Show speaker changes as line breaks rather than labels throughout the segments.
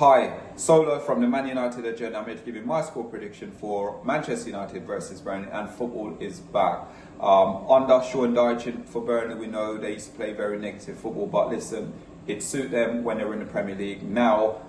Hi, Solo from the Man United Agenda. I'm here to give you my score prediction for Manchester United versus Burnley, and football is back. Under Sean Dyche for Burnley, we know they used to play very negative football, but listen, it suited them when they were in the Premier League. Now,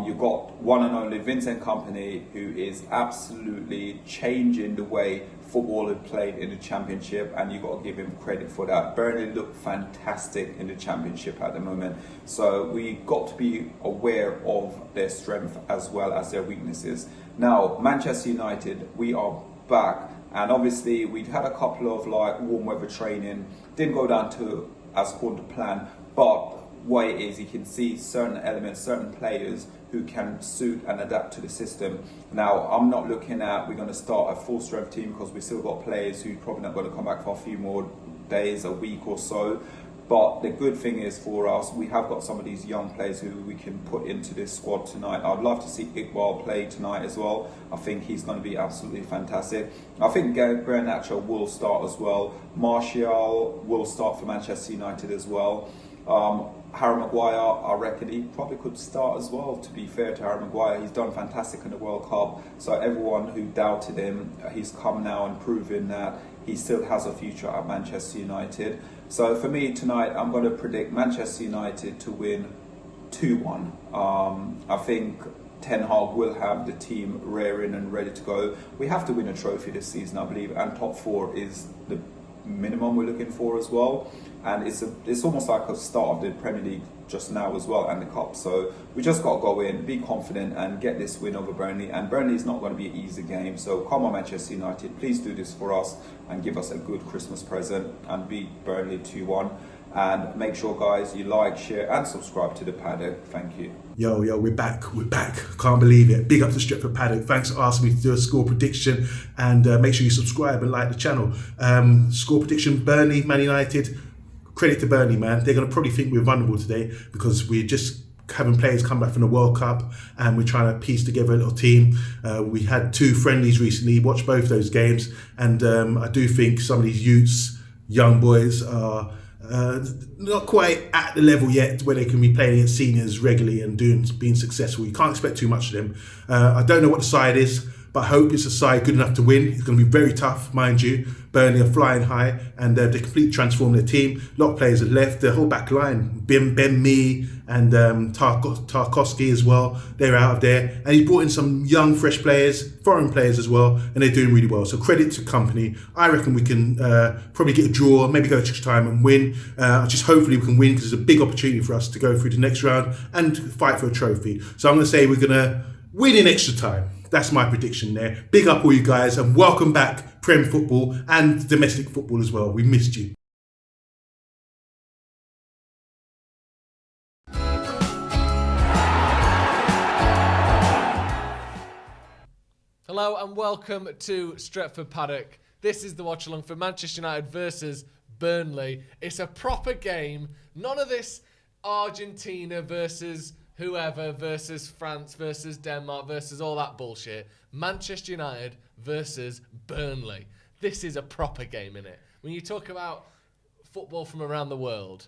you've got one and only Vincent Kompany, who is absolutely changing the way football is played in the Championship, and you've got to give him credit for that. Burnley look fantastic in the Championship at the moment, so we've got to be aware of their strength as well as their weaknesses. Now, Manchester United, we are back, and obviously we've had a couple of warm weather training, didn't go down to as according to plan, but what it is, you can see certain elements, certain players who can suit and adapt to the system. Now, I'm not looking at we're going to start a full strength team, because we've still got players who probably not going to come back for a few more days, a week or so. But the good thing is for us, we have got some of these young players who we can put into this squad tonight. I'd love to see Iqbal play tonight as well. I think he's going to be absolutely fantastic. I think Garnacho will start as well. Martial will start for Manchester United as well. Harry Maguire, I reckon he probably could start as well, to be fair to Harry Maguire. He's done fantastic in the World Cup, so everyone who doubted him, he's come now and proven that he still has a future at Manchester United. So for me tonight, I'm going to predict Manchester United to win 2-1. I think Ten Hag will have the team raring and ready to go. We have to win a trophy this season, I believe, and top four is the minimum we're looking for as well. And it's almost like a start of the Premier League just now as well, and the Cup. So we just got to go in, be confident, and get this win over Burnley. And Burnley is not going to be an easy game. So come on, Manchester United, please do this for us and give us a good Christmas present and beat Burnley 2-1. And make sure, guys, you like, share, and subscribe to the Paddock. Thank you.
Yo, we're back. Can't believe it. Big up to Stretford Paddock. Thanks for asking me to do a score prediction, and make sure you subscribe and like the channel. Score prediction: Burnley, Man United. Credit to Burnley, man. They're going to probably think we're vulnerable today, because we're just having players come back from the World Cup, and we're trying to piece together a little team. We had 2 friendlies recently, watched both those games, and I do think some of these youths, young boys, are not quite at the level yet where they can be playing against seniors regularly and being successful. You can't expect too much of them. I don't know what the side is, but I hope it's a side good enough to win. It's going to be very tough, mind you. Burnley are flying high, and they've completely transformed their team. A lot of players have left. The whole back line, Ben Mee and Tarkowski as well, they're out of there. And he's brought in some young, fresh players, foreign players as well, and they're doing really well. So credit to Kompany. I reckon we can probably get a draw, maybe go extra time and win. Just hopefully we can win, because it's a big opportunity for us to go through the next round and fight for a trophy. So I'm going to say we're going to win in extra time. That's my prediction there. Big up all you guys, and welcome back, Prem football and domestic football as well. We missed you.
Hello and welcome to Stretford Paddock. This is the Watchalong for Manchester United versus Burnley. It's a proper game. None of this Argentina versus whoever versus France versus Denmark versus all that bullshit. Manchester United versus Burnley. This is a proper game, innit? When you talk about football from around the world,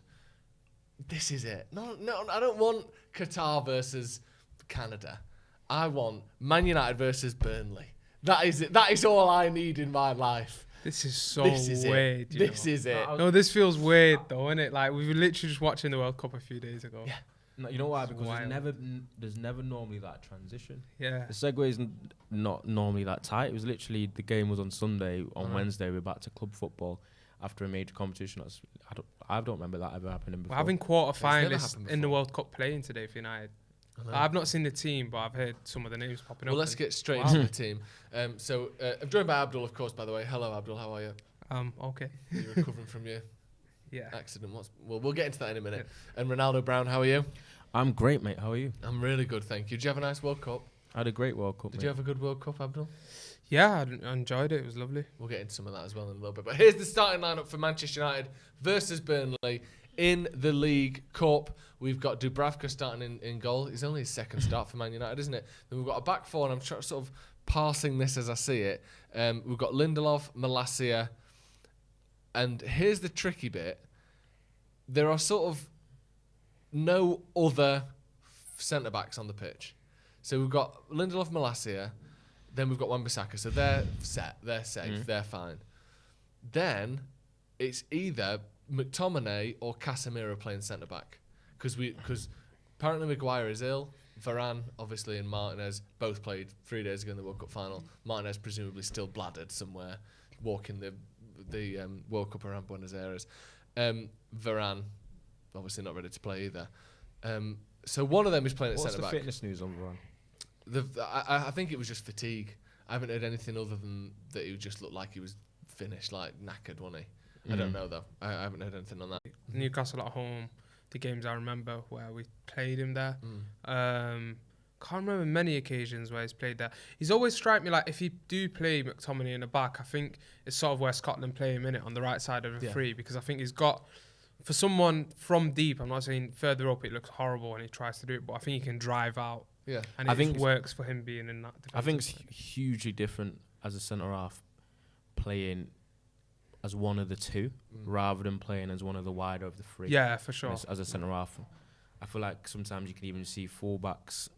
this is it. No, I don't want Qatar versus Canada. I want Man United versus Burnley. That is it. That is all I need in my life.
This is so weird.
This is it.
No, this feels weird though, isn't it? Like, we were literally just watching the World Cup a few days ago.
Yeah.
No, you know why? Because there's never normally that transition.
Yeah.
The segue is not normally that tight. It was literally, the game was on Sunday. On Wednesday, we're back to club football after a major competition. I don't remember that ever happening before.
We're having quarter-finalists in the World Cup playing today for United. I've not seen the team, but I've heard some of the names popping up.
Well, let's get straight into the team. I'm joined by Abdul, of course, by the way. Hello, Abdul. How are you?
Okay.
Are you recovering from your
Yeah.
accident? We'll get into that in a minute. Yeah. And Ronaldo Brown, how are you?
I'm great, mate. How are you?
I'm really good, thank you. Did you have a nice World Cup?
I had a great World Cup,
Did you have a good World Cup, Abdul?
Yeah, I enjoyed it. It was lovely.
We'll get into some of that as well in a little bit. But here's the starting lineup for Manchester United versus Burnley in the League Cup. We've got Dubravka starting in goal. It's only his second start for Man United, isn't it? Then we've got a back four, and I'm sort of parsing this as I see it. We've got Lindelof, Malacia, and here's the tricky bit. There are sort of no other centre backs on the pitch. So we've got Lindelof, Malacia, then we've got Wan-Bissaka. So they're set, they're safe, they're fine. Then it's either McTominay or Casemiro playing centre back because apparently Maguire is ill. Varane, obviously, and Martinez both played 3 days ago in the World Cup final. Martinez presumably still bladdered somewhere, walking the World Cup around Buenos Aires. Varane, obviously not ready to play either. So one of them is playing at centre back.
What's the fitness news on Varane?
I think it was just fatigue. I haven't heard anything other than that he just looked like he was finished, like knackered, wasn't he? I don't know though. I haven't heard anything on that.
Newcastle at home, the games I remember where we played him there. Can't remember many occasions where he's played there. He's always struck me like if you do play McTominay in the back, I think it's sort of where Scotland play him in it on the right side of the free, because I think he's got, for someone from deep, I'm not saying further up it looks horrible when he tries to do it, but I think he can drive out.
Yeah,
and I think it works for him being in that.
I think it's hugely different as a centre half playing as one of the two rather than playing as one of the wider of the three.
Yeah, for sure.
As a centre half, I feel like sometimes you can even see fullbacks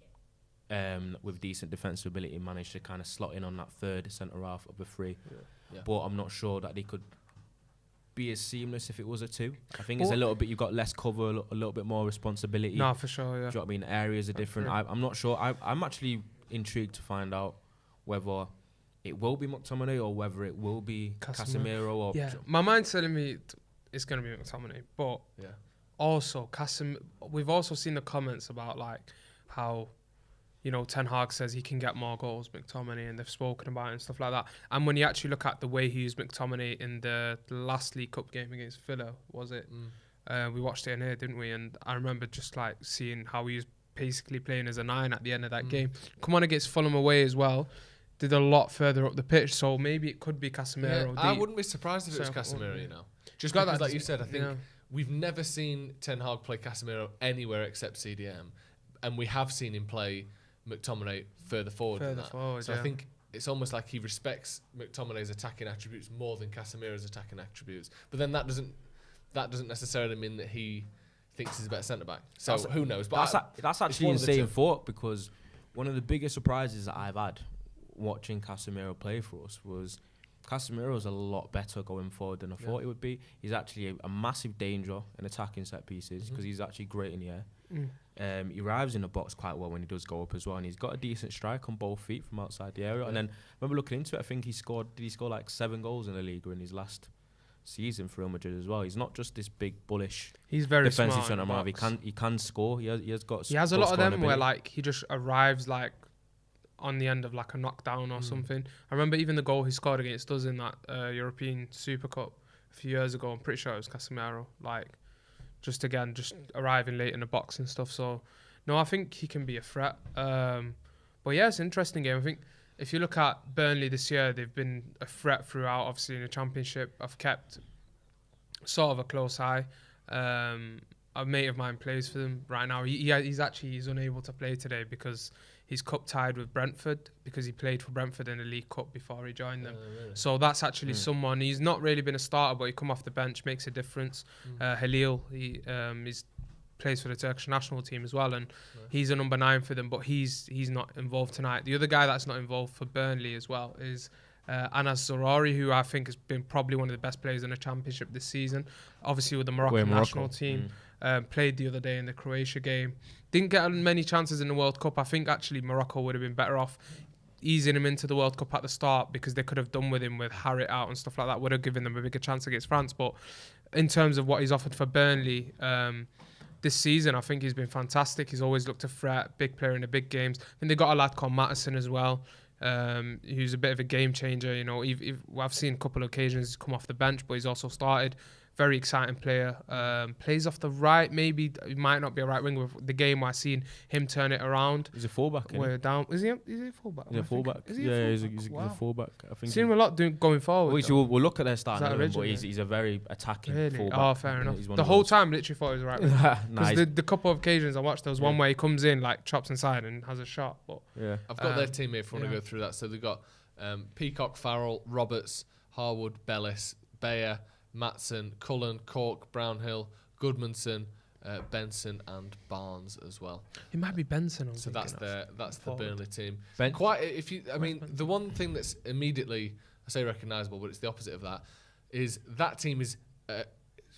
with decent defensive ability manage to kind of slot in on that third centre half of the three.
Yeah.
But I'm not sure that they could be as seamless if it was a two. I think it's a little bit, you've got less cover, a little bit more responsibility.
No, for sure, yeah.
Do you know what I mean? Areas are different. I'm not sure. I'm actually intrigued to find out whether it will be McTominay or whether it will be Casemiro. Or
my mind's telling me it's going to be McTominay, but also we've also seen the comments about like how, you know, Ten Hag says he can get more goals, McTominay, and they've spoken about it and stuff like that. And when you actually look at the way he used McTominay in the last League Cup game against Villa, was it? We watched it in here, didn't we? And I remember just like seeing how he was basically playing as a 9 at the end of that game. Come on against Fulham away as well. Did a lot further up the pitch, so maybe it could be Casemiro.
I wouldn't be surprised if it was Casemiro, you know. Just because, like you said, I think we've never seen Ten Hag play Casemiro anywhere except CDM. And we have seen him play McTominay further forward than that. So I think it's almost like he respects McTominay's attacking attributes more than Casemiro's attacking attributes. But then that doesn't necessarily mean that he thinks he's a better centre back. So who knows? But
that's actually insane thought, because one of the biggest surprises that I've had watching Casemiro play for us was Casemiro's a lot better going forward than I thought he would be. He's actually a massive danger in attacking set pieces because he's actually great in the air. He arrives in the box quite well when he does go up as well, and he's got a decent strike on both feet from outside the area. And then I remember looking into it, I think did he score like 7 goals in the league or in his last season for Real Madrid as well? He's not just this big bullish.
He's very
defensive
smart.
He can score. He has
a lot of them where like he just arrives like on the end of like a knockdown or something. I remember even the goal he scored against us in that European Super Cup a few years ago. I'm pretty sure it was Casemiro. Like just arriving late in the box and stuff. So no, I think he can be a threat. But yeah, it's an interesting game. I think if you look at Burnley this year, they've been a threat throughout. Obviously in the Championship, I've kept sort of a close eye. A mate of mine plays for them right now. He's unable to play today because he's cup tied with Brentford because he played for Brentford in the League Cup before he joined them.
Really?
So that's actually someone, he's not really been a starter, but he come off the bench, makes a difference. Halil, he plays for the Turkish national team as well, and he's a number 9 for them, but he's not involved tonight. The other guy that's not involved for Burnley as well is Anas Zaroury, who I think has been probably one of the best players in the Championship this season. Obviously with the Moroccan national team. Played the other day in the Croatia game. Didn't get many chances in the World Cup. I think actually Morocco would have been better off easing him into the World Cup at the start, because they could have done with him with Harrit out and stuff like that, would have given them a bigger chance against France. But in terms of what he's offered for Burnley this season, I think he's been fantastic. He's always looked a threat, big player in the big games. I think they got a lad called Maddison as well, who's a bit of a game changer. You know, I've seen a couple of occasions come off the bench, but he's also started. Very exciting player. Plays off the right. Maybe he might not be a right winger. With the game I've seen him turn it around.
He's a fullback.
We're down. Is he a fullback?
He's a fullback.
Is he a fullback?
He's a fullback. I think.
Seen him a lot going forward.
We'll look at their starting eleven, but
originally?
he's a very attacking
Really?
fullback.
Oh, fair enough. The whole time, literally thought he was a right winger. Because the couple of occasions I watched, there was one where he comes in, like chops inside and has a shot. But
I've got their teammate if you want to go through that. So they've got Peacock, Farrell, Roberts, Harwood, Bellis, Bayer, Matson, Cullen, Cork, Brownhill, Goodmanson, Benson and Barnes as well.
It might be Benson.
So that's the Burnley team.
Ben-
The one thing that's immediately, I say recognisable, but it's the opposite of that, is that team is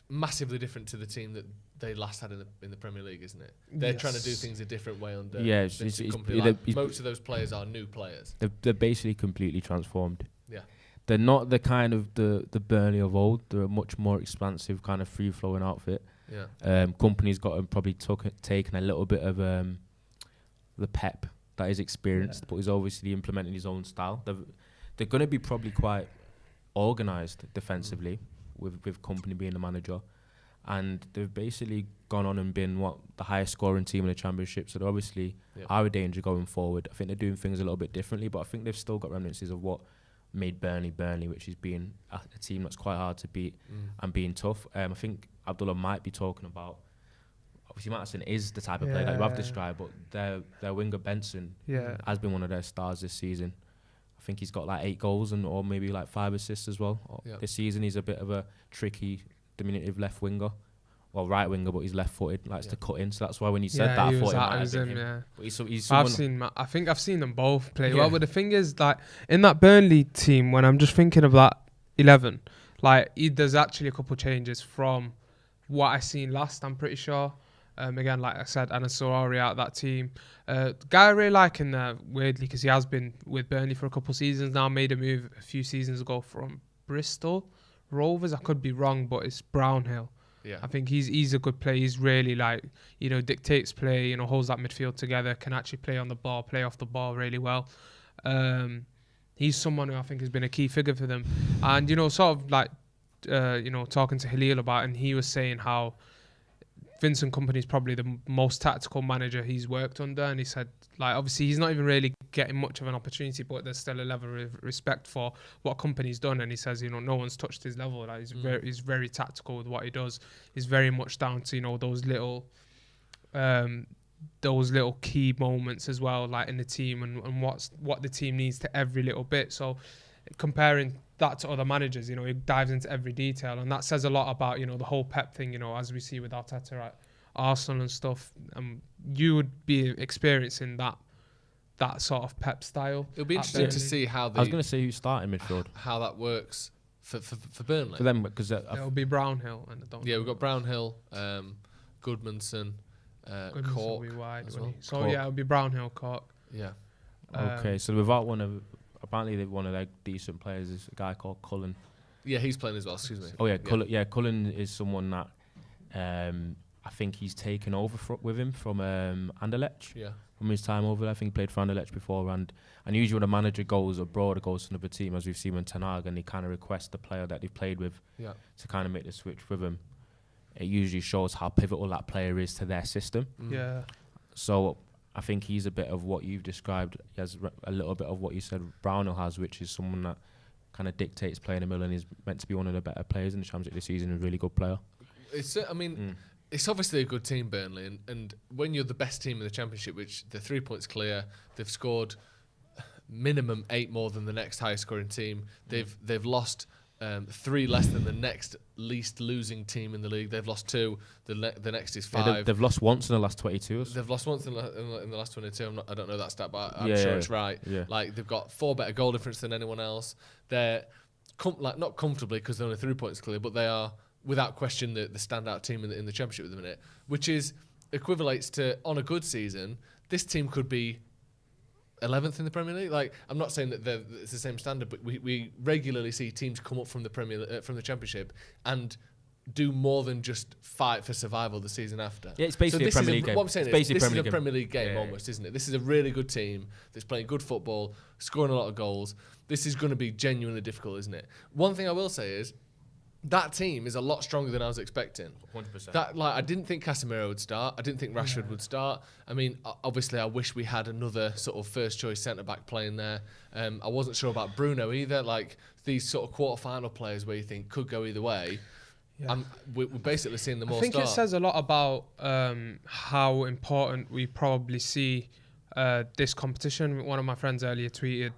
massively different to the team that they last had in the Premier League, isn't it? They're trying to do things a different way under Vincent Kompany. Most of those players are new players.
They're basically completely transformed.
Yeah.
They're not the kind of the Burnley of old. They're a much more expansive kind of free-flowing outfit.
Yeah.
Company's got probably taken a little bit of the pep that he's experienced, but he's obviously implementing his own style. They're going to be probably quite organised defensively with Company being the manager, and they've basically gone on and been the highest scoring team in the Championship. So they obviously are a danger going forward. I think they're doing things a little bit differently, but I think they've still got remnants of what made Burnley, which is being a team that's quite hard to beat and being tough. I think Abdullah might be talking about, obviously Matteson is the type of player that you have described, but their winger Benson has been one of their stars this season. I think he's got like 8 goals or maybe like 5 assists as well. This season he's a bit of a tricky, diminutive left winger. Well, right winger, but he's left-footed, likes to cut in. So that's why when you said that, I thought it might have been him. But he's
I think I've seen them both play well. But the thing is, like in that Burnley team, when I'm just thinking of that 11, like there's actually a couple of changes from what I seen last. I'm pretty sure. Again, like I said, Anasorari out of that team. Guy I really like in there, weirdly, because he has been with Burnley for a couple of seasons now. Made a move a few seasons ago from Bristol Rovers. I could be wrong, but it's Brownhill.
Yeah.
I think he's a good player. He's really dictates play, holds that midfield together, can actually play on the ball, play off the ball really well. He's someone who I think has been a key figure for them. And, sort of like, talking to Halil about it, and he was saying how Vincent Kompany is probably the most tactical manager he's worked under. And he said, like, obviously he's not even really getting much of an opportunity, but there's still a level of respect for what Kompany's done. And he says, no one's touched his level. Like, he's very tactical with what he does. He's very much down to, those little key moments as well, like in the team and what the team needs to every little bit. So comparing that to other managers, he dives into every detail, and that says a lot about, the whole Pep thing, as we see with Arteta at Arsenal and stuff. You would be experiencing that sort of Pep style.
It'll be interesting to see how
I was going to say who's starting midfield.
How that works for Burnley.
For them, because
it'll be Brownhill. And
we've got Brownhill, Goodmanson,
Goodmanson
Cork
will be wide,
as well.
So it'll be Brownhill, Cork.
Yeah.
Okay, so without apparently one of their decent players is a guy called Cullen.
Yeah, he's playing as well. Excuse me.
Oh yeah, Cullen. Yeah, Cullen is someone that I think he's taken over with him from Anderlecht.
Yeah.
From his time over there, I think he played for Anderlecht before, and usually when a manager goes abroad or goes to another team, as we've seen with Ten Hag, and they kind of request the player that they've played with to kind of make the switch with him, it usually shows how pivotal that player is to their system.
Yeah.
So I think he's a bit of what you've described. He has a little bit of what you said Brownhill has, which is someone that kind of dictates play in the middle and is meant to be one of the better players in the Championship this season, and a really good player.
It's obviously a good team, Burnley, and when you're the best team in the Championship, which they're 3 points clear, they've scored minimum 8 more than the next highest scoring team. They've lost 3 less than the next least losing team in the league. They've lost 2. The next is 5.
Yeah, they've lost once in the last 22.
They've lost once in the last 22. I don't know that stat, but I'm sure it's right.
Yeah.
Like, they've got 4 better goal difference than anyone else. They're not comfortably, because they're only 3 points clear, but they are without question the standout team in the Championship at the minute, which equivalates to, on a good season, this team could be 11th in the Premier League. Like, I'm not saying that it's the same standard, but we regularly see teams come up from the Championship and do more than just fight for survival the season after.
Yeah, it's basically a Premier League game.
What I'm saying is, this is a Premier League game almost, isn't it? This is a really good team that's playing good football, scoring a lot of goals. This is going to be genuinely difficult, isn't it? One thing I will say is, that team is a lot stronger than I was expecting.
100%.
I didn't think Casemiro would start. I didn't think Rashford would start. I mean, obviously, I wish we had another sort of first-choice centre-back playing there. I wasn't sure about Bruno either. Like, these sort of quarter-final players where you think could go either way. Yeah. We're basically seeing them all start.
I think it says a lot about how important we probably see this competition. One of my friends earlier tweeted,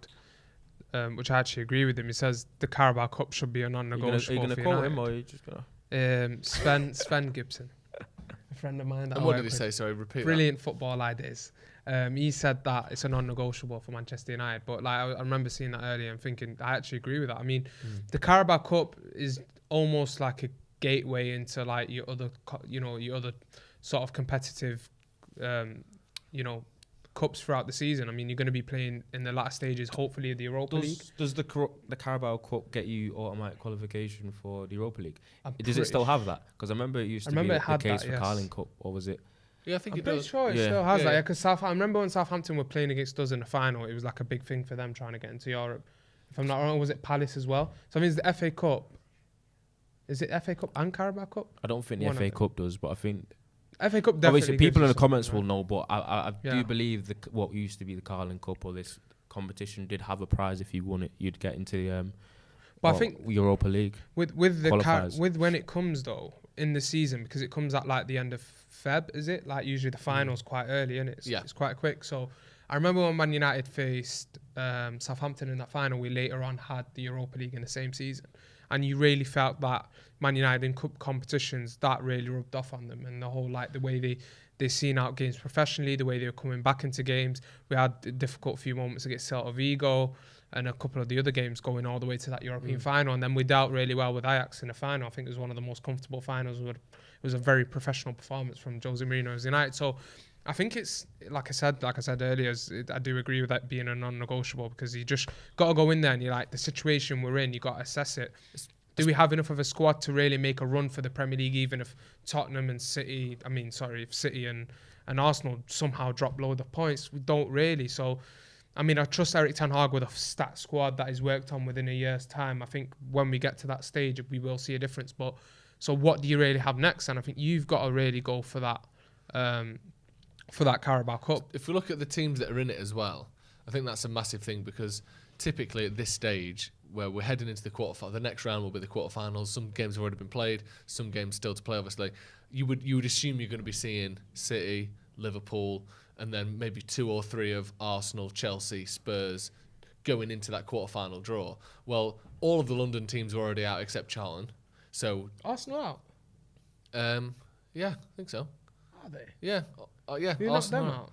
which I actually agree with him. He says the Carabao Cup should be a non-negotiable.
Are you going to quote him, or are you just going
to? Sven Gibson. a friend of mine. That
And what did he say? Sorry, repeat
Brilliant football ideas. He said that it's a non-negotiable for Manchester United, but like I remember seeing that earlier and thinking I actually agree with that. I mean, the Carabao Cup is almost like a gateway into like your other sort of competitive, cups throughout the season. I mean, you're going to be playing in the latter stages, hopefully, of the Europa League.
Does the Carabao Cup get you automatic qualification for the Europa League? Does it still have that? Because I remember it used to be the case for Carling Cup, or was it?
Yeah, I think
I'm
it
pretty
does.
sure it still has that. Yeah, because I remember when Southampton were playing against us in the final, it was like a big thing for them trying to get into Europe. If I'm not wrong, was it Palace as well? So I mean, it's the FA Cup. Is it FA Cup and Carabao Cup?
I don't think the FA Cup does, but I think
FA Cup definitely.
Obviously, people in the comments
right?
will know, but I do believe what used to be the Carling Cup or this competition did have a prize. If you won it, you'd get into
but I think
Europa League.
With when it comes though in the season, because it comes at like the end of Feb, is it? Like usually the finals quite early, and it's quite quick. So I remember when Man United faced Southampton in that final, we later on had the Europa League in the same season. And you really felt that Man United in cup competitions, that really rubbed off on them. And the whole, like, the way they seen out games professionally, the way they were coming back into games. We had a difficult few moments against Celta Vigo and a couple of the other games going all the way to that European final. And then we dealt really well with Ajax in the final. I think it was one of the most comfortable finals. It was a very professional performance from Jose Mourinho's United. So I think it's, like I said earlier, I do agree with that being a non-negotiable, because you just got to go in there and you're like, the situation we're in, you got to assess it. Do we have enough of a squad to really make a run for the Premier League, even if if City and Arsenal somehow drop loads of points? We don't really. So, I mean, I trust Eric Ten Hag with a stat squad that is worked on within a year's time. I think when we get to that stage, we will see a difference. But so what do you really have next? And I think you've got to really go for that. For that Carabao Cup.
If we look at the teams that are in it as well, I think that's a massive thing, because typically at this stage, where we're heading into the quarterfinal, the next round will be the quarterfinals. Some games have already been played, some games still to play. Obviously, you would assume you're going to be seeing City, Liverpool, and then maybe 2 or 3 of Arsenal, Chelsea, Spurs going into that quarterfinal draw. Well, all of the London teams are already out except Charlton. So
Arsenal out.
Yeah, I think so.
Are they?
Yeah. Yeah,
Who knocked them out?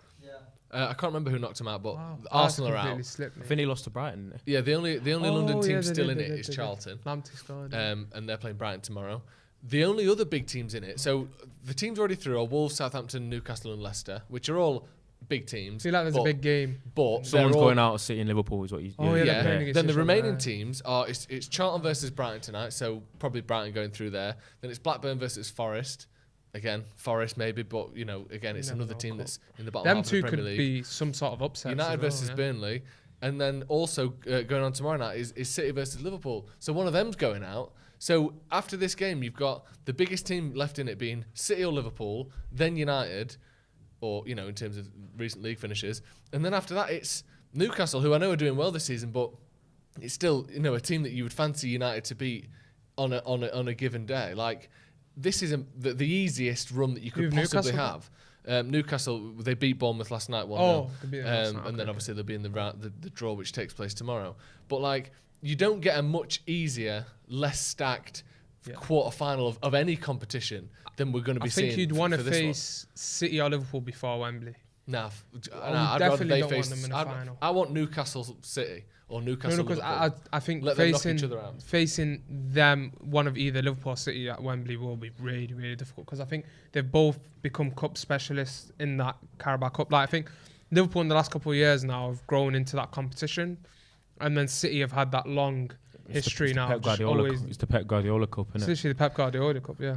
I can't remember who knocked them out, but Arsenal are out.
I think he lost to Brighton.
Yeah, the only London team still in it is Charlton.
Lamptey scored.
And they're playing Brighton tomorrow. The only other big teams in it, so the teams already through are Wolves, Southampton, Newcastle and Leicester, which are all big teams.
I feel like there's a big game.
But
someone's going out of City and Liverpool is what you...
Then the remaining teams are, it's Charlton versus Brighton tonight, so probably Brighton going through there. Then it's Blackburn versus Forest. Again, Forest maybe, but again, it's another team that's in the bottom half of the Premier League.
Them two could be some sort of upset.
United versus Burnley, and then also going on tomorrow night is City versus Liverpool. So one of them's going out. So after this game, you've got the biggest team left in it being City or Liverpool, then United, or in terms of recent league finishes, and then after that it's Newcastle, who I know are doing well this season, but it's still a team that you would fancy United to beat on a given day. Like, this is the easiest run that you could possibly have. Newcastle, they beat Bournemouth last night 1-0. And then obviously they'll be in the draw, which takes place tomorrow. But like, you don't get a much easier, less stacked quarter final of any competition than we're going to be seeing.
I think you'd want to face City or Liverpool before Wembley.
I'd definitely don't want them in the final. I want Newcastle City. Or Newcastle.
No, because I think facing them, one of either Liverpool or City at Wembley will be really, really difficult, because I think they've both become cup specialists in that Carabao Cup. Like, I think Liverpool in the last couple of years now have grown into that competition, and then City have had that long history now.
It's the Pep Guardiola Cup, isn't it?
It's literally the Pep Guardiola Cup, yeah.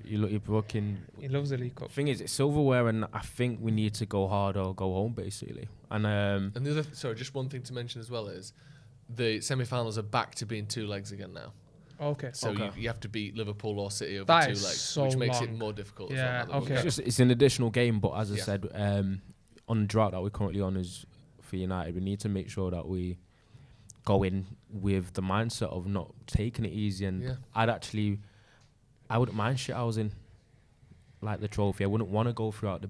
You're fucking...
He loves the League Cup.
The thing is, it's silverware, and I think we need to go hard or go home, basically. And
the other, just one thing to mention as well is the semi-finals are back to being 2 legs again now.
Okay.
So you have to beat Liverpool or City over
that
2 legs,
so
which makes
long.
it more difficult.
Yeah, okay.
It's an additional game, but as I said, on the drought that we're currently on is for United, we need to make sure that we go in with the mindset of not taking it easy. And I wouldn't mind shit I was in, like the trophy. I wouldn't want to go through the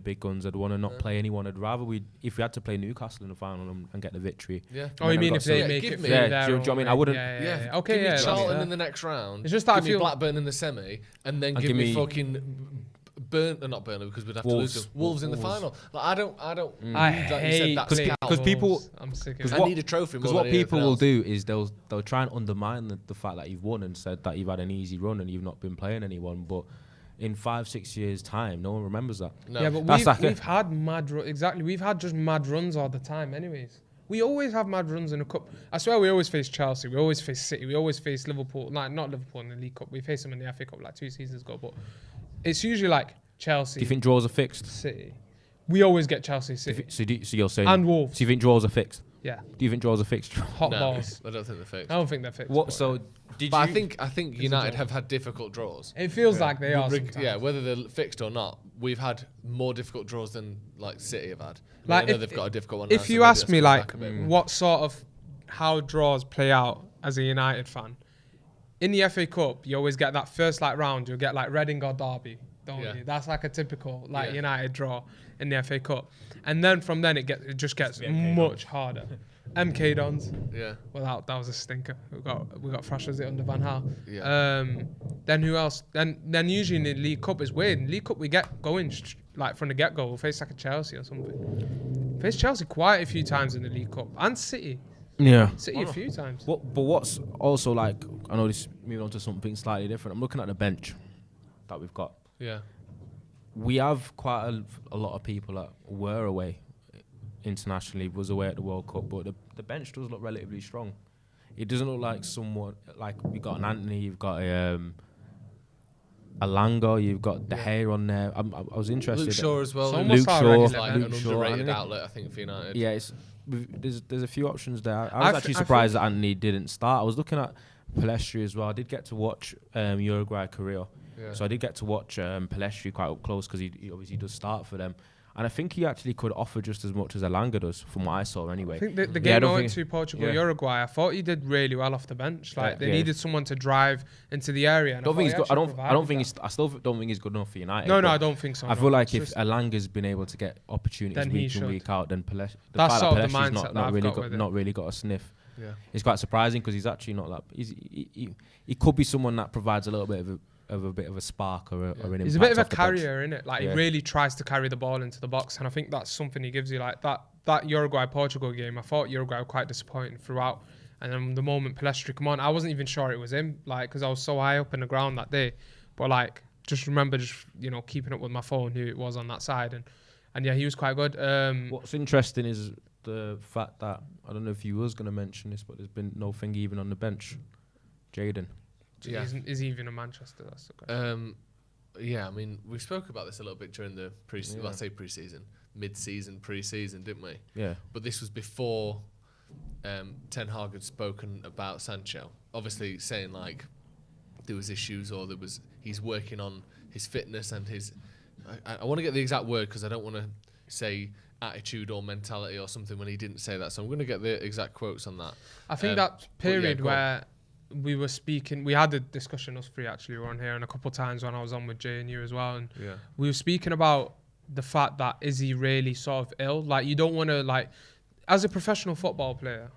big guns. I'd want to not play anyone. I'd rather if we had to play Newcastle in the final and get the victory.
Yeah.
Oh, you mean if they make it?
Do you know what I mean? I wouldn't.
Yeah.
Okay.
Give me Charlton in the next round.
It's just that
give me Blackburn in the semi, and then give me fucking not Burnley because we'd have to lose them. Wolves in the final. Like, I don't.
I
like
hate
you said,
because people.
I'm sick of
Because
it.
I need a trophy.
Because what people will do is they'll try and undermine the fact that you've won and said that you've had an easy run and you've not been playing anyone. But in 5-6 years' time, no one remembers that.
No.
Yeah, but we've had mad exactly. We've had just mad runs all the time, anyways. We always have mad runs in the cup. I swear, we always face Chelsea. We always face City. We always face Liverpool. Like, not Liverpool in the League Cup. We faced them in the FA Cup like 2 seasons ago. But it's usually like Chelsea.
Do you think draws are fixed?
City. We always get Chelsea, City.
So you're saying
And Wolves.
So you think draws are fixed?
Yeah.
Do you think draws are fixed?
Hot
No,
balls.
I don't think they're fixed.
I don't think they're fixed.
What? So did
But
you?
I think United have had difficult draws.
It feels like they are. Sometimes.
Yeah, whether they're fixed or not, we've had more difficult draws than like City have had.
Like,
I know they've got a difficult one.
If you ask me, like, what sort of how draws play out as a United fan, in the FA Cup, you always get that first like round. You'll get like Reading or Derby, don't you? That's like a typical like United draw in the FA Cup, and then from then it just gets much harder. MK Dons.
Yeah.
Well, that was a stinker. We got thrashed with it under Van Gaal.
Yeah.
Then who else? Then usually in the League Cup is weird. In the League Cup we get going like from the get go. We'll face like a Chelsea or something. Face Chelsea quite a few times in the League Cup and City.
Yeah.
City a few times.
But what's also like, I know this moving on to something slightly different. I'm looking at the bench that we've got.
Yeah.
We have quite a lot of people that were away internationally, was away at the World Cup, but the bench does look relatively strong. It doesn't look like someone like you've got an Anthony, you've got a Lango, you've got De Gea on there. I was interested.
Luke Shaw as well.
Luke Shaw,
like an underrated
Anthony.
outlet, I think, for United.
Yeah, there's a few options there. I was actually surprised that Anthony didn't start. I was looking at Palestri as well. I did get to watch Uruguay Korea.
Yeah.
So I did get to watch Palestri quite up close because he obviously does start for them. And I think he actually could offer just as much as Elanga does, from what I saw anyway.
I think the game I went to Portugal, Uruguay, I thought he did really well off the bench. Like they needed someone to drive into the area. And I don't think
I still don't think he's good enough for United.
No, I don't think so.
I feel like if Elanga's been able to get opportunities week in, week out, then Palestri's not really got a sniff.
Yeah.
It's quite surprising because he's actually not that. He could be someone that provides a little bit of a spark or an impact.
He's a bit of a carrier, isn't it? Like he really tries to carry the ball into the box, and I think that's something he gives you. Like that Uruguay-Portugal game, I thought Uruguay were quite disappointing throughout, and then the moment Palestri come on, I wasn't even sure it was him, like because I was so high up in the ground that day. But like, just remember, keeping up with my phone who it was on that side, and yeah, he was quite good.
What's interesting is the fact that I don't know if you was going to mention this, but there's been no thing even on the bench. Jaden.
Yeah.
Is he even in Manchester? That's the question.
Yeah, I mean, we spoke about this a little bit during the mid-season, pre-season, didn't we?
Yeah.
But this was before Ten Hag had spoken about Sancho. Obviously saying like there was issues or he's working on his fitness and his... I want to get the exact word because I don't want to say attitude or mentality or something when he didn't say that. So I'm going to get the exact quotes on that.
I think that period where... we were speaking, we had a discussion, us three actually, we were on here, and a couple of times when I was on with Jay and you as well, and we were speaking about the fact that is he really sort of ill? Like, you don't want to, like, as a professional football player,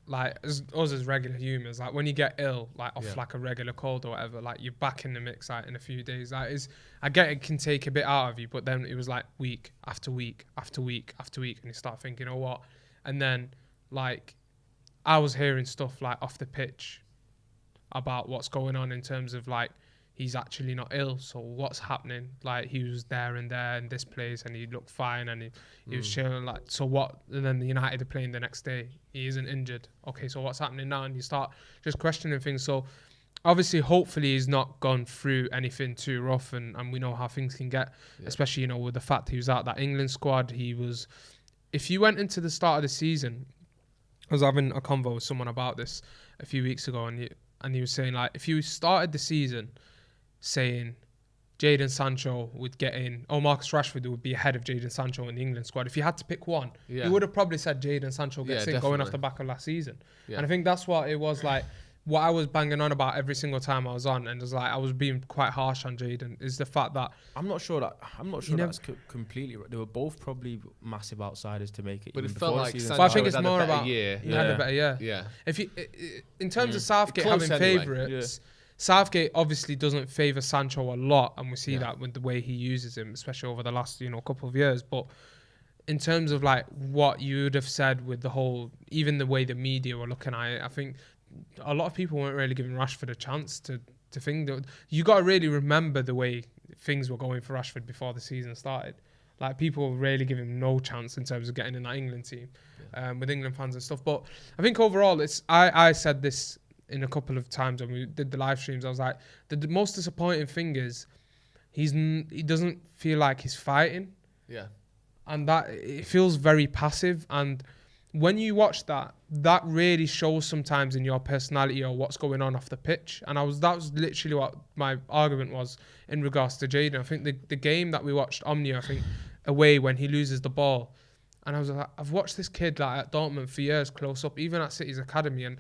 like, us as regular humans, like, when you get ill, like, off like a regular cold or whatever, like, you're back in the mix, like, in a few days. Like, I get it can take a bit out of you, but then it was like week after week after week after week, and you start thinking, oh, what? And then, like, I was hearing stuff, like, off the pitch about what's going on in terms of like he's actually not ill, so what's happening? Like he was there in this place and he looked fine and he was chilling, like, so what? And then the United are playing the next day, he isn't injured, okay, so what's happening now? And you start just questioning things. So obviously hopefully he's not gone through anything too rough, and we know how things can get, especially with the fact he was out that England squad. If you went into the start of the season, I was having a convo with someone about this a few weeks ago, and he was saying, like, if you started the season saying Jadon Sancho would get in, or Marcus Rashford would be ahead of Jadon Sancho in the England squad, if you had to pick one, you would have probably said Jadon Sancho gets in, going off the back of last season. Yeah. And I think that's what it was like. What I was banging on about every single time I was on, and it was like I was being quite harsh on Jadon, is the fact that
I'm not sure that's completely right. They were both probably massive outsiders to make it.
But it felt like
Sancho
Sancho
I think it's
had
more
a better
about
year.
he had a better year.
Yeah.
If you, in terms of Southgate having favourites, Southgate obviously doesn't favour Sancho a lot, and we see that with the way he uses him, especially over the last couple of years. But in terms of like what you would have said with the whole, even the way the media were looking at it, I think a lot of people weren't really giving Rashford a chance to think that. You got to really remember the way things were going for Rashford before the season started. Like, people were really giving him no chance in terms of getting in that England team, with England fans and stuff. But I think overall, I said this in a couple of times when we did the live streams. I was like, the most disappointing thing is he doesn't feel like he's fighting.
Yeah. And
that it feels very passive. And when you watch that really shows sometimes in your personality or what's going on off the pitch. And that was literally what my argument was in regards to Jadon. I think the game that we watched, Omnia, I think, away when he loses the ball. And I was like, I've watched this kid like at Dortmund for years, close up, even at City's academy. And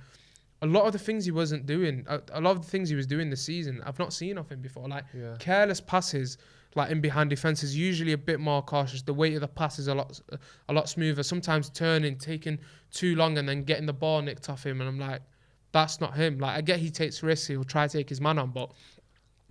a lot of the things he wasn't doing, a lot of the things he was doing this season, I've not seen of him before. Like careless passes, like in behind defence, is usually a bit more cautious. The weight of the pass is a lot smoother. Sometimes turning, taking too long, and then getting the ball nicked off him. And I'm like, that's not him. Like, I get he takes risks, he'll try to take his man on, but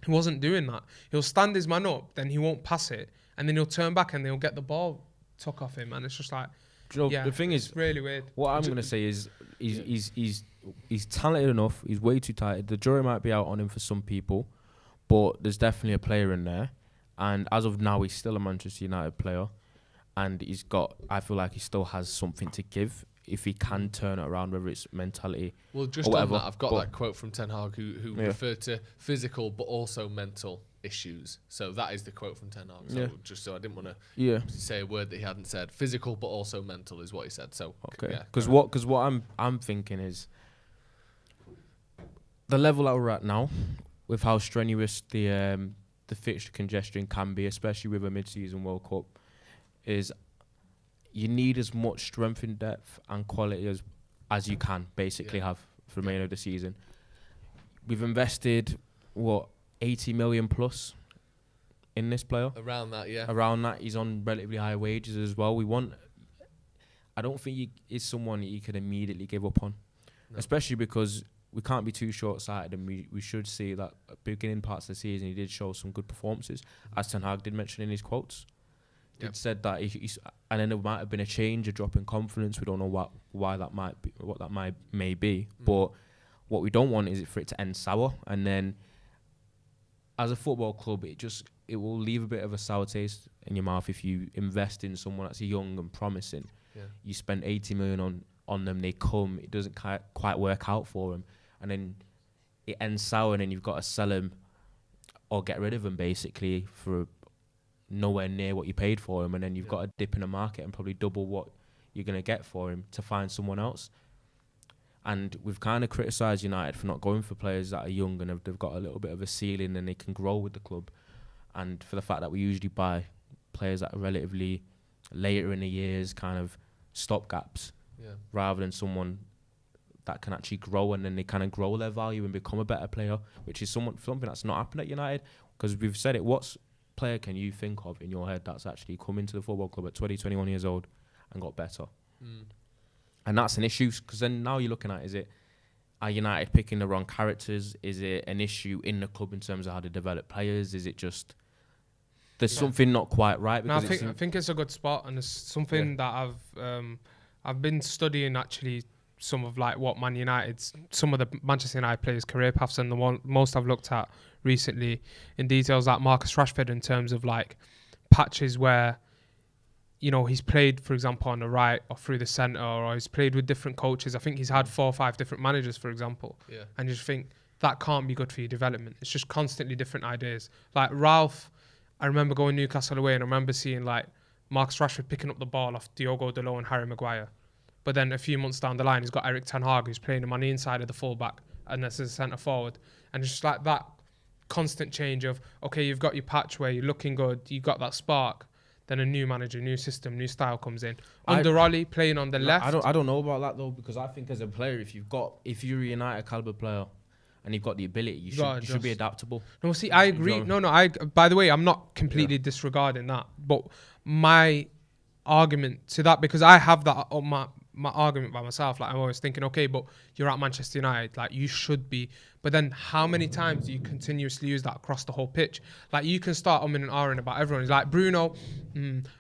he wasn't doing that. He'll stand his man up, then he won't pass it, and then he'll turn back and they'll get the ball took off him. And it's just like,
the thing is,
really weird.
What I'm gonna say is, he's talented enough. He's way too talented. The jury might be out on him for some people, but there's definitely a player in there. And as of now, he's still a Manchester United player, and I feel like he still has something to give if he can turn it around, whether it's mentality.
Well, just
or
on
whatever.
that, I've got that quote from Ten Hag, who referred to physical but also mental issues. So that is the quote from Ten Hag. So just so I didn't want to say a word that he hadn't said. Physical but also mental is what he said. So
okay, because what I'm thinking is the level that we're at now, with how strenuous the fixture congestion can be, especially with a mid-season World Cup, is you need as much strength in depth and quality as you can basically have for the remainder of the season. We've invested 80 million plus in this player.
Around that, yeah.
Around that, he's on relatively high wages as well. I don't think he's someone that you can immediately give up on, especially because we can't be too short-sighted, and we should see that at the beginning parts of the season he did show some good performances, as Ten Hag did mention in his quotes. He said that and then there might have been a change, a drop in confidence. We don't know why that might be, what that may be. But what we don't want is for it to end sour, and then as a football club, it will leave a bit of a sour taste in your mouth if you invest in someone that's young and promising. Yeah. You spend 80 million on them, they come, it doesn't quite work out for them, and then it ends sour, and then you've got to sell them or get rid of them basically for nowhere near what you paid for him, and then you've got to dip in the market and probably double what you're going to get for him to find someone else. And we've kind of criticised United for not going for players that are young and they've got a little bit of a ceiling and they can grow with the club, and for the fact that we usually buy players that are relatively later in the years, kind of stopgaps, rather than someone that can actually grow, and then they kind of grow their value and become a better player, which is something that's not happened at United. Because we've said it, what player can you think of in your head that's actually come into the football club at 20, 21 years old and got better? And that's an issue, because then now you're looking at, are United picking the wrong characters? Is it an issue in the club in terms of how to develop players? Is it just there's something not quite right?
No, I think it's a good spot, and it's something that I've been studying actually. Some of some of the Manchester United players' career paths, and the most I've looked at recently in details like Marcus Rashford, in terms of like patches where he's played, for example, on the right or through the centre, or he's played with different coaches. I think he's had 4 or 5 different managers, for example, and you just think that can't be good for your development. It's just constantly different ideas. Like Ralph, I remember going Newcastle away, and I remember seeing like Marcus Rashford picking up the ball off Diogo Dalot and Harry Maguire. But then a few months down the line, he's got Eric Ten Hag, who's playing him on the inside of the fullback, and that's as a centre forward. And it's just like that constant change of, okay, you've got your patch where you're looking good, you've got that spark, then a new manager, new system, new style comes in. Under Ollie, playing on the left.
I don't know about that though, because I think as a player, if you're a United caliber player and you've got the ability, you should be adaptable.
No, see, I agree. By the way, I'm not completely disregarding that, but my argument to that, because I have that on my argument by myself. Like I'm always thinking, okay, but you're at Manchester United, like you should be. But then how many times do you continuously use that across the whole pitch? Like you can start umming and ahhing about everyone. It's like Bruno,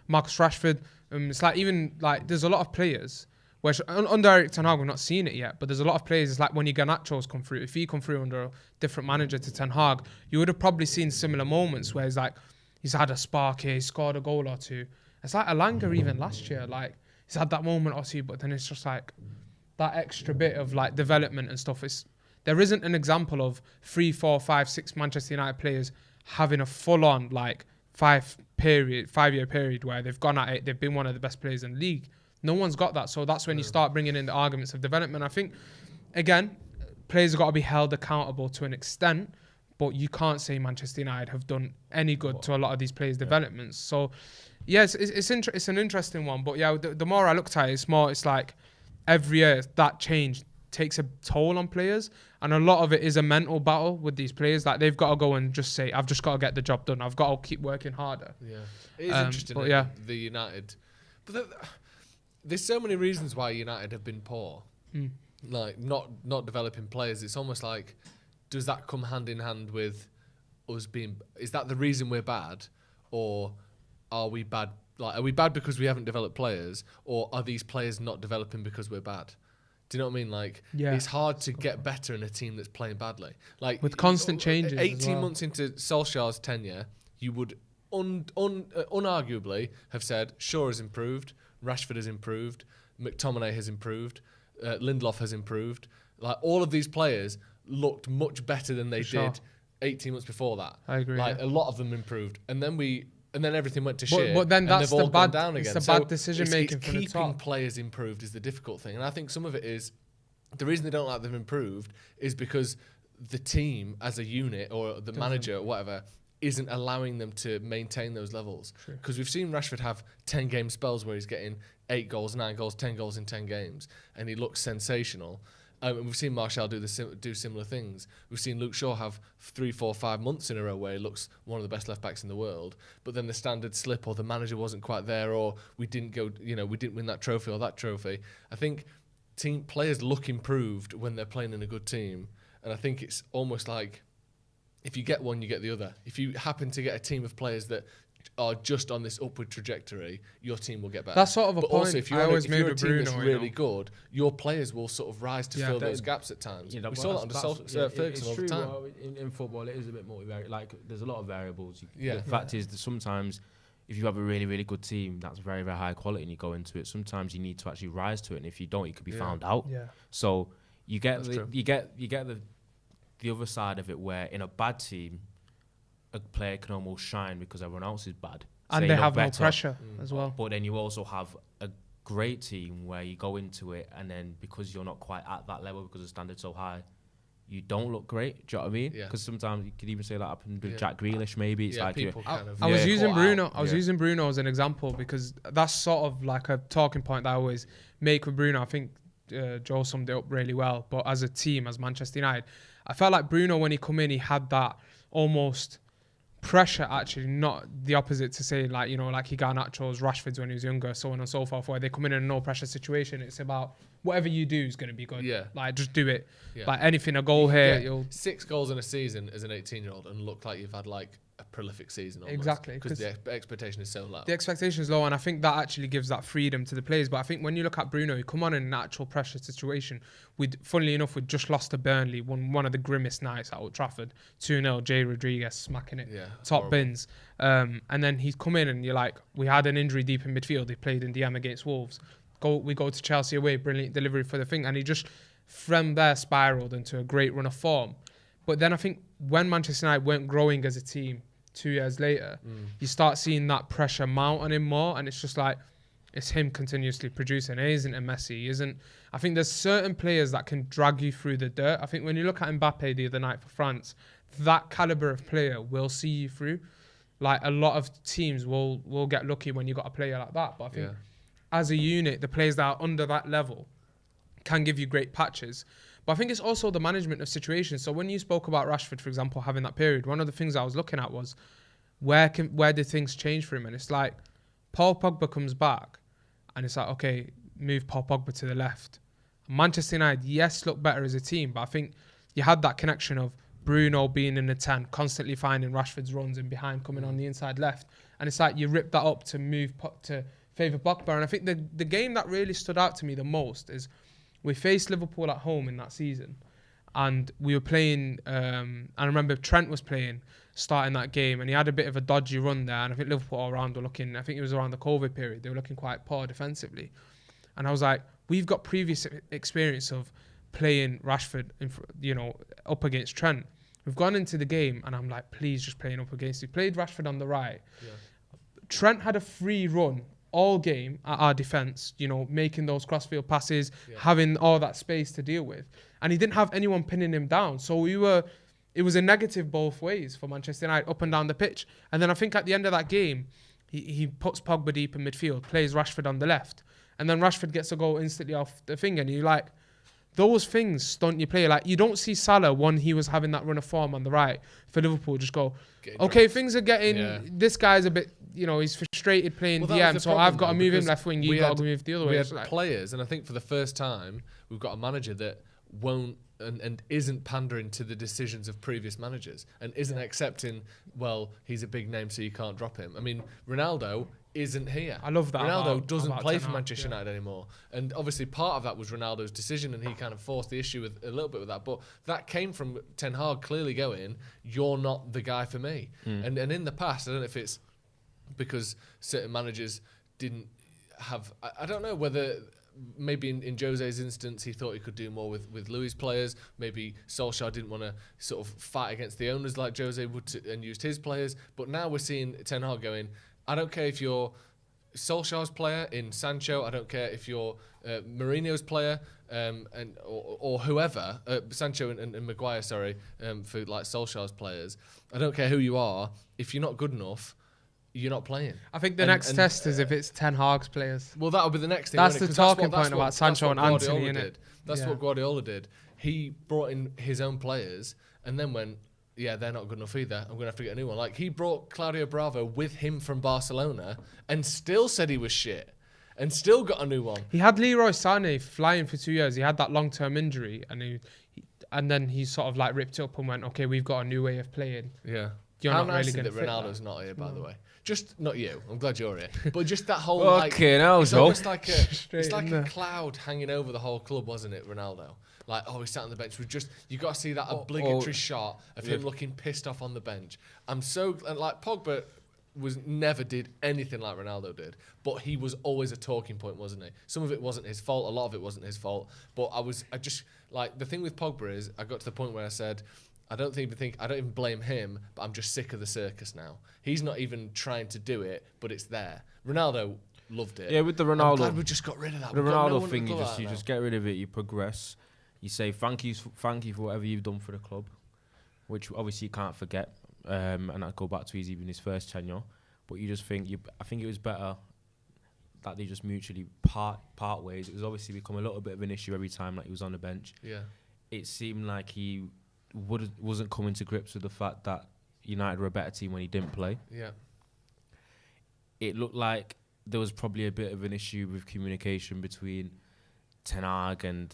Marcus Rashford. It's like even like there's a lot of players. Where under Eric Ten Hag, we're not seeing it yet, but there's a lot of players. It's like when Garnacho's come through. If he come through under a different manager to Ten Hag, you would have probably seen similar moments where he's had a spark here, he scored a goal or two. It's like Alanga even last year, like he's had that moment or two, but then it's just like that extra bit of like development and stuff. There isn't an example of 3, 4, 5, 6 Manchester United players having a full-on like 5-year period where they've gone at it. They've been one of the best players in the league. No one's got that. So that's when you start bringing in the arguments of development. I think, again, players have got to be held accountable to an extent, but you can't say Manchester United have done any good to a lot of these players' developments. So, yeah, it's an interesting one. But, yeah, the more I looked at it, it's like every year that change takes a toll on players. And a lot of it is a mental battle with these players. Like, they've got to go and just say, I've just got to get the job done. I've got to keep working harder.
Yeah. It is interesting,
but, yeah.
The United... But there's so many reasons why United have been poor, like not developing players. It's almost like, does that come hand in hand with us being? Is that the reason we're bad, or are we bad? Like, are we bad because we haven't developed players, or are these players not developing because we're bad? Do you know what I mean? Like, it's hard to get better in a team that's playing badly. Like
with constant changes.
18 months into Solskjaer's tenure, you would unarguably have said Shaw has improved. Rashford has improved, McTominay has improved, Lindelof has improved. Like all of these players looked much better than they did 18 months before that.
I agree.
Like a lot of them improved, and then everything went to shit.
But then that's the bad
down again.
It's the bad decision making from the top.
Keeping players improved is the difficult thing, and I think some of it is the reason they don't like them improved is because the team as a unit or the manager or whatever isn't allowing them to maintain those levels. Because we've seen Rashford have 10-game spells where he's getting 8 goals, 9 goals, 10 goals in 10 games, and he looks sensational. And we've seen Martial do similar things. We've seen Luke Shaw have 3, 4, 5 months in a row where he looks one of the best left-backs in the world, but then the standard slip or the manager wasn't quite there, or we didn't win that trophy or that trophy. I think players look improved when they're playing in a good team, and I think it's almost like if you get one, you get the other. If you happen to get a team of players that are just on this upward trajectory, your team will get better.
That's sort of a
but
point.
Also, if you're a team that's really good, your players will sort of rise to fill those gaps at times. We saw that under Ferguson all the time.
Well, in football, it is a bit more like there's a lot of variables. The fact is that sometimes if you have a really, really good team that's very, very high quality and you go into it, sometimes you need to actually rise to it, and if you don't, you could be found out.
Yeah.
So you get the other side of it, where in a bad team, a player can almost shine because everyone else is bad.
And they have no pressure as well.
But then you also have a great team where you go into it, and then because you're not quite at that level because the standard's so high, you don't look great. Do you know what I mean? Because sometimes you could even say that happened with Jack Grealish. Maybe it's like
I was using Bruno. I was using Bruno as an example because that's sort of like a talking point that I always make with Bruno. I think Joe summed it up really well. But as a team, as Manchester United, I felt like Bruno, when he come in, he had that almost pressure, actually, not the opposite to say like, like he got Garnacho's, Rashford's when he was younger, so on and so forth, where they come in a no pressure situation. It's about whatever you do is going to be good. Yeah. Like, just do it. Yeah. Like, anything, a goal here. You'll
6 goals in a season as an 18-year-old and look like you've had like a prolific season almost.
Exactly.
Because the expectation is so low.
The expectation is low, and I think that actually gives that freedom to the players. But I think when you look at Bruno, he come on in an actual pressure situation. Funnily enough, we just lost to Burnley, one of the grimmest nights at Old Trafford, 2-0, Jay Rodriguez smacking it, top horrible. Bins. And then he's come in and you're like, we had an injury deep in midfield. He played in DM against Wolves. We go to Chelsea away, brilliant delivery for the thing. And he just, from there, spiralled into a great run of form. But then I think when Manchester United weren't growing as a team 2 years later, you start seeing that pressure mount on him more. And it's just like, it's him continuously producing. It isn't a Messi. I think there's certain players that can drag you through the dirt. I think when you look at Mbappe the other night for France, that caliber of player will see you through. Like, a lot of teams will get lucky when you got a player like that. But I think as a unit, the players that are under that level can give you great patches. But I think it's also the management of situations. So when you spoke about Rashford, for example, having that period, one of the things I was looking at was where did things change for him? And it's like Paul Pogba comes back and it's like, okay, moved Paul Pogba to the left. Manchester United, yes, look better as a team, but I think you had that connection of Bruno being in the 10, constantly finding Rashford's runs and behind coming on the inside left. And it's like you rip that up to move to favour Pogba. And I think the game that really stood out to me the most is we faced Liverpool at home in that season. And we were playing, I remember Trent was playing, starting that game, and he had a bit of a dodgy run there. And I think Liverpool all around were looking, I think it was around the COVID period, they were looking quite poor defensively. And I was like, we've got previous experience of playing Rashford, up against Trent. We've gone into the game, and I'm like, please just playing up against. We played Rashford on the right. Yeah. Trent had a free run all game at our defence, making those crossfield passes, having all that space to deal with. And he didn't have anyone pinning him down. So it was a negative both ways for Manchester United, up and down the pitch. And then I think at the end of that game, he puts Pogba deep in midfield, plays Rashford on the left. And then Rashford gets a goal instantly off the finger. And you're like, those things stunt your play. Like, you don't see Salah when he was having that run of form on the right for Liverpool just go, okay, things are getting, this guy's a bit, he's frustrated playing DM, so I've got to move him left wing, you've got to move the other way.
We had players, and I think for the first time, we've got a manager that won't and isn't pandering to the decisions of previous managers and isn't accepting, well, he's a big name, so you can't drop him. I mean, Ronaldo isn't here.
I love that.
Ronaldo doesn't play for Manchester United anymore. And obviously part of that was Ronaldo's decision, and he kind of forced the issue with a little bit with that. But that came from Ten Hag clearly going, you're not the guy for me. And in the past, I don't know if it's because certain managers didn't have, I don't know whether maybe in Jose's instance he thought he could do more with Louis' players. Maybe Solskjaer didn't want to sort of fight against the owners like Jose would and used his players. But now we're seeing Ten Hag going, I don't care if you're Solskjaer's player in Sancho. I don't care if you're Mourinho's player or whoever, Sancho and Maguire, for like Solskjaer's players. I don't care who you are. If you're not good enough, you're not playing.
I think the next test is if it's Ten Hag's players.
Well, that'll be the next thing.
That's the talking point about Sancho and Anthony, innit?
That's what Guardiola did. He brought in his own players and then went, yeah, they're not good enough either. I'm going to have to get a new one. Like, he brought Claudio Bravo with him from Barcelona and still said he was shit and still got a new one.
He had Leroy Sané flying for 2 years. He had that long-term injury and then he sort of like ripped it up and went, okay, we've got a new way of playing.
Yeah.
You're
How
not
nice
really
is
going
it
to
that Ronaldo's not here, by the way? Just, not you. I'm glad you're here. But just that whole,
it's
almost like a cloud hanging over the whole club, wasn't it, Ronaldo? Like, he's sat on the bench. You got to see that obligatory shot of him looking pissed off on the bench. Pogba never did anything like Ronaldo did, but he was always a talking point, wasn't he? Some of it wasn't his fault. A lot of it wasn't his fault. But the thing with Pogba is, I got to the point where I said, I don't even blame him, but I'm just sick of the circus now. He's not even trying to do it, but it's there. Ronaldo loved it.
Yeah, with the Ronaldo,
I'm glad we just got rid of that.
The Ronaldo thing, you just get rid of it. You progress. You say thank you for whatever you've done for the club, which obviously you can't forget. And I go back to even his first tenure, but you just think I think it was better that they just mutually part ways. It was obviously become a little bit of an issue every time that he was on the bench.
Yeah,
it seemed like he wasn't coming to grips with the fact that United were a better team when he didn't play.
Yeah,
it looked like there was probably a bit of an issue with communication between Ten Hag and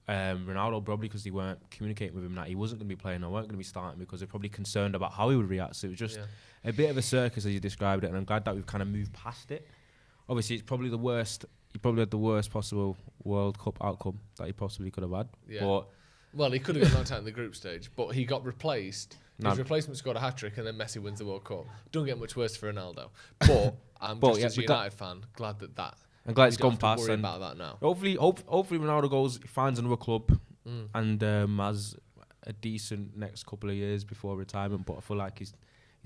Ronaldo, probably because they weren't communicating with him that he wasn't going to be playing or weren't going to be starting because they're probably concerned about how he would react. So it was just a bit of a circus as you described it, and I'm glad that we've kind of moved past it. Obviously, it's probably the worst. He probably had the worst possible World Cup outcome that he possibly could have had.
Yeah. Well, he could have got knocked out in the group stage, but he got replaced. His replacement scored a hat-trick, and then Messi wins the World Cup. Don't get much worse for Ronaldo. But I'm as a United fan, glad that.
I'm glad it's gone past.
Worry about that now.
Hopefully Ronaldo finds another club, and has a decent next couple of years before retirement. But I feel like his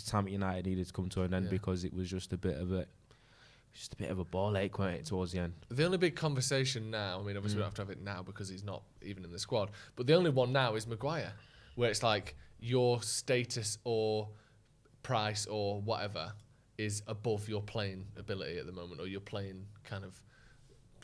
time at United needed to come to an end because it was just a bit of a ball ache, wasn't it, towards the end.
The only big conversation now, I mean, obviously we don't have to have it now because he's not even in the squad, but the only one now is Maguire, where it's like your status or price or whatever is above your playing ability at the moment, or your playing kind of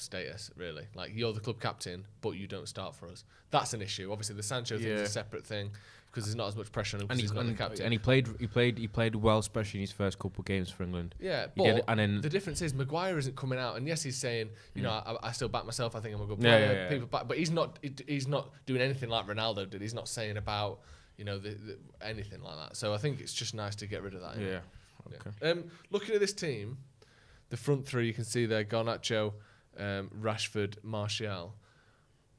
status, really. Like, you're the club captain, but you don't start for us. That's an issue. Obviously, the Sancho thing is a separate thing because there's not as much pressure on him because he's not the captain.
And he played well, especially in his first couple of games for England.
Yeah, but the difference is Maguire isn't coming out, and yes, he's saying, you know, I still back myself. I think I'm a good player. People back, but he's not doing anything like Ronaldo did. He's not saying about, you know, anything like that. So I think it's just nice to get rid of that.
Yeah.
Okay. Looking at this team, the front three you can see there: Garnacho, Rashford, Martial.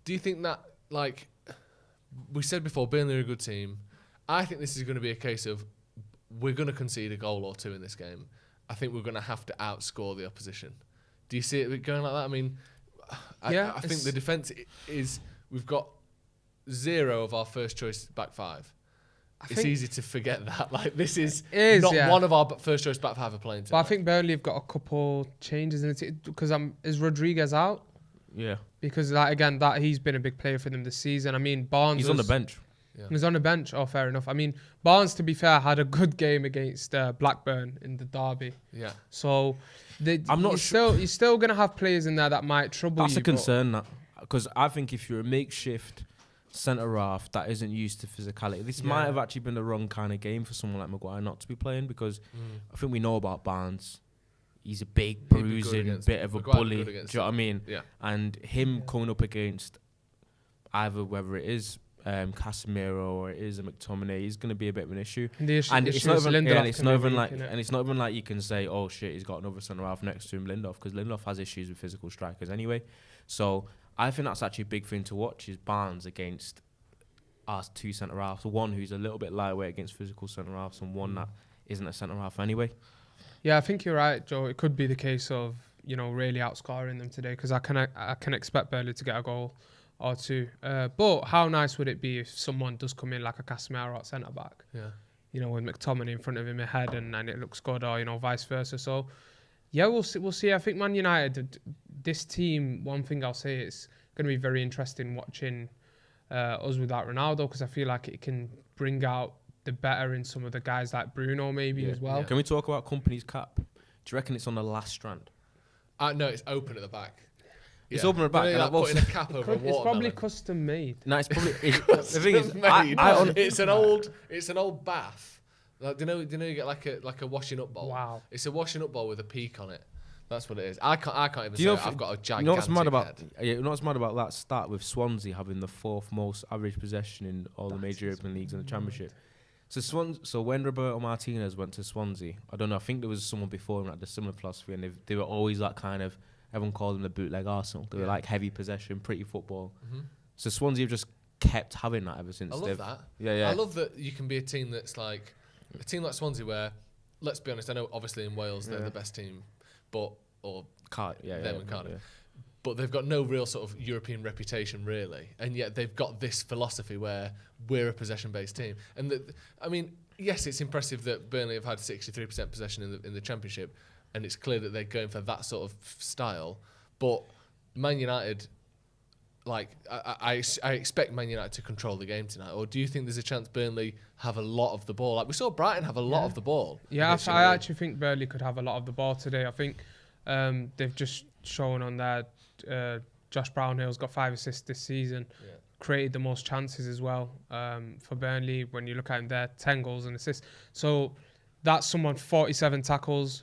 Do you think that, like we said before, Burnley are a good team? I think this is going to be a case of we're going to concede a goal or two in this game. I think we're going to have to outscore the opposition. Do you see it going like that? I mean, I think the defence is we've got 0 of our first choice back five. It's easy to forget that. Like, this is not one of our first choice back five are playing tonight.
But I think Burnley have got a couple changes in it because is Rodriguez out?
Yeah.
Because he's been a big player for them this season. I mean, Barnes.
He's on the bench.
Yeah.
He's on the bench. Oh, fair enough. I mean, Barnes, to be fair, had a good game against Blackburn in the derby.
Yeah.
So
I'm not sure.
You're still going to have players in there that might trouble you.
That's a concern, that, because I think if you're a makeshift centre half that isn't used to physicality, this might have actually been the wrong kind of game for someone like Maguire not to be playing, because I think we know about Barnes. He's a big, bruising, bit of a bully. Do you know what I mean?
Yeah.
And him coming up against either, whether it is Casemiro or it is a McTominay, he's going to be a bit of an issue. And it's not even like you can say, oh shit, he's got another centre half next to him, Lindelof, because Lindelof has issues with physical strikers anyway. So I think that's actually a big thing to watch, is Barnes against our two centre halves, one who's a little bit lightweight against physical centre halves, and one that isn't a centre half anyway.
Yeah, I think you're right, Joe. It could be the case of, you know, really outscoring them today, because I can expect Burnley to get a goal or two. But how nice would it be if someone does come in like a Casemiro at centre back?
Yeah.
You know, with McTominay in front of him ahead, and it looks good, or, you know, vice versa. So yeah, we'll see. I think Man United, this team, one thing I'll say, it's going to be very interesting watching us without Ronaldo, because I feel like it can bring out the better in some of the guys like Bruno maybe as well.
Yeah. Can we talk about Company's cap? Do you reckon it's on the last strand?
No, it's open at the back.
It's open at the back.
Like putting a cap over
It's probably custom made.
No, it's probably. The thing is,
it's an old bath. Like, do you know you get like a washing up bowl?
Wow.
It's a washing up bowl with a peak on it. That's what it is. I can't even say I've got a gigantic
you know what's mad about
head.
You know what's mad about that stat with Swansea having the 4th most average possession in all the major European leagues in the Championship. So when Roberto Martinez went to Swansea, I don't know, I think there was someone before him that had a similar philosophy, and they were always like kind of, everyone called them the bootleg Arsenal. They were like heavy possession, pretty football. So Swansea have just kept having that ever since.
I love that.
Yeah.
I love that you can be a team that's like a team like Swansea, where, let's be honest, I know obviously in Wales they're the best team, but and Cardiff. But they've got no real sort of European reputation, really. And yet they've got this philosophy where we're a possession-based team. And I mean, yes, it's impressive that Burnley have had 63% possession in the Championship, and it's clear that they're going for that sort of style. But Man United, like, I expect Man United to control the game tonight. Or do you think there's a chance Burnley have a lot of the ball? Like, we saw Brighton have a lot of the ball.
Yeah, I actually think Burnley could have a lot of the ball today. I think they've just shown on there, Josh Brownhill's got 5 assists this season, created the most chances as well for Burnley. When you look at him there, 10 goals and assists. So that's someone, 47 tackles,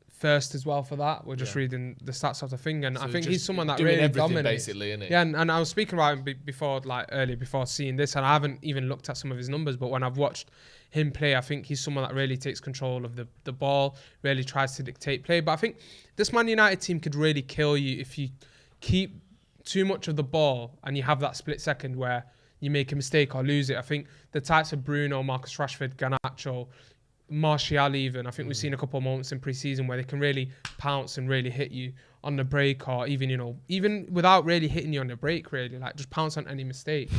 first as well for that. We're just reading the stats off the thing, and so I think he's someone that really dominates.
Basically, isn't he?
Yeah, and I was speaking about him before seeing this, and I haven't even looked at some of his numbers, but when I've watched him play, I think he's someone that really takes control of the ball, really tries to dictate play. But I think this Man United team could really kill you if you keep too much of the ball and you have that split second where you make a mistake or lose it. I think the types of Bruno, Marcus Rashford, Garnacho, Martial even, I think we've seen a couple of moments in pre-season where they can really pounce and really hit you on the break, or even without really hitting you on the break, really, like just pounce on any mistake.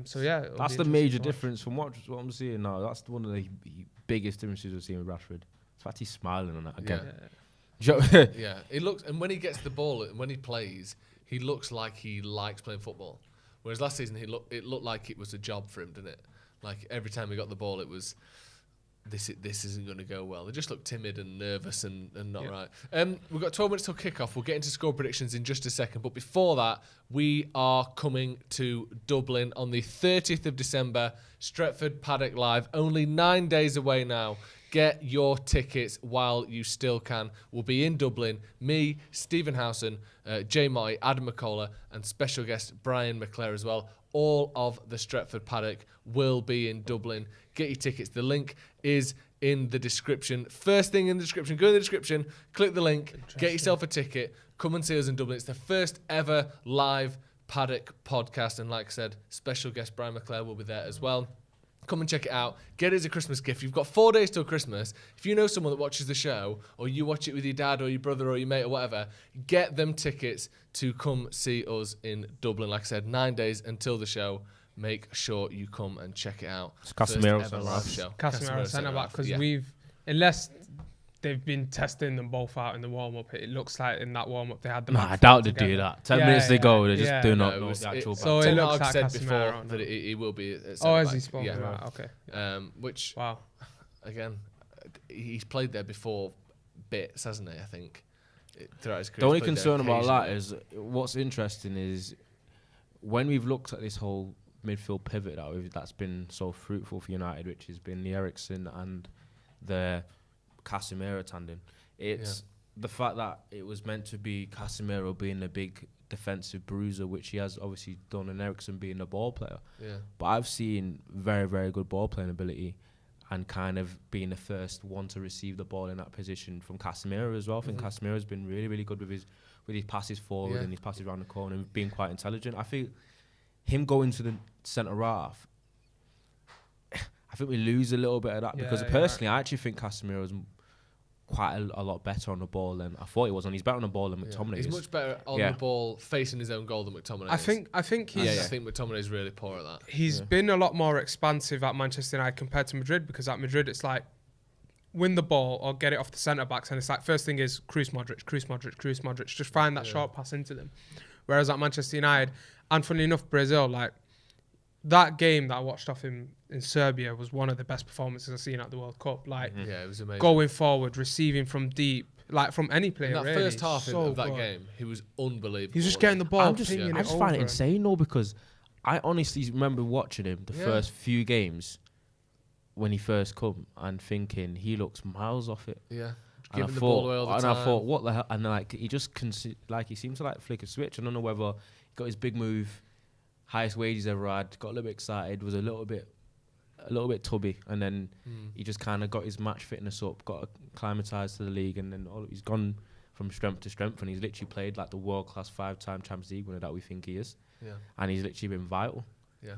So yeah,
that's the major difference from what I'm seeing now. That's one of the biggest differences we're seeing with Rashford. In fact, he's smiling on that again.
Yeah, it looks, and when he gets the ball, when he plays, he looks like he likes playing football. Whereas last season, it looked like it was a job for him, didn't it? Like every time he got the ball, it was, this isn't going to go well. They just look timid and nervous and not right. We've got 12 minutes till kickoff. We'll get into score predictions in just a second. But before that, we are coming to Dublin on the 30th of December. Stretford Paddock Live. Only 9 days away now. Get your tickets while you still can. We'll be in Dublin. Me, Stephen Howson, Jay Moy, Adam McCullough, and special guest Brian McClare as well. All of the Stretford Paddock will be in Dublin. Get your tickets. The link is in the description. First thing in the description. Go in the description, click the link, get yourself a ticket, come and see us in Dublin. It's the first ever live Paddock podcast. And like I said, special guest Brian McClare will be there as well. Come and check it out. Get it as a Christmas gift. You've got 4 days till Christmas. If you know someone that watches the show, or you watch it with your dad or your brother or your mate or whatever, get them tickets to come see us in Dublin. Like I said, 9 days until the show. Make sure you come and check it out.
It's Casemiro
centre back, because unless they've been testing them both out in the warm up, it looks like in that warm up they had them.
I doubt they do that. 10 minutes to go, they just do not know the actual.
So it looks like
said
Casemiro
before that he will be.
As he spoke, right? Okay.
Which
wow,
again, he's played there before bits, hasn't he? I think throughout his career.
The only concern about that is what's interesting is when we've looked at this whole midfield pivot that's been so fruitful for United, which has been the Eriksen and the Casemiro tandem. It's the fact that it was meant to be Casemiro being a big defensive bruiser, which he has obviously done, and Eriksen being a ball player. Yeah. But I've seen very, very good ball playing ability and kind of being the first one to receive the ball in that position from Casemiro as well. I think Casemiro's been really, really good with his passes forward and his passes around the corner and being quite intelligent. I think him going to the centre half, I think we lose a little bit of that because personally, I actually think Casemiro's quite a lot better on the ball than I thought he was. And he's better on the ball than McTominay is.
He's much better on the ball facing his own goal than McTominay is.
I think he's...
I think McTominay is really poor at that.
He's been a lot more expansive at Manchester United compared to Madrid, because at Madrid it's like win the ball or get it off the centre-backs, and it's like first thing is Kroos Modric, just find that short pass into them. Whereas at Manchester United, and funnily enough, Brazil, like that game that I watched off him in Serbia was one of the best performances I've seen at the World Cup. Like,
it was amazing.
Going forward, receiving from deep, like from any player.
In that
really,
first half of that game, he was unbelievable.
He was just getting the ball.
I just find it insane though, because I honestly remember watching him the first few games when he first come and thinking he looks miles off it.
Yeah.
And
the ball away all the time.
I thought, what the hell? And like he just he seems to like flick a switch. I don't know whether he got his big move, highest wages ever had, got a little bit excited, was a little bit tubby, and then he just kind of got his match fitness up, got acclimatized to the league, and then he's gone from strength to strength, and he's literally played like the world-class 5-time Champions League winner that we think he is. Yeah. And he's literally been vital.
Yeah.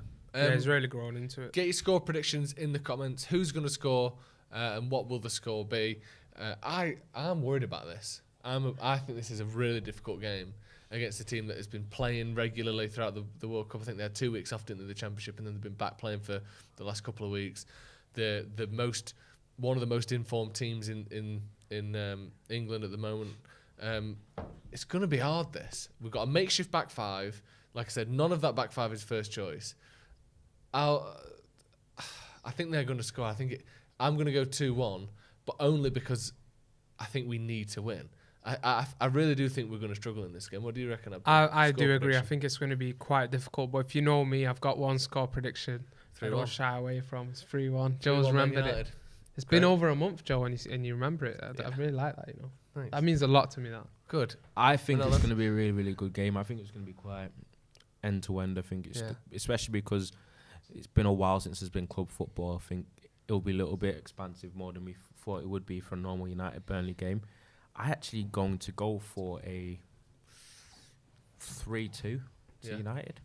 He's really grown into it.
Get your score predictions in the comments. Who's going to score, and what will the score be? I'm worried about this. I think this is a really difficult game against a team that has been playing regularly throughout the World Cup. I think they had 2 weeks off, didn't they, the Championship, and then they've been back playing for the last couple of weeks. One of the most informed teams in England at the moment. It's going to be hard, this. We've got a makeshift back five. Like I said, none of that back five is first choice. I think they're going to score. I'm going to go 2-1, but only because I think we need to win. I really do think we're going to struggle in this game. What do you reckon?
I do agree. I think it's going to be quite difficult. But if you know me, I've got one score prediction. 3-1. I don't shy away from. It's 3-1. Joe's remembered it. It's been over a month, Joe, and you remember it. I really like that. Nice. That means a lot to me. That
good.
I think it's going to be a really, really good game. I think it's going to be quite end to end. I think it's especially because it's been a while since there's been club football. I think it'll be a little bit expansive, more than we thought it would be for a normal United Burnley game. I actually going to go for a 3-2 to United.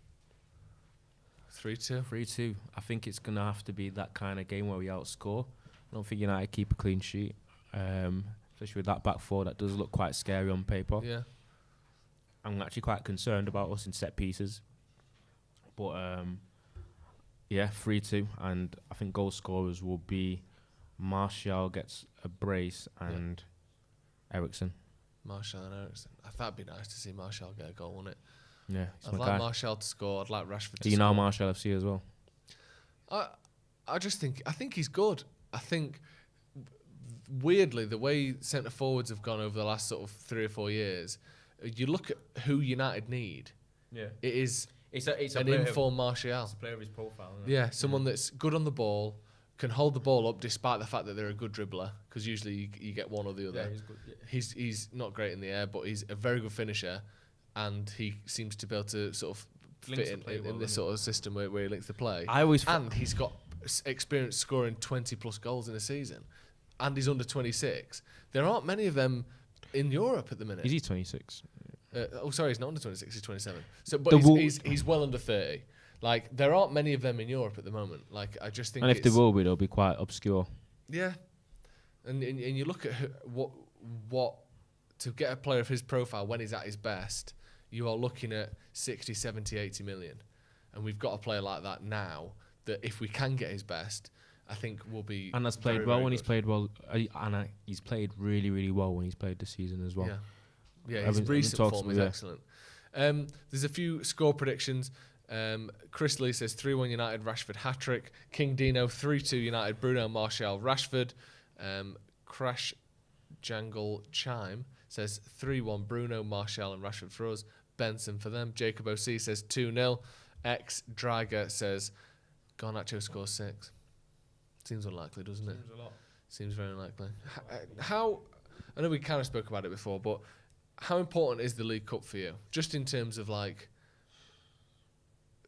3-2?
3-2. I think it's going to have to be that kind of game where we outscore. I don't think United keep a clean sheet, especially with that back four that does look quite scary on paper.
Yeah.
I'm actually quite concerned about us in set pieces. But, 3-2. And I think goal scorers will be Martial gets a brace and... Eriksen.
Martial and Eriksen. I thought it'd be nice to see Martial get a goal, wouldn't it?
Yeah.
I'd like Martial to score. I'd like Rashford to score.
Do you know Martial FC as well?
I think he's good. I think weirdly, the way centre forwards have gone over the last sort of 3 or 4 years, you look at who United need.
Yeah.
It is
It's
an informed Martial.
It's a player of his profile. Isn't it?
Yeah, someone that's good on the ball, can hold the ball up despite the fact that they're a good dribbler, because usually you get one or the other.
Yeah, he's good. Yeah.
He's not great in the air, but he's a very good finisher, and he seems to be able to sort of
Links
fit
the play
in
well,
this
doesn't
sort of system where he links the play.
And
he's got experience scoring 20 plus goals in a season, and he's under 26. There aren't many of them in Europe at the minute.
Is he 26?
Sorry, he's not under 26. He's 27. So, but
The
he's well under 30. Like, there aren't many of them in Europe at the moment. Like, I just think.
And if there will be, they'll be quite obscure.
Yeah, and you look at what to get a player of his profile when he's at his best, you are looking at 60, 70, 80 million, and we've got a player like that now. That if we can get his best, I think will be.
And has played well when he's played well, and he's played really, really well when he's played this season as well.
Yeah, his recent form is excellent. There's a few score predictions. Chris Lee says 3-1 United, Rashford hat-trick. King Dino 3-2 United, Bruno Martial, Rashford. Crash Jangle Chime says 3-1 Bruno Martial and Rashford for us. Benson for them. Jacob OC says 2-0. X Drager says Garnacho scores 6. Seems unlikely, doesn't it?
Seems a lot.
Seems very unlikely. How? I know we kind of spoke about it before, but how important is the League Cup for you? Just in terms of like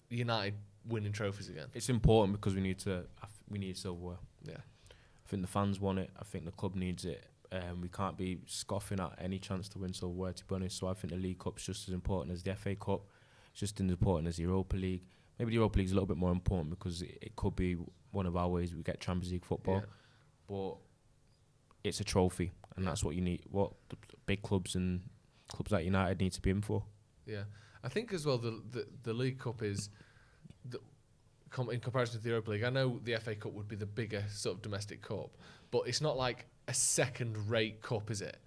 United winning trophies again.
It's important because we need silverware.
Yeah.
I think the fans want it. I think the club needs it. We can't be scoffing at any chance to win silverware, to be honest. So I think the League Cup's just as important as the FA Cup. It's just as important as the Europa League. Maybe the Europa League's a little bit more important because it could be one of our ways we get Champions League football.
Yeah.
But it's a trophy, and that's what you need. What the big clubs and clubs like United need to be in for.
Yeah, I think as well the League Cup is, in comparison to the Europa League. I know the FA Cup would be the bigger sort of domestic cup, but it's not like a second-rate cup, is it?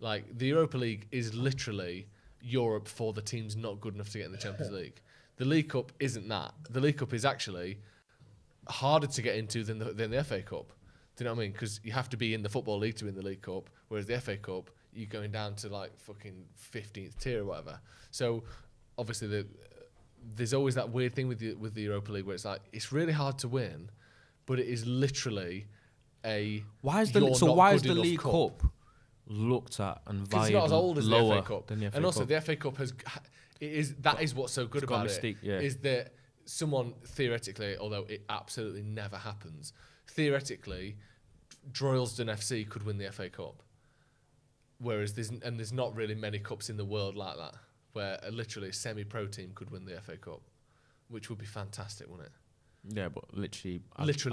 Like the Europa League is literally Europe for the teams not good enough to get in the Champions League. The League Cup isn't that. The League Cup is actually harder to get into than the FA Cup. Do you know what I mean? Because you have to be in the Football League to win the League Cup, whereas the FA Cup, you're going down to like fucking 15th tier or whatever. So obviously there's always that weird thing with the Europa League where it's like it's really hard to win, but it is literally a
why is the League Cup looked at and valued
it's not as old as the
lower
FA Cup.
than the FA
and also
Cup.
the FA Cup is what's so good about it is that someone theoretically, although it absolutely never happens, theoretically Droylsden FC could win the FA Cup, whereas there's not really many cups in the world like that where literally a semi-pro team could win the FA Cup, which would be fantastic, wouldn't it?
Yeah, but literally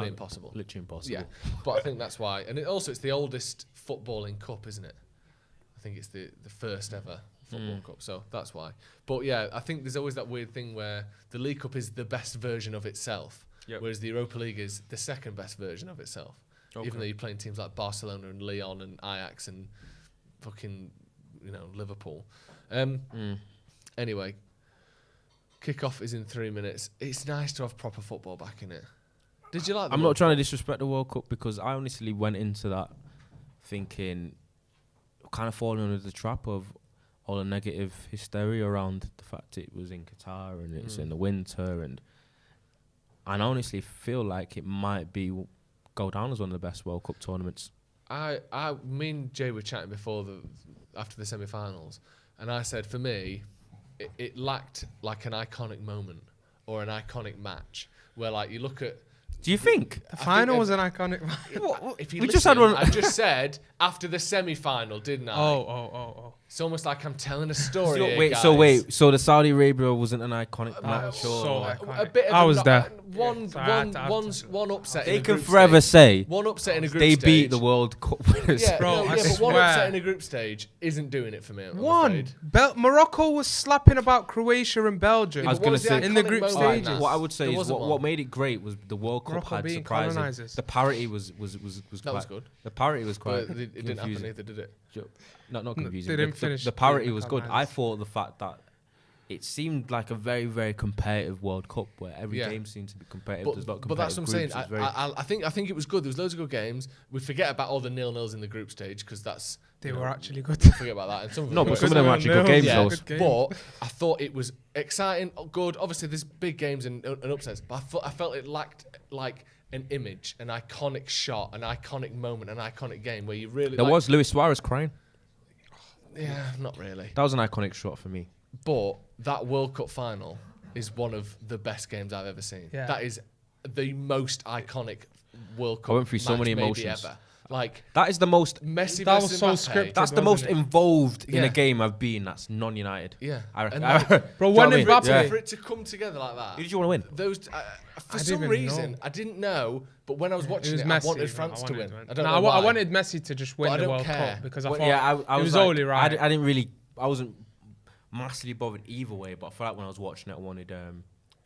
impossible.
Literally impossible.
Yeah, but I think that's why, and it's the oldest footballing cup, isn't it? I think it's the first ever football cup, so that's why. But yeah, I think there's always that weird thing where the League Cup is the best version of itself, whereas the Europa League is the second best version of itself. Okay. Even though you're playing teams like Barcelona and Lyon and Ajax and fucking Liverpool. Anyway, kickoff is in 3 minutes. It's nice to have proper football back in it. Did you like the
I'm
World
not trying
Cup?
to disrespect the World Cup because I honestly went into that thinking, kind of falling under the trap of all the negative hysteria around the fact it was in Qatar and it's in the winter, and I honestly feel like it might go down as one of the best World Cup tournaments.
Me and Jay were chatting after the semi-finals, and I said for me, it lacked like an iconic moment or an iconic match where like you look at.
Do you think
the final was an iconic?
If you
we
listen,
just had one.
I just said after the semi-final, didn't I?
Oh.
It's almost like I'm telling a story.
So the Saudi Arabia wasn't an iconic match.
A bit of
I was there.
One upset.
They
in a
can
group
forever
stage.
say
One upset in a group
they
stage.
beat the World Cup winners.
Yeah,
Bro, I
but one
swear.
upset in a group stage isn't doing it for me. I'm
One.
afraid.
Morocco was slapping about Croatia and Belgium.
I was going to say
in the group stages.
What I would say
There
is
wasn't
what made it great was the World Cup
Morocco
had
being
surprising.
colonisers.
The parity was
That was
quite
good.
The parity was quite
But it didn't happen
confusing.
either, did it?
Not confusing.
They didn't finish
The parity
being
was good.
colonisers.
I thought the fact that it seemed like a very, very competitive World Cup where every
Yeah.
game seemed to be competitive. There's not
But that's
competitive
what I'm saying.
groups.
I think it was good. There was loads of good games. We forget about all the 0-0s in the group stage because that's
They
you know,
were actually good.
forget about that. And some of them
No,
were
but
good.
some of them were actually good games.
Yeah,
Though.
Good game.
but I thought it was exciting, good. Obviously, there's big games and upsets, but I felt it lacked like an image, an iconic shot, an iconic moment, an iconic game where you really.
There was Luis Suarez crying.
Yeah, not really.
That was an iconic shot for me.
But that World Cup final is one of the best games I've ever seen.
Yeah.
That is the most iconic World Cup.
I went through so
match
many
maybe
emotions.
Ever. Like
That is the most.
Messi
That was
versus
so
Mbappe.
scripted.
That's the most
wasn't it?
involved in
Yeah.
a game I've been. That's non-United.
Yeah,
I reckon.
And like,
Bro,
Do you
when
know what I mean?
Mbappe,
Yeah.
for it to come together like that.
Who did you want to win?
Those for
I
some
didn't
reason
know.
I didn't know, but when I was
it
watching
was
it,
Messi.
I wanted
man.
France to win.
wanted
I don't
No,
know why.
I wanted Messi to just
But I
win the
don't
World
care.
Cup because I
Well,
thought
yeah, I
it was
like,
only right.
I didn't really. I wasn't massively bothered either way. But I felt like when I was watching it, I wanted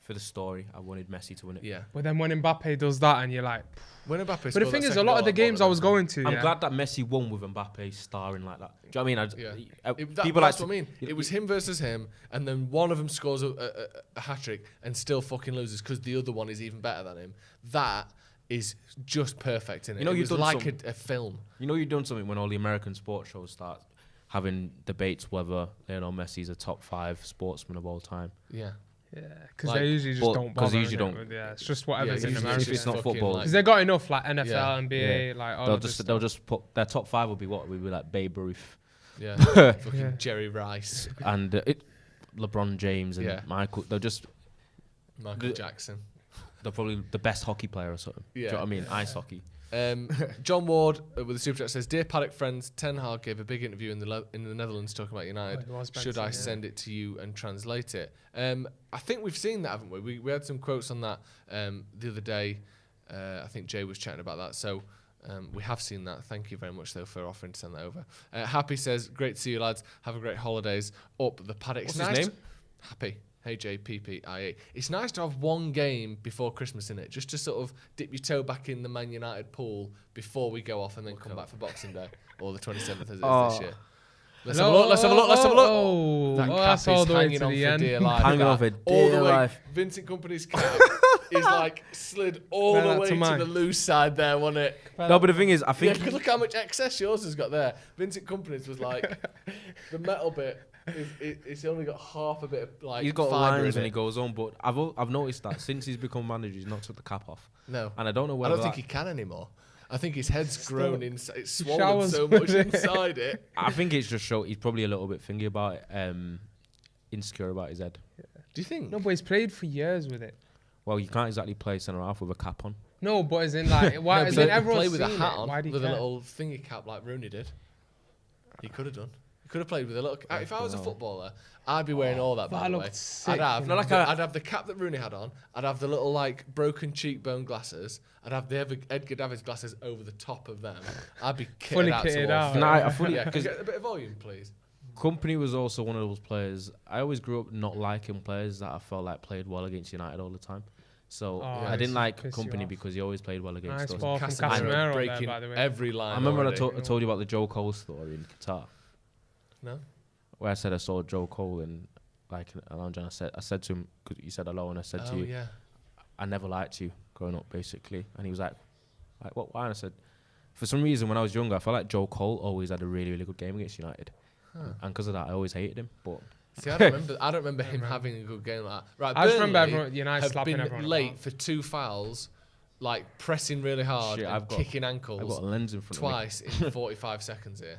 for the story, I wanted Messi to win it.
Yeah.
But then when Mbappe does that, and you're like,
When Mbappe
but the thing is, a lot of the games I was going to,
I'm
yeah,
glad that Messi won with Mbappe starring like that. Do you know what I mean?
Yeah.
People
That's
like
what I mean. It was him versus him, and then one of them scores a hat trick and still fucking loses because the other one is even better than him. That is just perfect in it.
You know,
it
you've
was
done
like
something.
a film.
You know, you've done something when all the American sports shows start having debates whether Lionel Messi is a top 5 sportsman of all time.
Yeah.
yeah, because
Like,
they usually just
but-
don't
'cause
bother.
they usually
innit?
don't-
Yeah, it's just whatever's
Yeah,
in
usually
America.
if it's not
fucking,
football.
like-
Because they got enough like NFL,
Yeah.
NBA, like all
They'll
of this
they'll
stuff.
just put their top 5 will be what will be like Babe Ruth
Yeah. Fucking
Yeah.
Jerry Rice,
and LeBron James and
Yeah.
Michael. They're just
Michael Jackson.
they're probably the best hockey player or something. Do you know what I mean? Ice hockey.
John Ward with the super chat says, "Dear Paddock friends, Ten Hag gave a big interview in the Netherlands talking about United.
Oh, it was
Should
Benson,
I
yeah.
send it to you and translate it?" I think we've seen that, haven't we? We had some quotes on that the other day. I think Jay was chatting about that. So we have seen that. Thank you very much, though, for offering to send that over. Happy says, "Great to see you, lads. Have a great holidays up the Paddock."
What's
It's
his
nice
name?
Happy. HAPPIE. It's nice to have one game before Christmas in it, just to sort of dip your toe back in the Man United pool before we go off and then come back for Boxing Day or the 27th as it is this year. Let's have a look. Let's have a look. Let's have a look.
Oh,
That
that's
cap
all
is
the way
hanging
to
on
the
for
end.
dear life.
Hanging
That
on for
all the
dear
way.
life.
Vincent Kompany's cap is like slid all
Bear
the
that
way
to
to
mine.
the loose side there, wasn't it?
No, but the thing is, I
Yeah,
think
because look how much excess yours has got there. Vincent Kompany's was like the metal bit. It's only got half a bit of like.
he's got
fibre
lines
in
when he
it.
goes on. But I've noticed that since he's become manager, he's not took the cap off,
No,
and I don't know
I
whether
don't think
that-
he can anymore. I think his head's grown inside. It's swollen
showers
so
with
much
it.
inside it.
I think it's just show he's probably a little bit thingy about it, insecure about his head.
Do you think?
No, but he's played for years with it.
Well, you can't exactly play centre half with a cap on.
No, but as in like, why?
No,
as
but
in
he
everyone's
play with a
seen
hat
it.
on,
Why do you
with a
care?
little thingy cap like Rooney did. He could have done. He could have played with a little. If I was a footballer, I'd be wearing all that. By
that
the way,
looked sick,
I'd have
you know.
I'd have the cap that Rooney had on. I'd have the little like broken cheekbone glasses. I'd have the Edgar Davids glasses over the top of them. I'd be kitted
Fully
out.
kitted
to all
out.
four.
No, I fully
Yeah, can you
because
get a bit of volume, please?
Company was also one of those players. I always grew up not liking players that I felt like played well against United all the time. So
Oh,
I didn't like
piss you
Company
off.
because he always played well against
Nice
us.
ball from
Casemiro
Casemiro there,
breaking
by the way.
every line.
I remember when I
already.
told you about the Joe Cole story in Qatar,
No.
where I said I saw Joe Cole in like a lounge, and I said to him, because he said hello, and I said to
Oh
you,
yeah.
I never liked you growing up, basically. And he was like what? Why? And I said, for some reason, when I was younger, I felt like Joe Cole always had a really, really good game against United, and because of that, I always hated him. But
See, I don't remember him having a good game like that. Right,
I just remember
Burnley
everyone, United
have
slapping
been
everyone.
late
apart.
for 2 fouls, like pressing really hard
Shit,
and
I've got-
kicking
I've
ankles
got a lens in front
twice in 45 seconds here.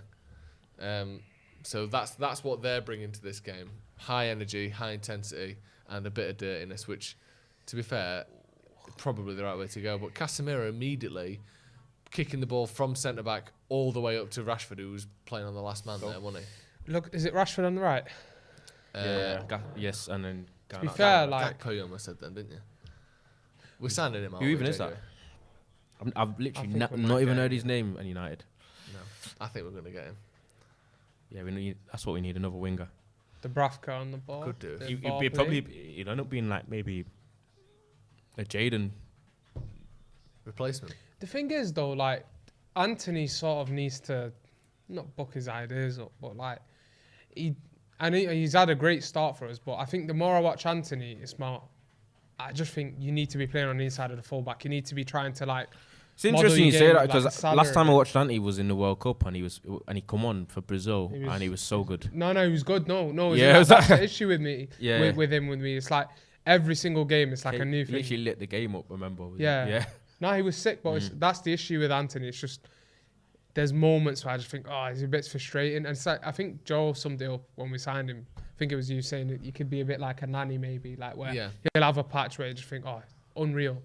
So that's what they're bringing to this game: high energy, high intensity, and a bit of dirtiness. Which, to be fair, probably the right way to go. But Casemiro immediately kicking the ball from centre back all the way up to Rashford, who was playing on the last man there, wasn't he?
Look, is it Rashford on the right?
of me. Yes, and then
To be fair,
Gakpo
like
you almost said then, didn't you? We're signing him out.
Who even is that? I've
I
literally
think we might
not even
get
heard
him.
his name at United.
No, I think we're going to get him.
Yeah, we need. That's what we need, another winger.
Dubravka on the ball.
Could do.
The
He'd
ball
be
play.
probably he'd end up being like maybe a Jaden.
Replacement.
The thing is, though, like Anthony sort of needs to not book his ideas up, but like And he's had a great start for us, but I think the more I watch Anthony, I just think you need to be playing on the inside of the fullback. You need to be trying to like.
It's interesting you say that because
like
last time I watched Anthony was in the World Cup and he come on for Brazil and he was so good.
No, he was good. No,
Yeah,
that's the issue with me.
Yeah.
With me, it's like every single game, it's like a new
He
thing.
literally lit the game up. Remember?
Yeah. No, he was sick, but that's the issue with Anthony. It's just there's moments where I just think, he's a bit frustrating. And it's like, I think Joe summed it up when we signed him. I think it was you saying that you could be a bit like a nanny, maybe, like where he'll have a patch where you just think, unreal.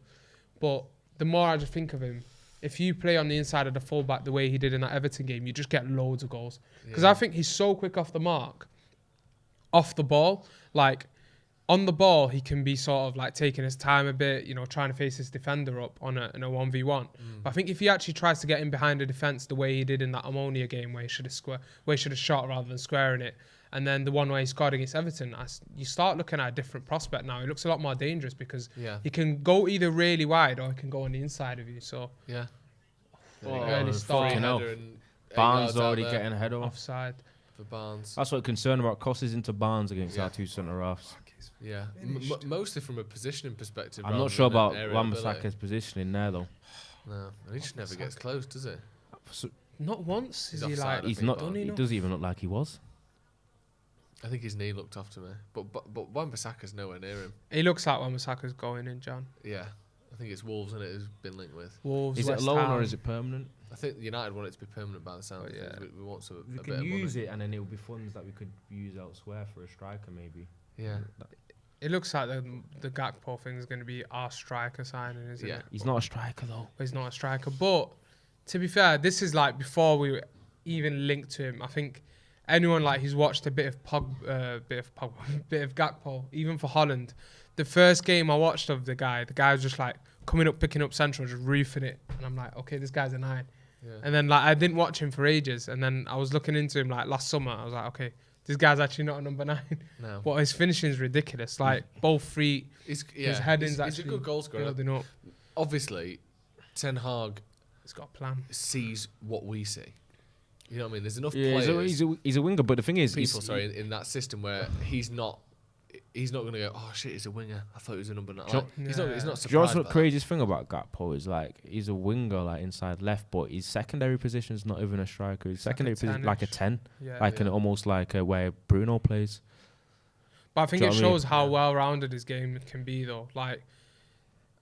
But the more I just think of him, if you play on the inside of the fullback the way he did in that Everton game, you just get loads of goals. Because I think he's so quick off the mark, off the ball. Like, on the ball, he can be sort of like taking his time a bit, trying to face his defender up in a 1v1. But I think if he actually tries to get in behind the defence the way he did in that Ammonia game where he should have shot rather than squaring it, and then the one where he scored against Everton, you start looking at a different prospect now. He looks a lot more dangerous because he can go either really wide or he can go on the inside of you. So early start.
Barnes already getting ahead of him.
Offside.
For Barnes.
That's what concerned about. Crosses into Barnes against our two centre-halves.
Yeah, mostly from a positioning perspective.
I'm not sure about Wan-Bissaka's positioning there though.
No, he just never gets close, does he?
Not once.
He's
is he
offside,
like?
He's not. He doesn't even look like he was.
I think his knee looked off to me, but Wan-Bissaka's nowhere near him.
He looks like Wan-Bissaka's going in, John.
Yeah, I think it's Wolves, and it has been linked with.
Wolves.
Is it
West
loan
Ham.
or is it permanent?
I think United want it to be permanent by the sound of things. We want a
We
bit
can
of
use
money.
it, and then it will be funds that we could use elsewhere for a striker, maybe.
Yeah.
It looks like the Gakpo thing is going to be our striker signing, isn't it?
He's not a striker though.
He's not a striker. But to be fair, this is like before we were even linked to him. I think anyone like who's watched a bit of Gakpo, even for Holland, the first game I watched of the guy was just like coming up, picking up central, just roofing it, and I'm like, okay, this guy's a 9. Yeah. And then like I didn't watch him for ages, and then I was looking into him like last summer. I was like, okay, this guy's actually not a number 9. No. But his finishing is ridiculous. Like both feet, his heading's actually
he's a good goal scorer.
Building up.
Obviously, Ten Hag
has got a plan.
Sees what we see. You know what I mean? There's enough
players. He's a winger, but the thing is,
in that system where he's not going to go, oh shit, he's a winger. I thought he was a number 9. Like, he's not surprised.
Do you know the craziest thing about Gakpo is like he's a winger like inside left, but his secondary position is not even a striker. His secondary position like a 10, almost like where Bruno plays.
But I think it shows how well-rounded his game can be, though. Like,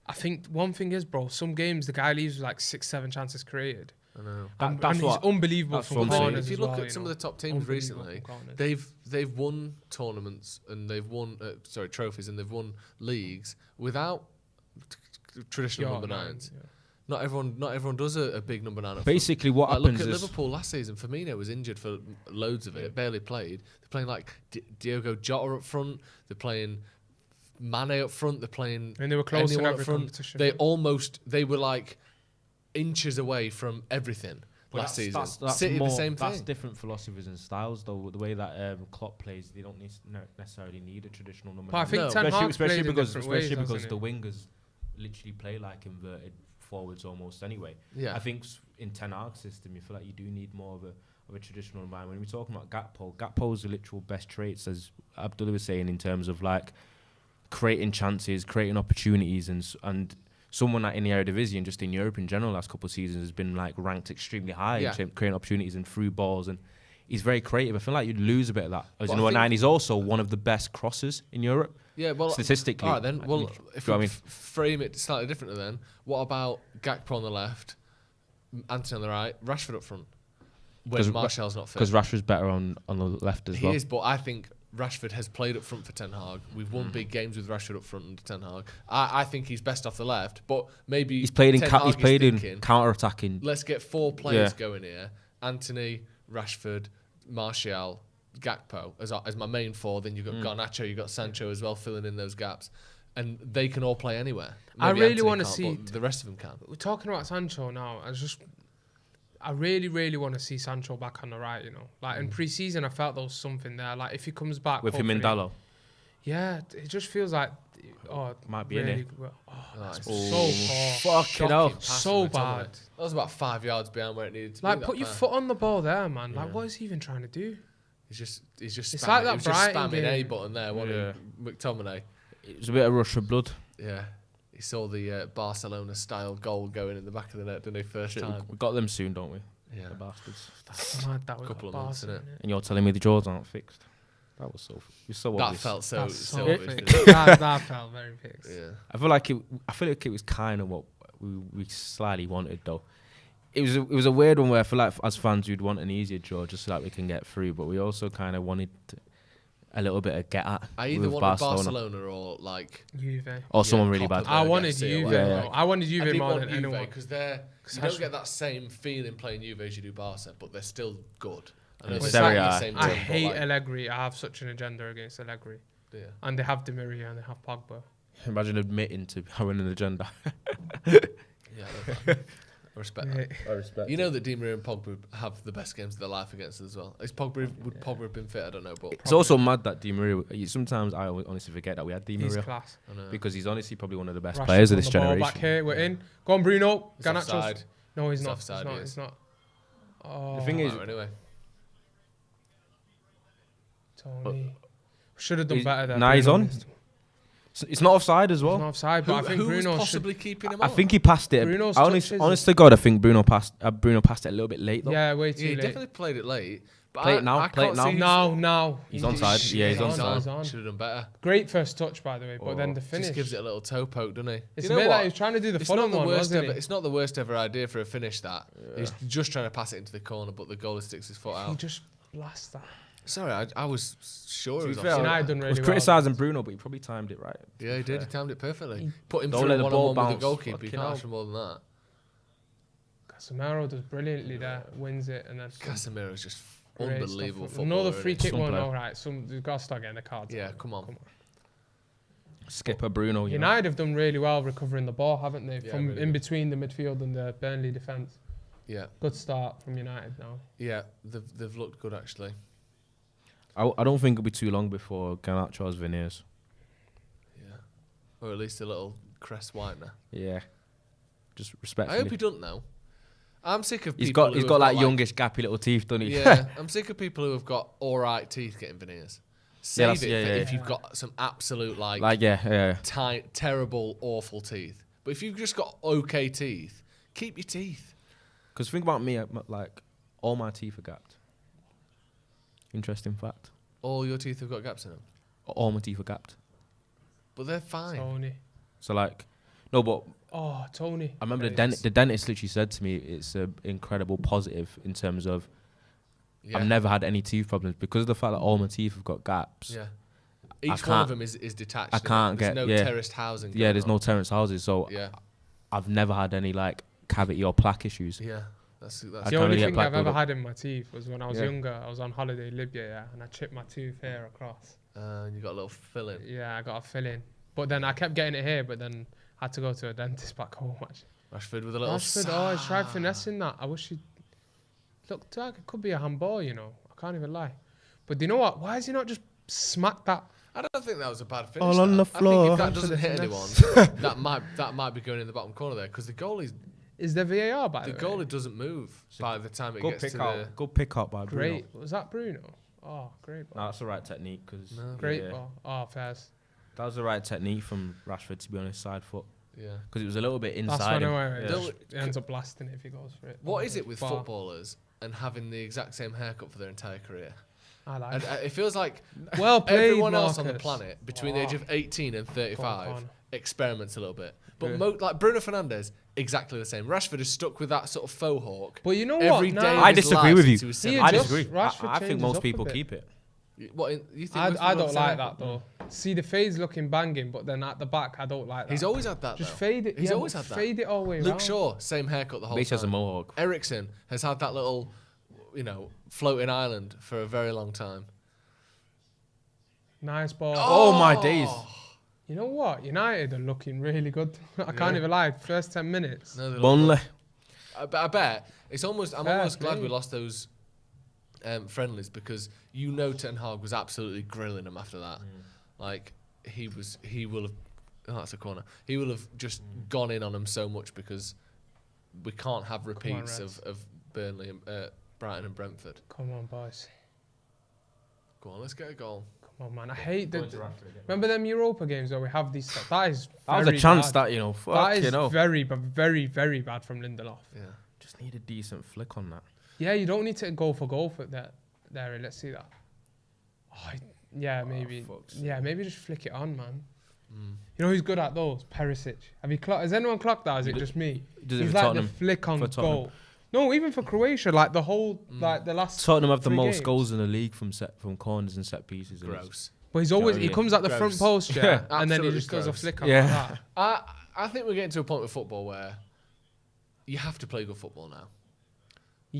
I think one thing is, bro, some games the guy leaves with like 6-7 chances created.
I know.
And he's unbelievable from corners.
If you look at some of the top teams recently, they've won tournaments and they've won trophies and they've won leagues without traditional number 9s. Yeah. Not everyone does a big number 9.
Basically, what happens
look at Liverpool last season. Firmino was injured for loads of it. Barely played. They're playing like Diogo Jota up front. They're playing Mane up front. They're playing
and they were close in every
front.
Competition.
They were like inches away from everything last season.
That's
City
more,
the same thing.
That's different philosophies and styles, though. The way that Klopp plays, they don't necessarily need a traditional number.
But I think Ten Hag
especially because
ways,
the wingers literally play like inverted forwards almost anyway.
Yeah.
I think in Ten Hag's system, you feel like you do need more of a traditional environment. When we're talking about Gakpo's the literal best traits, as Abdul was saying, in terms of like creating chances, creating opportunities, and someone that in the Eredivisie and just in Europe in general last couple of seasons has been like ranked extremely high in creating opportunities and through balls, and he's very creative. I feel like you'd lose a bit of that. As you know, 9, he's also one of the best crossers in Europe.
Yeah, well,
statistically.
All right, then. Well, if we frame it slightly differently, then what about Gakpo on the left, Anthony on the right, Rashford up front? When Martial's not fit.
Because Rashford's better on the left as well.
He is, but I think Rashford has played up front for Ten Hag. We've won big games with Rashford up front under Ten Hag. I think he's best off the left, but maybe
he's played in counter-attacking.
Let's get 4 players going here: Anthony, Rashford, Martial, Gakpo as my main 4. Then you've got Garnacho, you've got Sancho as well, filling in those gaps, and they can all play anywhere. Maybe
I really want to see
the rest of them can.
We're talking about Sancho now. I really, really want to see Sancho back on the right, Like, in pre-season, I felt there was something there. Like, if he comes back...
With him in Dallo?
Yeah, it just feels like...
might be in it.
That's so poor.
Fucking hell.
So bad.
That was about 5 yards behind where it needed to be.
Like, put your foot on the ball there, man. Like, what is he even trying to do?
He's just
It's
spamming,
like that
he was just
Brighton
spamming A
game.
button there, wasn't he? McTominay.
It was a bit of rush of blood.
Yeah. He saw the Barcelona style goal going in the back of the net, didn't he, first
Shit,
time?
we got them soon, don't we?
Yeah.
The bastards.
That's mad. That was
Couple of months, innit?
And you're telling me the jaws aren't fixed? That was so. You're so
That
obvious.
felt so
That's so
obvious.
fixed.
didn't it?
that felt very fixed.
Yeah.
I feel like it was kind of what we slightly wanted though. It was a weird one where I feel like as fans you'd want an easier draw just so that we can get through, but we also kind of wanted a little bit of get at.
I either
with
wanted Barcelona or like
Juve.
or someone really bad.
Copperberg
I wanted
FC or
Juve.
whatever.
Yeah.
though. I wanted
I
Juve
did
more
want
than
Juve
anyone.
because you don't get that same feeling playing Juve as you do Barca, but they're still good. I know
And
they're
Serie
not the
A.
same
I
team, but
hate
like,
Allegri. I have such an agenda against Allegri.
yeah.
And they have Di Maria and they have Pogba.
Imagine admitting to having an agenda.
Yeah, I respect that.
I respect.
You know that Di Maria and Pogba have the best games of their life against us as well. Would Pogba have been fit? I don't know, but
It's also mad that Di Maria. Sometimes I honestly forget that we had Di
He's
Maria
class.
I know.
because he's honestly probably one of the best
Rashford's
players of
on
this
the ball
generation.
Back here, we're in. Go on, Bruno.
He's
Garnacho's.
offside.
No, he's
He's
not.
offside,
He's not.
he is.
He's not. Oh,
The thing is,
Anyway,
Tony. Should have done
He's-
better there.
nah, he's
Bruno
on.
missed.
It's not offside as
He's
well.
not offside, but I think
who was
Bruno should.
possibly keeping him
I
on?
think he passed it.
Bruno's
Honest
touches-
to God, I think Bruno passed it a little bit late though.
Yeah, way
Yeah,
too
he
late.
definitely played it late. But
Play
I,
it now,
I
play it
can't
now.
see who's-
Now.
He's onside. Yeah, he's onside.
He's on.
Should have done better.
Great first touch, by the way, but then the finish.
Just gives it a little toe poke, doesn't he?
It's
You
a
know
bit
what?
like he's trying to do the
It's not
Fulham
the
one,
worst
wasn't
ever.
it?
It's not the worst ever idea for a finish. That he's just trying to pass it into the corner, but the goalie sticks his foot
He
out.
just blasts that.
Sorry, I was sure
To
it
be
was
fair,
offside.
United done
I
really
was
well.
criticising Bruno, but he probably timed it right.
Yeah, he did. He timed it perfectly. Put him
Don't
through
let the ball
one-on-one with the
bounce.
goalkeeper. You
Fucking
can't
hell.
ask for more than that.
Casemiro does brilliantly there, wins it, and then
Casemiro's just
great
unbelievable
stuff.
footballer.
Another free
isn't he?
kick one.
player.
All right, you've got to start getting the cards.
Yeah,
out.
come on.
Skipper Bruno. You know.
United have done really well recovering the ball, haven't they?
Yeah,
From
really
in
good.
between the midfield and the Burnley defence.
Yeah,
Good start from United now.
yeah, they've looked good actually.
I don't think it'll be too long before Garnacho has veneers.
Yeah, or at least a little crest whitener.
Yeah, just
I
respectfully.
hope he doesn't know. I'm sick of people.
He's got
who have
like youngish gappy little teeth, doesn't he?
Yeah, I'm sick of people who have got all right teeth getting veneers. Save
that's-
it
yeah,
for
yeah,
if
yeah.
you've got some absolute
yeah.
terrible, awful teeth. But if you've just got okay teeth, keep your teeth.
Because think about me, like all my teeth are gapped. Interesting fact.
All your teeth have got gaps in them,
All my teeth are gapped.
but they're fine.
Tony.
So like, no, but
Oh, Tony.
I remember
Right.
the dentist literally said to me, it's an incredible positive in terms of
Yeah.
I've never had any teeth problems because of the fact that all my teeth have got gaps.
Yeah. Each one of
can't-
them is detached.
I
isn't it?
can't
There's
get-
no
yeah.
terraced housing.
Yeah,
going
there's
on.
no terrace houses, so
Yeah,
I've never had any like cavity or plaque issues.
yeah. That's
I
The
can't
only
really get
thing
plaque
I've ever
build-up.
had in my teeth was when I was
Yeah.
younger. I was on holiday in Libya, yeah, and I chipped my tooth here across.
and you got a little filling.
Yeah, I got a filling. But then I kept getting it here, but then I had to go to a dentist back home, actually.
Rashford with a little.
Rashford, he tried finessing that. I wish he looked like it could be a handball, you know. I can't even lie. But do you know what? Why has he not just smacked that?
I don't think that was a bad finish.
All on
that.
the floor.
I think if that
For
doesn't
the
hit anyone,
finesse.
that might be going in the bottom corner there because the goalie
Is there VAR by the way?
goalie doesn't move by the time it
Go
gets
pick
to the.
out. Go pick up by Bruno.
Great. Was that Bruno? Oh, great ball.
No, that's the right technique because
No.
Great ball. Oh, fairs.
That was the right technique from Rashford, to be honest, side foot,
Yeah.
because it was a little bit
That's
inside.
when
him.
I
Don't-
he ends up blasting it if he goes for it.
What is it with
Bar.
footballers and having the exact same haircut for their entire career?
I like
And
it.
it feels like
Well played,
everyone else on the
Marcus.
planet between the age of 18 and 35
on.
experiments a little bit. But
Yeah.
like Bruno Fernandes, exactly the same. Rashford is stuck with that sort of faux hawk.
But you know
every
what?
day
Now-
of
I
his
disagree
life
with you.
since he was
He
17.
I
adjusts.
disagree.
Rashford
I think
changes
most
up a
people
bit.
keep it.
What you think?
I
most people
don't
have
like
same
that though. See the fades looking banging, but then at the back I don't like that.
He's always had that.
just
though.
fade it.
He's
yeah,
always
but
had that.
Fade it all the way
Luke
round.
Shaw, same haircut the whole
Base has a
time.
mohawk.
Ericsson has had that little, floating island for a very long time.
Nice ball.
Oh my days!
You know what? United are looking really good. I can't even lie. First 10 minutes.
No, they look
Burnley.
good. I bet it's almost. I'm
Fair
almost glad
play.
we lost those friendlies because Ten Hag was absolutely grilling them after that. Like he will have. Oh, that's a corner. He will have just gone in on them so much because we can't have repeats
Reds.
of Burnley, and, Brighton, and Brentford.
Come on, boys.
Go on, let's get a goal.
Come on, man. I hate remember them Europa games where we have these stuff? That is
That was a
very
chance
bad.
that,
That is
very.
very, very bad from Lindelof.
Yeah.
Just need a decent flick on that.
Yeah, you don't need to go for goal for that. There, let's see that. Yeah, maybe. Yeah, maybe just flick it on, man. You know who's good at those? Perisic. Has anyone clocked that? Or is it just me?
Does it
He's
for
like
Tottenham?
the flick on
For Tottenham?
goal. No, even for Croatia, like the whole, like the last.
Tottenham have the
3
most
games.
goals in the league from corners and set pieces.
Gross.
But he's always,
Oh,
he
yeah.
comes at the front
Gross.
post, yeah, and then he
Absolutely
just does a
gross.
flick on
Yeah.
like that.
I think we're getting to a point with football where you have to play good football now.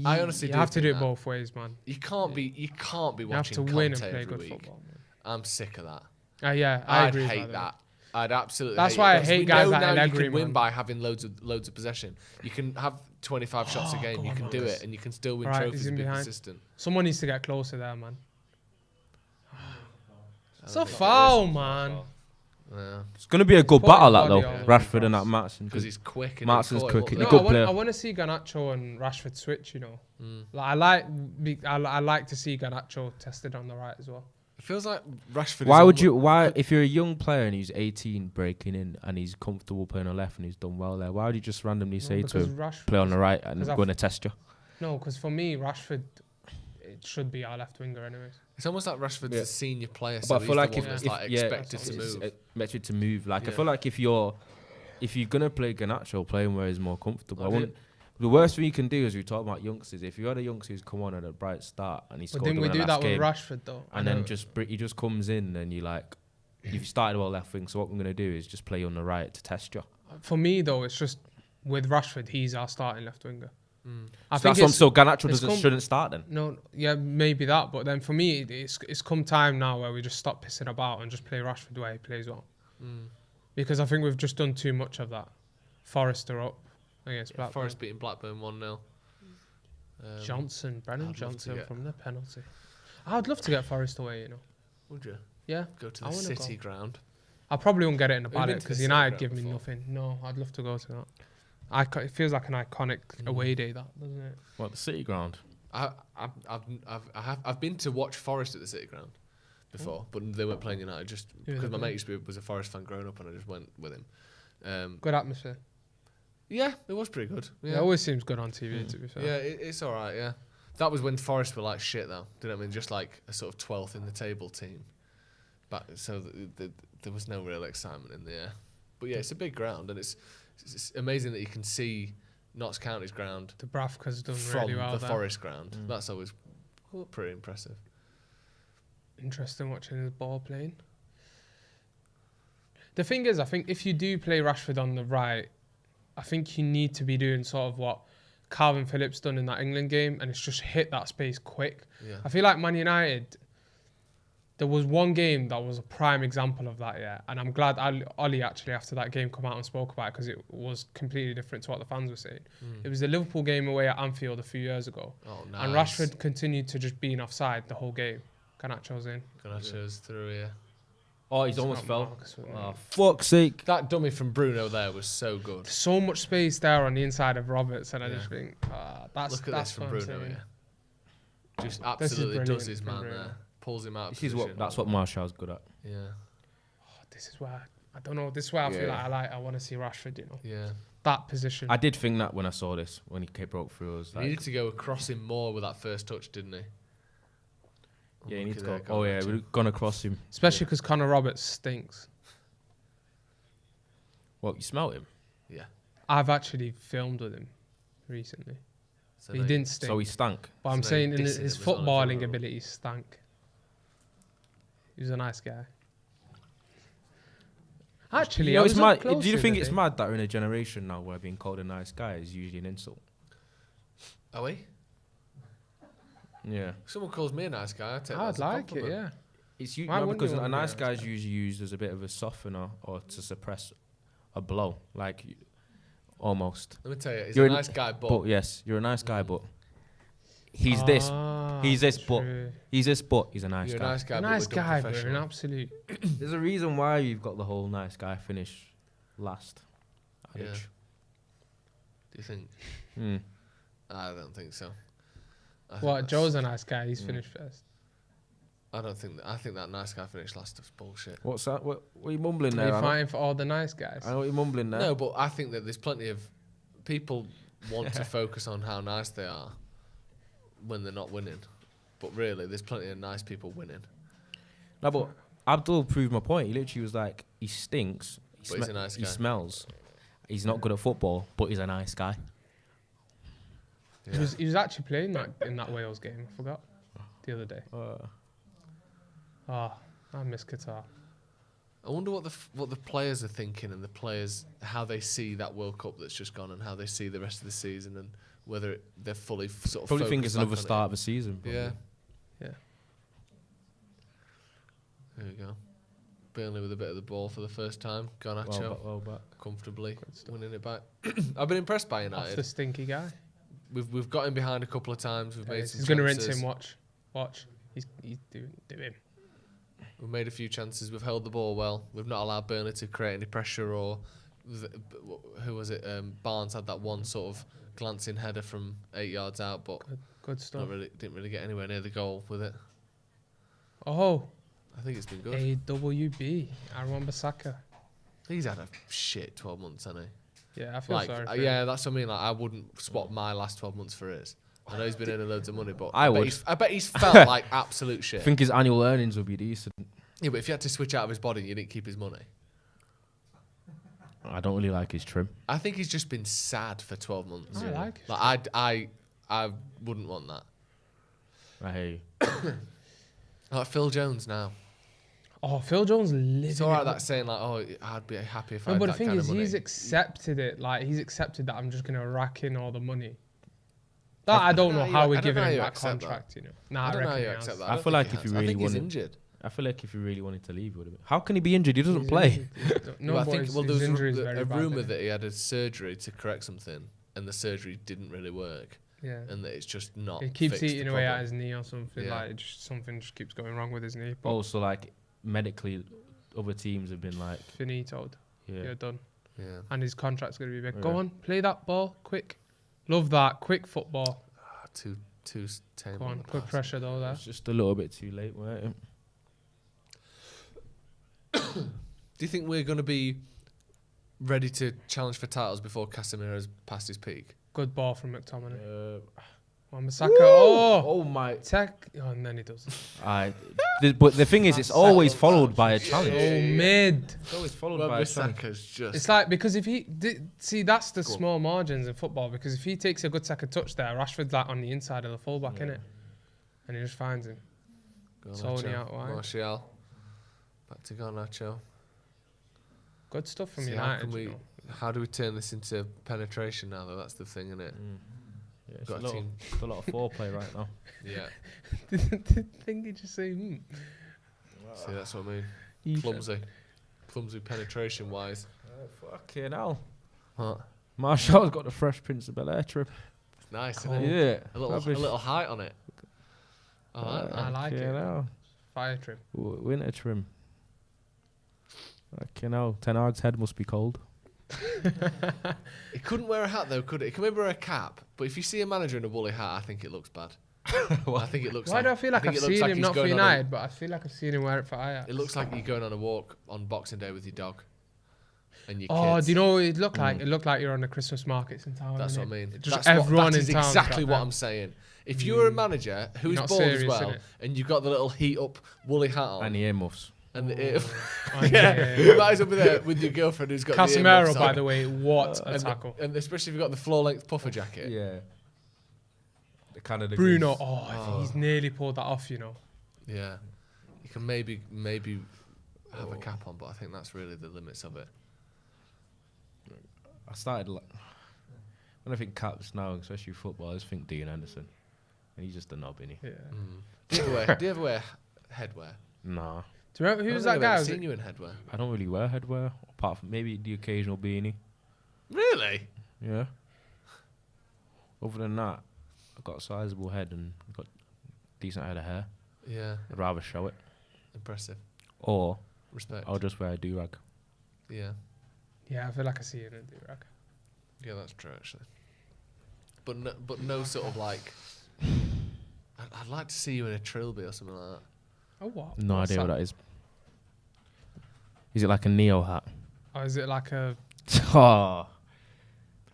I honestly
you
do
have to
think
do it
that.
both ways, man.
You can't be
You have
watching
to win and
Conte
play
every
good
week.
football, man.
I'm sick of that.
Yeah, I
I'd
agree.
hate that. I'd absolutely.
That's
hate
why
it.
I
Because
hate
we
guys
know
like
now you
Allegri,
can win
man.
by having loads of possession. You can have 25 shots a game.
go
You
on,
can do
Marcus.
it, and you can still win
Right,
trophies
he's in
and be
behind.
consistent.
Someone needs to get closer there, man. It's a
think it
foul,
is.
man.
Yeah,
It's going to be a good
Put
battle,
his
that though.
body on
Rashford
the
and that
cross.
Matson.
because he's quick. And
Martin's
he caught
quick.
him
He's
up
a
there.
good player.
I want to see Garnacho and Rashford switch. You know,
Mm.
like I like to see Garnacho tested on the right as well.
It feels like Rashford.
Why
is
would you?
almo-
Why, if you're a young player and he's 18 breaking in and he's comfortable playing on left and he's done well there, why would you just randomly say to him, play on the right and
because
going to test you?
No, because for me, Rashford, it should be our left winger anyways.
It's almost like Rashford's
Yeah.
a senior player, so
But I
he's
feel
the
like
one
if,
that's
if
like
yeah,
expected to
it's
move.
expected to move. Like I
Yeah.
feel like if you're gonna play Garnacho, playing where he's more comfortable.
I
I
did-
wouldn't. The worst thing you can do is we talk about youngsters. If you had a youngster who's come on at a bright start and he
But
scored
didn't we
in the
do
last
that with
game,
Rashford though?
and then he just comes in and you like, you've started well left wing. So what I'm gonna do is just play you on the right to test you.
For me though, it's just with Rashford, he's our starting left winger. I
So
think
that's what Garnacho
it's
shouldn't start then.
No, yeah, maybe that. But then for me, it's come time now where we just stop pissing about and just play Rashford where he plays well. Because I think we've just done too much of that. Forrester up against Blackburn.
Forest beating Blackburn 1-0.
Brennan
I'd love to
Johnson
get-
from the penalty. I'd love to get Forrest away, you know.
Would you
Yeah.
go to
I
the
wanna
City
go.
ground?
I probably won't get it in the
Have you been
Paddock
to
because
the
United
City
give
ground
me
before?
nothing. No, I'd love to go to that. It feels like an iconic away day, that doesn't it?
What, the City ground?
I've been to watch Forest at the City ground before, but they weren't playing United. Just
Yeah,
because my
they
mate used to be, was a Forest fan growing up, and I just went with him.
Good atmosphere.
Yeah, it was pretty good.
It
Yeah,
always seems good on TV, to be fair.
yeah, it's all right. Yeah, that was when Forest were like shit, though. Do you know what I mean? Just like a sort of 12th in the table team. But so there was no real excitement in the air. But yeah, it's a big ground, and it's amazing that you can see Notts County's ground
Dubravka's done
from
really well
the
there.
Forest ground. That's always pretty impressive.
Interesting watching the ball playing. The thing is, I think if you do play Rashford on the right, I think you need to be doing sort of what Calvin Phillips done in that England game, and it's just hit that space quick.
Yeah.
I feel like Man United, there was one game that was a prime example of that, yeah. And I'm glad Ollie actually after that game come out and spoke about it because it was completely different to what the fans were saying. It was the Liverpool game away at Anfield a few years ago.
Oh, nice.
And Rashford continued to just be in offside the whole game. Garnacho's in.
Garnacho's through here.
Oh, he's
It's
almost
not
fell.
Marcus, wasn't it?
Oh, fuck's sake.
That dummy from Bruno there was so good.
So much space there on the inside of Roberts, and I
Yeah.
just think that's
Look at
that's
this from
what I'm
Bruno
saying.
here. Just
is
absolutely does
brilliant
his
from
man
Bruno.
there. Pulls him out of
This is
position.
that's what Martial's good at.
Yeah.
This is where I don't know. This is where I feel
Yeah.
like I want to see Rashford. You know,
Yeah.
that position.
I did think that when I saw this, when he broke through, I was
He
like,
needed to go across him more with that first touch, didn't he?
yeah, he needs to
Unlucky
go.
there,
Oh, yeah,
Garnacho.
we're going to cross him.
Especially because Connor Roberts stinks.
Well, you smelt him.
Yeah.
I've actually filmed with him recently.
So
He
they-
didn't stink.
So he stank.
but I'm
so
saying
they
in
dissing
his
him as well,
footballing
if you
abilities stank. He was a nice guy. Actually,
You know,
I
it's
was
mad.
up close
Do you
the
think
other
it's
day.
mad that we're in a generation now where being called a nice guy is usually an insult?
Are we?
Yeah.
If someone calls me a nice guy, I take that
I'd
as a
like it,
compliment.
yeah.
It's
Why wouldn't
because
you
a
wanna be a
nice
nice
guy is
guy?
usually used as a bit of a softener or to suppress a blow, like almost.
Let me tell you, he's
You're
a
an-
nice guy, but
But yes, you're a nice guy, but he's this, he's this, but
true.
he's this, but he's a nice
you're a
guy.
nice guy.
A
but
nice
we're done
guy, but an
professional.
absolute.
There's a reason why you've got the whole nice guy finish last.
Yeah.
Adage.
Do you think?
Hmm.
I don't think so. I think
What?
that's-
Joe's a nice guy. He's finished first.
I think that nice guy finish last is bullshit.
What's that? What are you mumbling
Are
there?
you
Anna?
fighting for all the nice guys?
I know what you're mumbling there.
No, but I think that there's plenty of people want to focus on how nice they are when they're not winning. But really, there's plenty of nice people winning.
No, but Abdul proved my point. He literally was like, he stinks.
But he's a nice
He
guy.
smells. He's not good at football, but he's a nice guy.
Yeah.
He was actually playing that in that Wales game. I forgot the other day. I miss Qatar.
I wonder what the players are thinking and the players how they see that World Cup that's just gone and how they see the rest of the season and whether they're fully sort of.
Probably think it's
focused back
another
on
start of a season.
it. Yeah.
Yeah.
There you go. Burnley with a bit of the ball for the first time. Garnacho
Well back.
comfortably winning it back. I've been impressed by
Off the
United.
stinky guy.
We've got him behind a couple of times. We've made some
He's going to rinse
chances.
him. Watch. He's doing.
We've made a few chances. We've held the ball well. We've not allowed Burnley to create any pressure or who was it? Barnes had that one sort of glancing header from 8 yards out, but
Good stuff.
didn't really get anywhere near the goal with it.
Oh,
I think it's been good.
AWB. Aaron Bissaka.
He's had a shit 12 months, hasn't he?
Yeah, I feel
Like,
sorry for
yeah,
him.
that's what I mean. Like, I wouldn't swap my last 12 months for his. I know he's been earning loads of money, but
I would.
I bet he's felt like absolute
I
shit.
think his annual earnings would be decent.
Yeah, but if you had to switch out of his body, you didn't keep his money.
I don't really like his trim.
I think he's just been sad for 12 months.
I like it.
Like I wouldn't want that.
I hear you.
Like Phil Jones now.
Oh, Phil Jones living.
It's alright
it
that
up.
saying like, oh, I'd be happy if I
No,
had
but the
that
thing
kind
is,
of money.
he's accepted it. Like, he's accepted that I'm just going to rack in all the money. That I don't know how we're giving him that contract, you know. Nah,
I don't know how
reckon
you
he has.
accept that.
I
don't
feel
think
like
he
if you
has.
really
I think he's
wanted-
injured.
I feel like if he really wanted to leave, he would have been. How can he be injured? He doesn't play.
No,
I
boys,
think
his
there was
injury is
a
very bad,
rumor
isn't it?
that he had a surgery to correct something, and the surgery didn't really work,
Yeah.
and that it's just not.
He keeps
fixed the
eating away at
problem.
his knee or something.
Yeah.
Like, something just keeps going wrong with his knee. But
Also, like medically, other teams have been like,
finitoed.
yeah.
You're done.
Yeah.
And his contract's going to be big.
Yeah.
Go on, play that ball, quick. Love that, quick football.
Too tame.
Go on,
the
quick
pass.
pressure though there.
It's just a little bit too late, weren't it?
Do you think we're going to be ready to challenge for titles before Casemiro's past his peak?
Good ball from McTominay.
Uh,
Wan-Bissaka. Oh!
oh my!
Tech. Oh, and then he does.
But the thing is, it's always followed by a challenge.
Oh, mid.
It's always followed by a challenge.
Wan-Bissaka's just.
It's like, because if he see, that's the small margins in football, because if he takes a good second touch there, Rashford's like on the inside of the fullback, innit? And he just finds him. Tony out wide.
Martial. Back to Garnacho.
Good stuff from
See, how,
United.
can
you know.
how do we turn this into penetration now, though? That's the thing, isn't it?
Yeah, it's,
Got
a
a
lot,
team.
it's a lot of foreplay right now.
Yeah.
The thing you just say,
See, that's what I mean.
Ethan.
Clumsy penetration-wise.
Fucking hell.
Huh.
Marshall's got the Fresh Prince of Bel-Air trip.
It's nice,
Cool.
isn't it?
Yeah.
A little height on it. I like that.
I like it.
Hell.
Fire trim.
Winter trim. Fucking hell. Ten Hag's head must be cold.
He couldn't wear a hat though, could it? He can maybe wear a cap, but if you see a manager in a woolly hat, I think it looks bad. I think it looks.
Why do I feel like
think
I've
it looks
seen
like
him
he's
not for
going on
United, but I feel like I've seen him wear it for Ajax?
It looks like you're going on a walk on Boxing Day with your dog and your
Oh,
kids.
do you know what it looked like? It looked like you're on the Christmas markets in town.
That's what I
innit?
mean.
Just
That's
everyone
that is
in town.
exactly
sat
what
there.
I'm saying. If you were a manager who's
Not
bald as
serious,
well,
innit?
and you've got the little heat up woolly hat on,
And the earmuffs.
and the
Oh,
yeah, you might as well be there with your girlfriend who's got the
Casemiro,
earmuffs
by
on.
the way, what a
and,
tackle.
and especially if you've got the floor length puffer jacket.
Yeah. The Canada
Bruno,
Goose.
he's nearly pulled that off, you know.
Yeah, you can maybe have a cap on, but I think that's really the limits of it.
I started when I think caps now, especially football, I just think Dean Anderson, and he's just a knob, innit?
Yeah.
Do you ever wear headwear?
Nah,
Do you remember who
I
was
don't
that
think
guy?
I've
Was
ever
it-
seen you in headwear.
I don't really wear headwear apart from maybe the occasional beanie.
Really?
Yeah. Other than that, I've got a sizable head and I've got decent head of hair.
Yeah.
I'd rather show it,
Impressive.
or
Respect.
I'll just wear a do-rag.
Yeah.
Yeah, I feel like I see it in the rack.
Yeah, that's true actually. But no sort of like. I'd like to see you in a trilby or something like that.
Oh, what?
No
What's
idea what that is. Is it like a Neo hat?
Or is it like a...
Oh,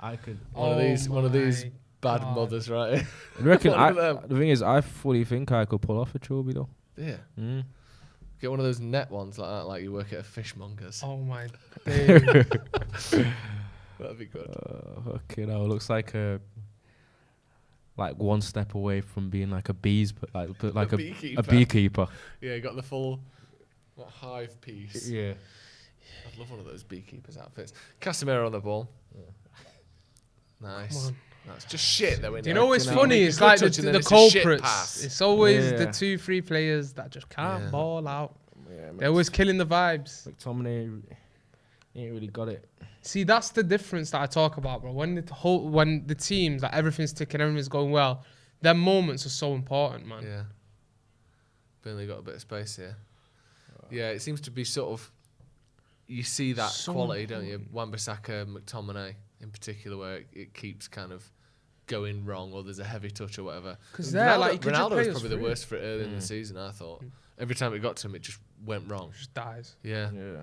I could.
One of these bad
God.
mothers, right?
I reckon.
One of them.
The thing is, I fully think I could pull off a trilby though.
Yeah.
Mm.
Get one of those net ones like that, like you work at a fishmonger's.
Oh, my days.
That'd be good.
Okay, now it looks like one step away from being like a
beekeeper.
a beekeeper.
Yeah, you got the full hive piece.
Yeah.
I'd love one of those beekeepers outfits. Casemiro on the ball. Nice.
Come on.
That's just shit though.
Do you know what's funny? It's
Good
like
touch and then
the
it's a shit
culprits.
pass.
It's always
Yeah.
the 2-3 players that just can't ball out.
Yeah,
They're always killing the vibes.
McTominay ain't really got it.
See, that's the difference that I talk about, bro. When the teams, like everything's ticking, everything's going well, their moments are so important, man.
Yeah. Burnley got a bit of space here. Yeah, it seems to be sort of. You see that
So
quality, don't you? Wan-Bissaka, McTominay in particular, where it keeps kind of going wrong, or there's a heavy touch or whatever.
'Cause they're like, you could just
Ronaldo
play
was
us
probably the
through.
worst for it early in the season. I thought every time it got to him, it just went wrong.
Just dies.
Yeah,
Yeah.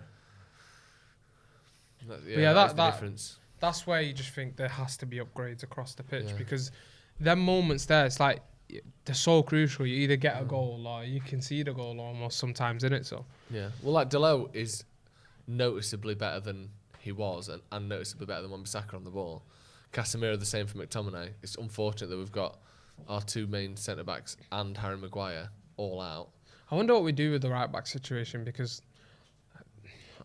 that's the difference.
That's where you just think there has to be upgrades across the pitch,
Yeah.
because them moments there, it's like they're so crucial. You either get a goal or you concede a goal almost sometimes, innit? So
Yeah, well, like Delo is noticeably better than he was, and noticeably better than Wan-Bissaka on the ball. Casemiro the same for McTominay. It's unfortunate that we've got our two main centre backs and Harry Maguire all out.
I wonder what we do with the right back situation, because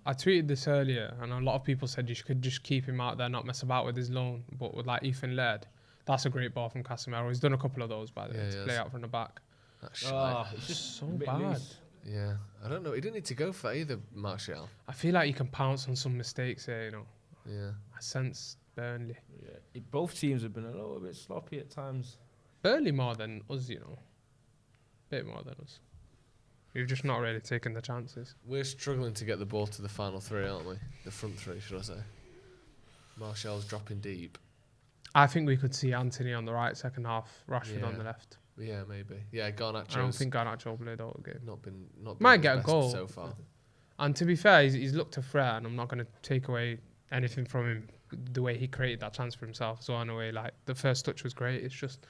I tweeted this earlier and a lot of people said you could just keep him out there, not mess about with his loan. But with like Ethan Laird, that's a great ball from Casemiro. He's done a couple of those by the way, to play out from the back.
That's shite.
It's just
So bad.
Yeah, I don't know. He didn't need to go for that either, Martial.
I feel like you can pounce on some mistakes here, you know.
Yeah.
I sense Burnley.
Yeah. Both teams have been a little bit sloppy at times.
Burnley more than us, you know. Bit more than us. We've just not really taken the chances.
We're struggling to get the ball to the final three, aren't we? The front three, should I say. Martial's dropping deep.
I think we could see Anthony on the right second half, Rashford on
Yeah.
the left.
Yeah, maybe. Yeah, Garnacho's
I don't think Garnacho played the whole game.
not been
Might
his
get a
best
goal.
so far.
And to be fair, he's looked a threat, and I'm not going to take away anything from him, the way he created that chance for himself. So in a way, like, the first touch was great. It's just,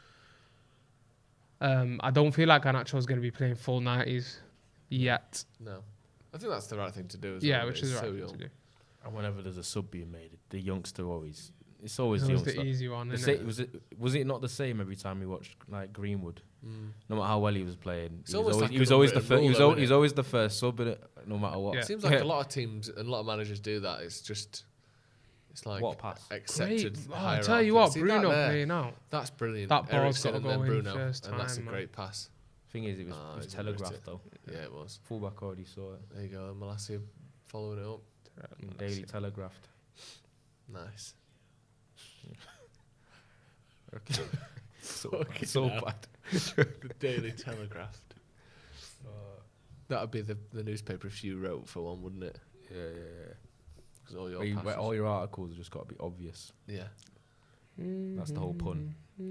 I don't feel like Garnacho's going to be playing full 90s yet.
No. I think that's the right thing to do as
Yeah,
well.
which is
It's
the right
so
thing
young.
to do.
And whenever there's a sub being made, the youngster always. It's always
It
the
was
youngster.
the easy one,
The
isn't it?
was it not the same every time we watched like Greenwood? No matter how well he was playing,
It's
he was
almost
always,
like
he
an
was always the
unwritten
first. He was,
rule,
al-
though,
he was
innit?
always the first sub in it, no matter what.
Yeah.
It seems like a lot of teams and a lot of managers do that. It's just, it's like
What pass?
accepted.
Great. Oh, I
hierarchy.
tell you what,
See
Bruno
that there?
playing out.
That's brilliant.
That ball's
Eriksen
gotta
and
go
then
in
Bruno,
first
and that's a
time, man.
great pass.
Thing is, it was
he's
telegraphed
unreal.
though.
Yeah, it was.
Fullback already saw it.
There you go, Malacia following it up.
Daily telegraphed.
Nice.
So
Fucking
so
hell.
bad.
The Daily Telegraph. That would be the newspaper if you wrote for one, wouldn't it?
Yeah.
'Cause all your
Where
passes-
all your articles have just got to be obvious.
yeah.
That's the whole pun.
Go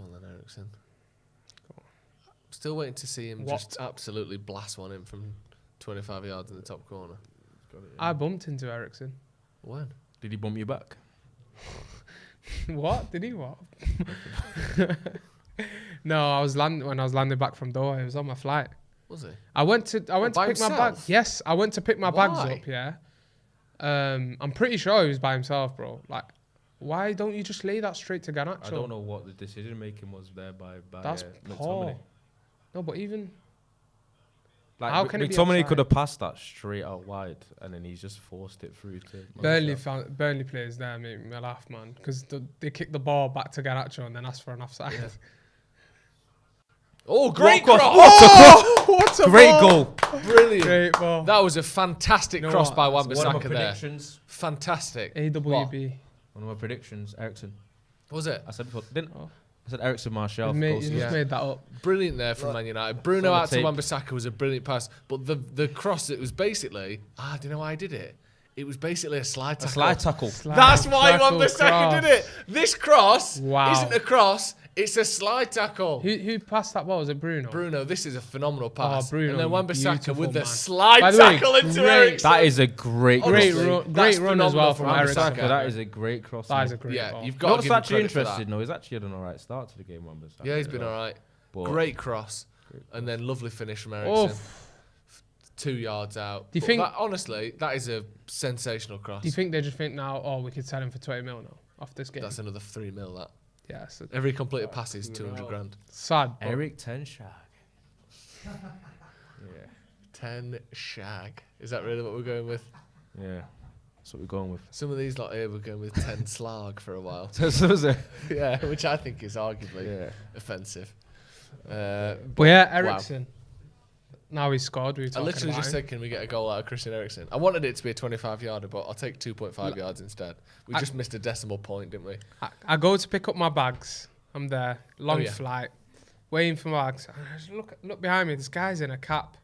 on then, Eriksen. Still waiting to see him just absolutely blast one in from 25 yards in the top corner.
I bumped into Eriksen.
When?
Did he bump you back?
What? Did he what? No, when I was landing back from Doha. It was on my flight.
Was he?
I went to
by
pick my bag.
himself?
Yes, I went to pick my bags
Why?
up. Yeah. I'm pretty sure he was by himself, bro. Like, why don't you just lay that straight to Garnacho?
I don't know what the decision making was there by
That's
McTominay.
poor. No, but even
Like,
How can it be
McTominay
offside?
could have passed that straight out wide, and then he's just forced it through to
Burnley players there make me laugh, man, because they kicked the ball back to Garnacho and then asked for an offside.
Yeah. Oh, great
What
cross!
What a
Great
ball!
goal.
Brilliant.
Great ball.
That was a fantastic
You know
cross
what?
by
That's
One of my
Wan-Bissaka there.
predictions.
Fantastic.
AWB.
One of my predictions. Eriksen.
Was it?
I said before. Didn't
Oh.
I said Eriksen Martial?
You
goals.
just
Yeah.
made that up.
Brilliant there from Man United. Bruno
on the
out to
tape.
Wan-Bissaka was a brilliant pass, but the cross, it was basically, do you know why I did it? It was basically a slide tackle.
A slide tackle.
That's why
Tackle
Wan-Bissaka
cross.
did it. This cross
Wow.
isn't a cross. It's a slide tackle.
Who passed that ball? Was it Bruno?
Bruno, this is a phenomenal pass.
Oh, Bruno,
and then Wan-Bissaka with the
man.
slide
By the way,
tackle into
great-
Eriksen.
That is a great
Great
cross.
run,
That's
great run as well
phenomenal
from
from
Eriksen.
Wan-Bissaka.
That is a great cross.
That is
man.
a great
Yeah,
ball.
you've got to
What's
give him
actually
credit for that.
interesting though, he's actually had an alright start to the game, Wan-Bissaka.
Yeah, he's been all right.
But
Great cross. And then lovely finish from Eriksen.
Oh,
2 yards out.
Do you
But
think-
that, honestly, that is a sensational cross.
do you think they just think now, oh, we could sell him for 20 mil now off this game?
That's another 3 mil, that.
Yeah, so
Every completed pass is 200 grand.
sad. But
Eric Ten Shag. Yeah,
10 shag. Is that really what we're going with?
yeah. That's what we're going with.
Some of these lot here we're going with 10 slag for a while. Yeah, which I think is arguably
Yeah.
offensive.
yeah, Eriksen. Now he's scored. We were
I
talking
literally
about
just
him.
said, can we get a goal out of Christian Eriksen? I wanted it to be a 25-yarder, but I'll take 2.5 yards instead. We just missed a decimal point, didn't we?
I go to pick up my bags. I'm there. Long
yeah.
flight. Waiting for my bags. I just look behind me. This guy's in a cap.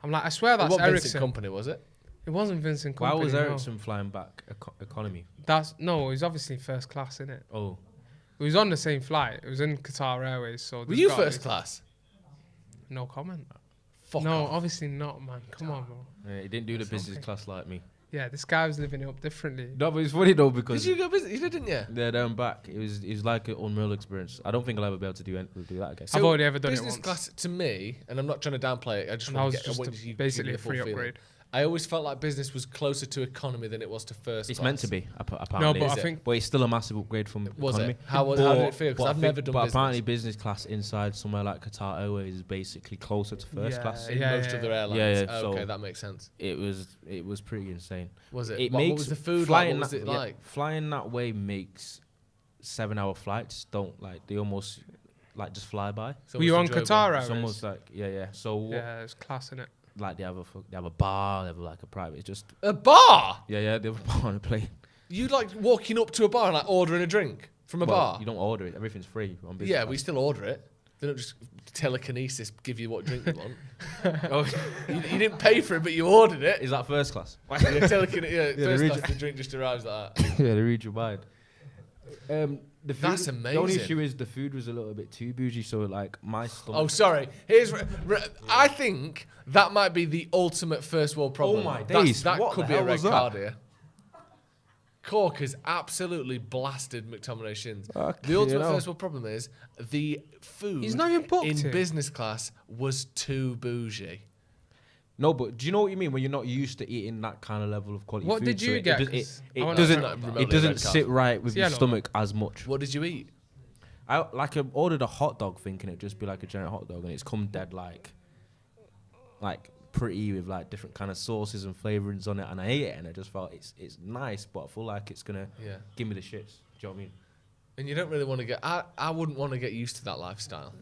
I'm like, I swear
It
that's
wasn't Vincent
Eriksen.
Company, was it?
It wasn't Vincent
Why
Company.
was
no.
Ericsson flying back economy?
No, he's obviously first class, innit?
Oh,
He was on the same flight. It was in Qatar Airways. So
Were
there's
you
gotta
first
be-
class?
No comment.
Fuck
No,
off.
obviously not, man. Come on, bro.
yeah, he didn't do the business
okay.
class like me.
Yeah, this guy was living it up differently.
No, but it's funny though because
Did you go business? You did, didn't you?
they're down back. It was like an unreal experience. I don't think I'll ever be able to do that again.
I've already ever done it
business
once.
class to me, and I'm not trying to downplay it. I just
And
want
that
to
was
get.
just
I want you to
basically
give
a
me
free
full feeling.
upgrade.
I always felt like business was closer to economy than it was to first
It's
class.
meant to be, apparently.
No, but
Is
I
it?
think
But it's still a massive upgrade from
Was
economy.
it? How did it feel? Because
But I
I've
think-
never done
But
business.
apparently, business class inside somewhere like Qatar Airways is basically closer to first
Yeah.
class.
In most other airlines.
Yeah,
Okay,
so-
that makes sense.
It was pretty insane.
Was it?
It
what
makes
was the food like?
flying
What was it
that- yeah,
like?
Flying that way makes 7-hour flights don't like they almost like just fly by.
It's
were you on
almost
Qatar
enjoyable.
It's
Airways?
almost like yeah. So what,
Yeah, it's class, innit?
like they have a bar, they have like a private. It's just
A bar?
yeah, they have a bar on a plane.
You like walking up to a bar and like ordering a drink from a
Well,
bar?
you don't order it. Everything's free on business
Yeah,
class.
we still order it. They don't just telekinesis give you what drink you want.
Oh,
You didn't pay for it, but you ordered it.
is that first class?
Yeah, first
read
class, the drink just arrives like that.
Yeah, they read your mind. The food,
That's
The only
amazing.
issue is the food was a little bit too bougie, so like my stomach.
Oh, sorry. I think that might be the ultimate first world problem.
my
That's-
days,
That
what
could
the
be a
hell
red
was that?
card here. Cork has absolutely blasted McTominay's shins.
Fuck,
The ultimate
you know.
first world problem is the food
He's not even booked
in
it.
business class was too bougie.
No, but do you know what you mean when you're not used to eating that kind of level of quality
What
food?
did you
it,
get?
It,
'Cause
it,
I
it
wanna-
doesn't.
Not remotely
It doesn't
red card.
sit right with
See,
your
I know
stomach as much.
What did you eat?
I ordered a hot dog thinking it'd just be like a generic hot dog, and it's come dead like pretty with like different kind of sauces and flavorings on it, and I ate it and I just felt it's nice, but I feel like it's gonna
Yeah.
give me the shits. Do you know what I mean?
And you don't really want to get. I wouldn't want to get used to that lifestyle.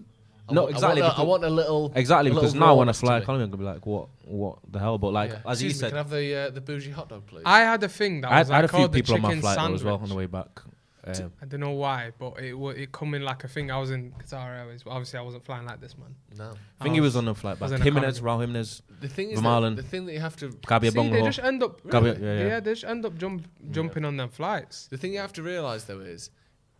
No, exactly,
I
because-
want a little.
Exactly,
a little
because now when I
rawness to
fly
me.
economy, I'm gonna be like, what the hell? But like
Yeah.
as you
Excuse me,
said,
can I have the bougie hot dog, please?
I had a thing that
I
was
had a
like
few
called the
people on my
chicken
flight though
sandwich.
as well on the way back.
I don't know why, but it come in like a thing. I was in Qatar Airways, but obviously I wasn't flying like this, man.
No.
I think he was on the flight back.
was in
Jimenez,
economy.
Raul Jimenez,
Oh,
The thing is,
Vermaelen.
the thing that you have to.
Gabi
See, they
Bongo.
just end up,
Gabi, yeah.
they just end up jumping on them flights.
The thing you have to realise though is,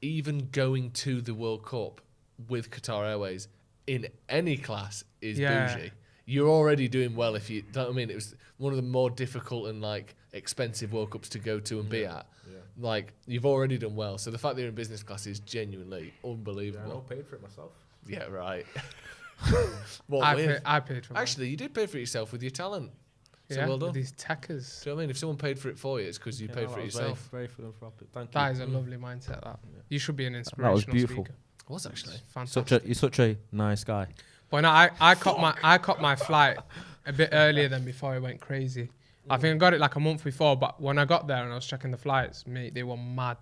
even going to the World Cup with Qatar Airways in any class is
Yeah.
bougie. You're already doing well if you. Don't I mean it was one of the more difficult and like expensive World Cups to go to and be at. Like you've already done well. So the fact that you're in business class is genuinely unbelievable.
paid for it myself.
Yeah, right. What
I
with?
paid for mine.
Actually, you did pay for it yourself with your talent. So
yeah,
well done.
with these techers.
Do you know what I mean? If someone paid for it for you, it's because you paid for it yourself.
Very philanthropic. Thank you.
That is a lovely mindset. That you should be an
was
inspirational
beautiful.
speaker.
It was actually.
Fantastic.
You're such a nice guy.
But no, I caught my flight a bit earlier than before it went crazy. I think I got it like a month before, but when I got there and I was checking the flights, mate, they were mad.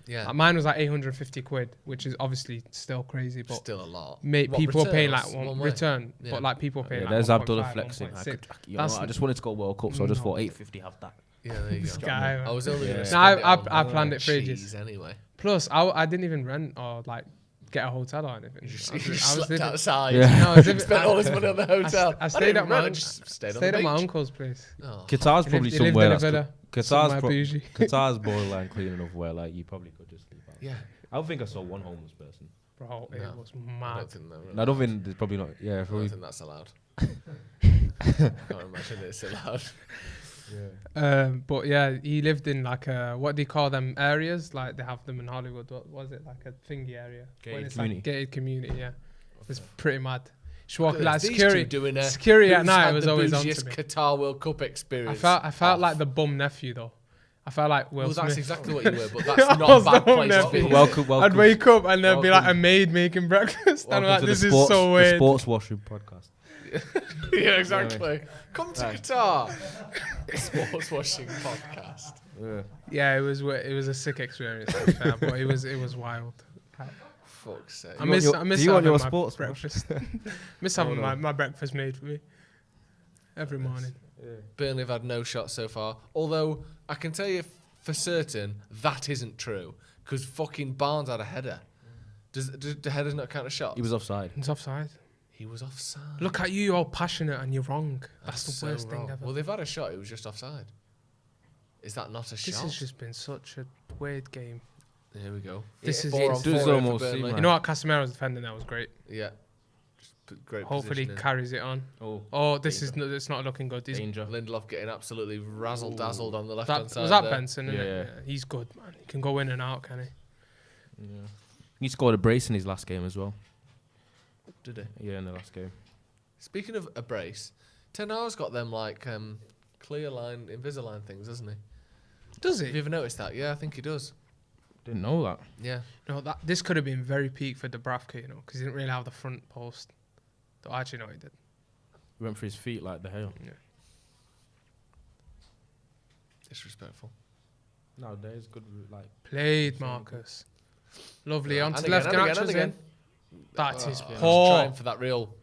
Yeah.
Like, mine was like 850 quid, which is obviously still crazy, but
Still a lot.
mate,
What,
people are paying like
return or
one
way?
return,
Yeah.
but like people paying
Yeah,
like
there's
1.5,
Abdullah flexing.
1.6.
I just wanted to go World Cup, so I just
No.
thought 850 have that.
Yeah, there you go.
guy,
I was only
Yeah.
going to
No, I planned it for ages.
cheese anyway.
Plus, I didn't even rent or like get a hotel or anything.
You just,
I was
you
living-
slept outside.
Yeah.
No, I was living-
Spent all his money on the hotel.
I stayed at my
just stayed on
stayed
the
at my
beach.
uncle's place.
Oh.
Qatar's
He
probably
lived in
somewhere
a
that's
villa, somewhere bougie.
Qatar's borderline clean enough where like you probably could just sleep out.
Yeah.
I don't think I saw one homeless person.
Bro, it was
I
mad.
don't think that.
I don't think there's probably not. Yeah,
I don't
probably.
think that's allowed. I can't imagine it's allowed.
But yeah, he lived in like what do you call them areas? Like they have them in Hollywood. What was it, like a thingy area?
Gated
When it's
community.
like gated community. Yeah, it's pretty mad. Just
Look
walking
at
like
this, these
security.
two doing
Security at
who's
night
had
was
the
always on to
bougiest
me.
Qatar World Cup experience.
I felt
off.
like the bum nephew though. I felt like Will
Well, that's
Smith.
exactly what you were, but that's
I
not a
was
bad
the
place to
nephew.
be.
Welcome.
I'd wake up and there'd be like a
welcome-
maid making breakfast, and I'm
Welcome
like,
to
this
the
is
sports,
so
the
weird.
sports washroom podcast.
Yeah, exactly. Come to
Right.
Qatar. Sports washing podcast.
Yeah.
Yeah, it was a sick experience, to be fair, but it was wild.
Fuck's sake.
I miss
do you want
having
your
my
sports
breakfast. Miss having
Oh, no.
my breakfast made for me every morning.
Burnley have had no shots so far. Although I can tell you for certain that isn't true because fucking Barnes had a header. Does the headers not count as shots?
He was offside.
It's offside.
He was offside.
Look at you, you're all passionate and you're wrong. That's the
so
worst
wrong.
thing ever.
Well, they've had a shot. It was just offside. Is that not a
This
shot?
has just been such a weird game.
Here we go.
This is
4
it.
on
Does
4
almost
for
seem
Burnley.
like-
You know what? Casemiro's defending that was great.
Yeah. Great
Hopefully he
positioning.
carries it on.
Oh,
Oh, this is it's not looking good. He's,
danger.
Lindelof getting absolutely razzle dazzled on the left hand
that,
side.
was that
there.
Benson? Isn't
Yeah,
it?
yeah.
He's good, man. He can go in and out, can he?
Yeah. He scored a brace in his last game as well.
Did he?
Yeah, in the last game.
Speaking of a brace, Ten Hag's got them like clear line, Invisalign things, doesn't he?
Does
Have you
he?
ever noticed that? Yeah, I think he does.
Didn't know that.
Yeah.
No, this could have been very peak for Dubravka, you know, because he didn't really have the front post. Though actually, no, he did.
He went for his feet like the hail.
Yeah.
Disrespectful.
No, there's good like.
Played Marcus. Lovely. On to the
And
left,
again, and
Ganacho's
again.
in. That is
He's
poor.
trying for that real.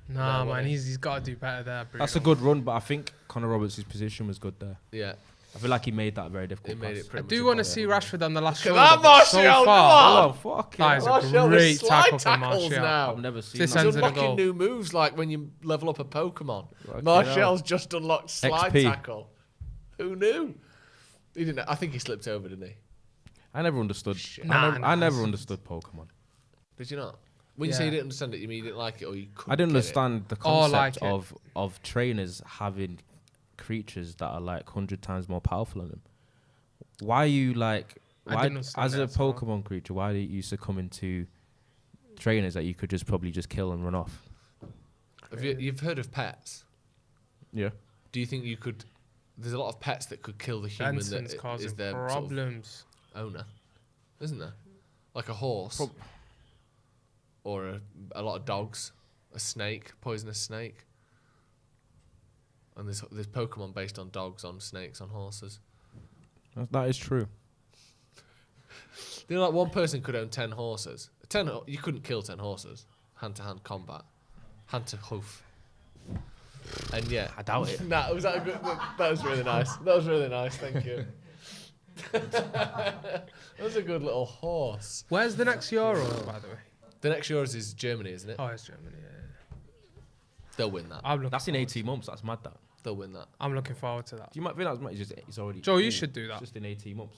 Nah,
No
man,
way.
he's got to do better there.
That's a good run, but I think Connor Roberts' position was good there.
Yeah.
I feel like he made that very difficult.
It made
pass.
it
I
pretty much.
do want to see Rashford on the last
Look
shoulder.
at that,
but so
Martial,
far,
Oh, fuck
that is
Martial
a
with
great
slide
tackle from
tackles
Martial.
now.
I've never seen
This
that.
ends
He's
in a
unlocking
goal.
new moves like when you level up a Pokemon.
Fucking
Martial's just unlocked slide
XP.
tackle. Who knew? He didn't. I think he slipped over, didn't he?
I never understood.
Nah,
I never
nah.
understood Pokemon.
Did you not? When you say
Yeah.
you didn't understand it, you mean you didn't like it or you couldn't
I didn't
get
understand the
Oh, I
concept
like it.
of trainers having creatures that are like 100 times more powerful than them. Why are you like?
I
Why
didn't understand
as
it
a
at all.
Pokemon creature? Why do you succumb into trainers that you could just probably just kill and run off?
You've heard of pets?
Yeah.
Do you think you could? There's a lot of pets that could kill the human
Benson's
that
causing
is their sort of
problems.
owner, isn't there? Like a horse, or a lot of dogs, a snake, poisonous snake. And there's Pokemon based on dogs, on snakes, on horses.
That is true.
You know, like one person could own 10 horses. You couldn't kill 10 horses. Hand-to-hand combat, hand to hoof. And yeah,
I doubt it.
Nah, was that a good? That was really nice. That was really nice. Thank you. That was a good little horse.
Where's the next Euro, by the way?
The next Euros is Germany, isn't it?
Oh, it's Germany. Yeah.
They'll win that.
I'm looking
That's in
forward
18 months. That's mad. That.
They'll win that.
I'm looking forward to that.
Do you might think that's mad? It's already.
Joe, you should do that.
Just in 18 months.